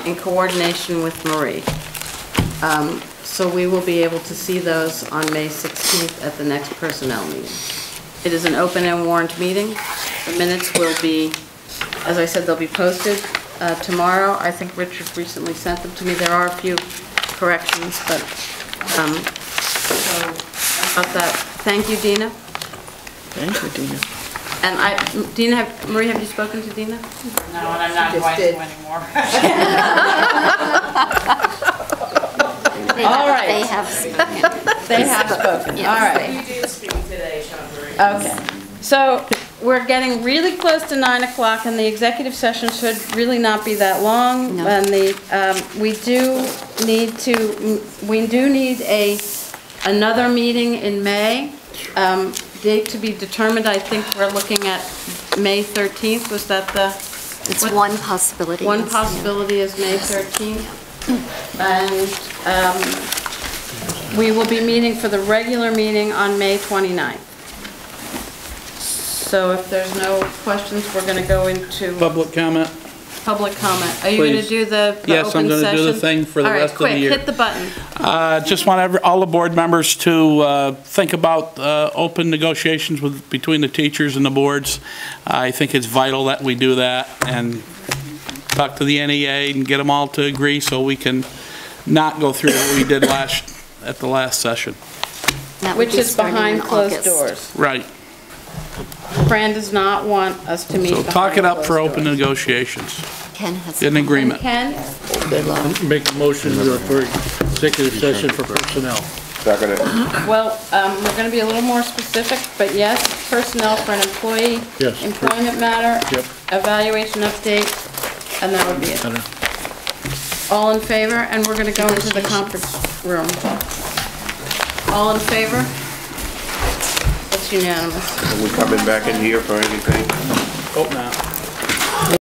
in coordination with Marie. So we will be able to see those on May 16th at the next personnel meeting. It is an open and warned meeting. The minutes will be, as I said, they'll be posted tomorrow. I think Richard recently sent them to me. There are a few corrections, but so about that. Thank you, Dina. Thank you, Dina. And Dina, Marie, have you spoken to Dina? No, and I'm not going to anymore. All right. They have spoken. They have spoken. Yes, All right. You did speak today, Sean Marie. Okay. So we're getting really close to 9 o'clock, and the executive session should really not be that long. No. And we do need another meeting in May. Date to be determined. I think we're looking at May 13th. Was that the? It's one possibility. One yes, possibility is May 13th. And we will be meeting for the regular meeting on May 29th. So if there's no questions, we're going to go into Public comment? public comment. Are you going to Please. do the open session? Yes, I'm going to do the thing for the rest of the year. All right, quick, hit the button. Just want all the board members to think about open negotiations between the teachers and the boards. I think it's vital that we do that and talk to the NEA and get them all to agree so we can not go through what we did at the last session. Which is behind closed doors. Right. Fran does not want us to meet So behind talk it up for closed open doors. negotiations. Ken has An agreement. Ken? Make a motion for executive session for personnel. Second it. Well, we're going to be a little more specific, but yes, personnel for an employee, Yes. employment matter, Yep. evaluation update, and that would be it. All in favor? And we're going to go into the conference room. All in favor? It's unanimous. Are we coming back in here for anything? Hope not.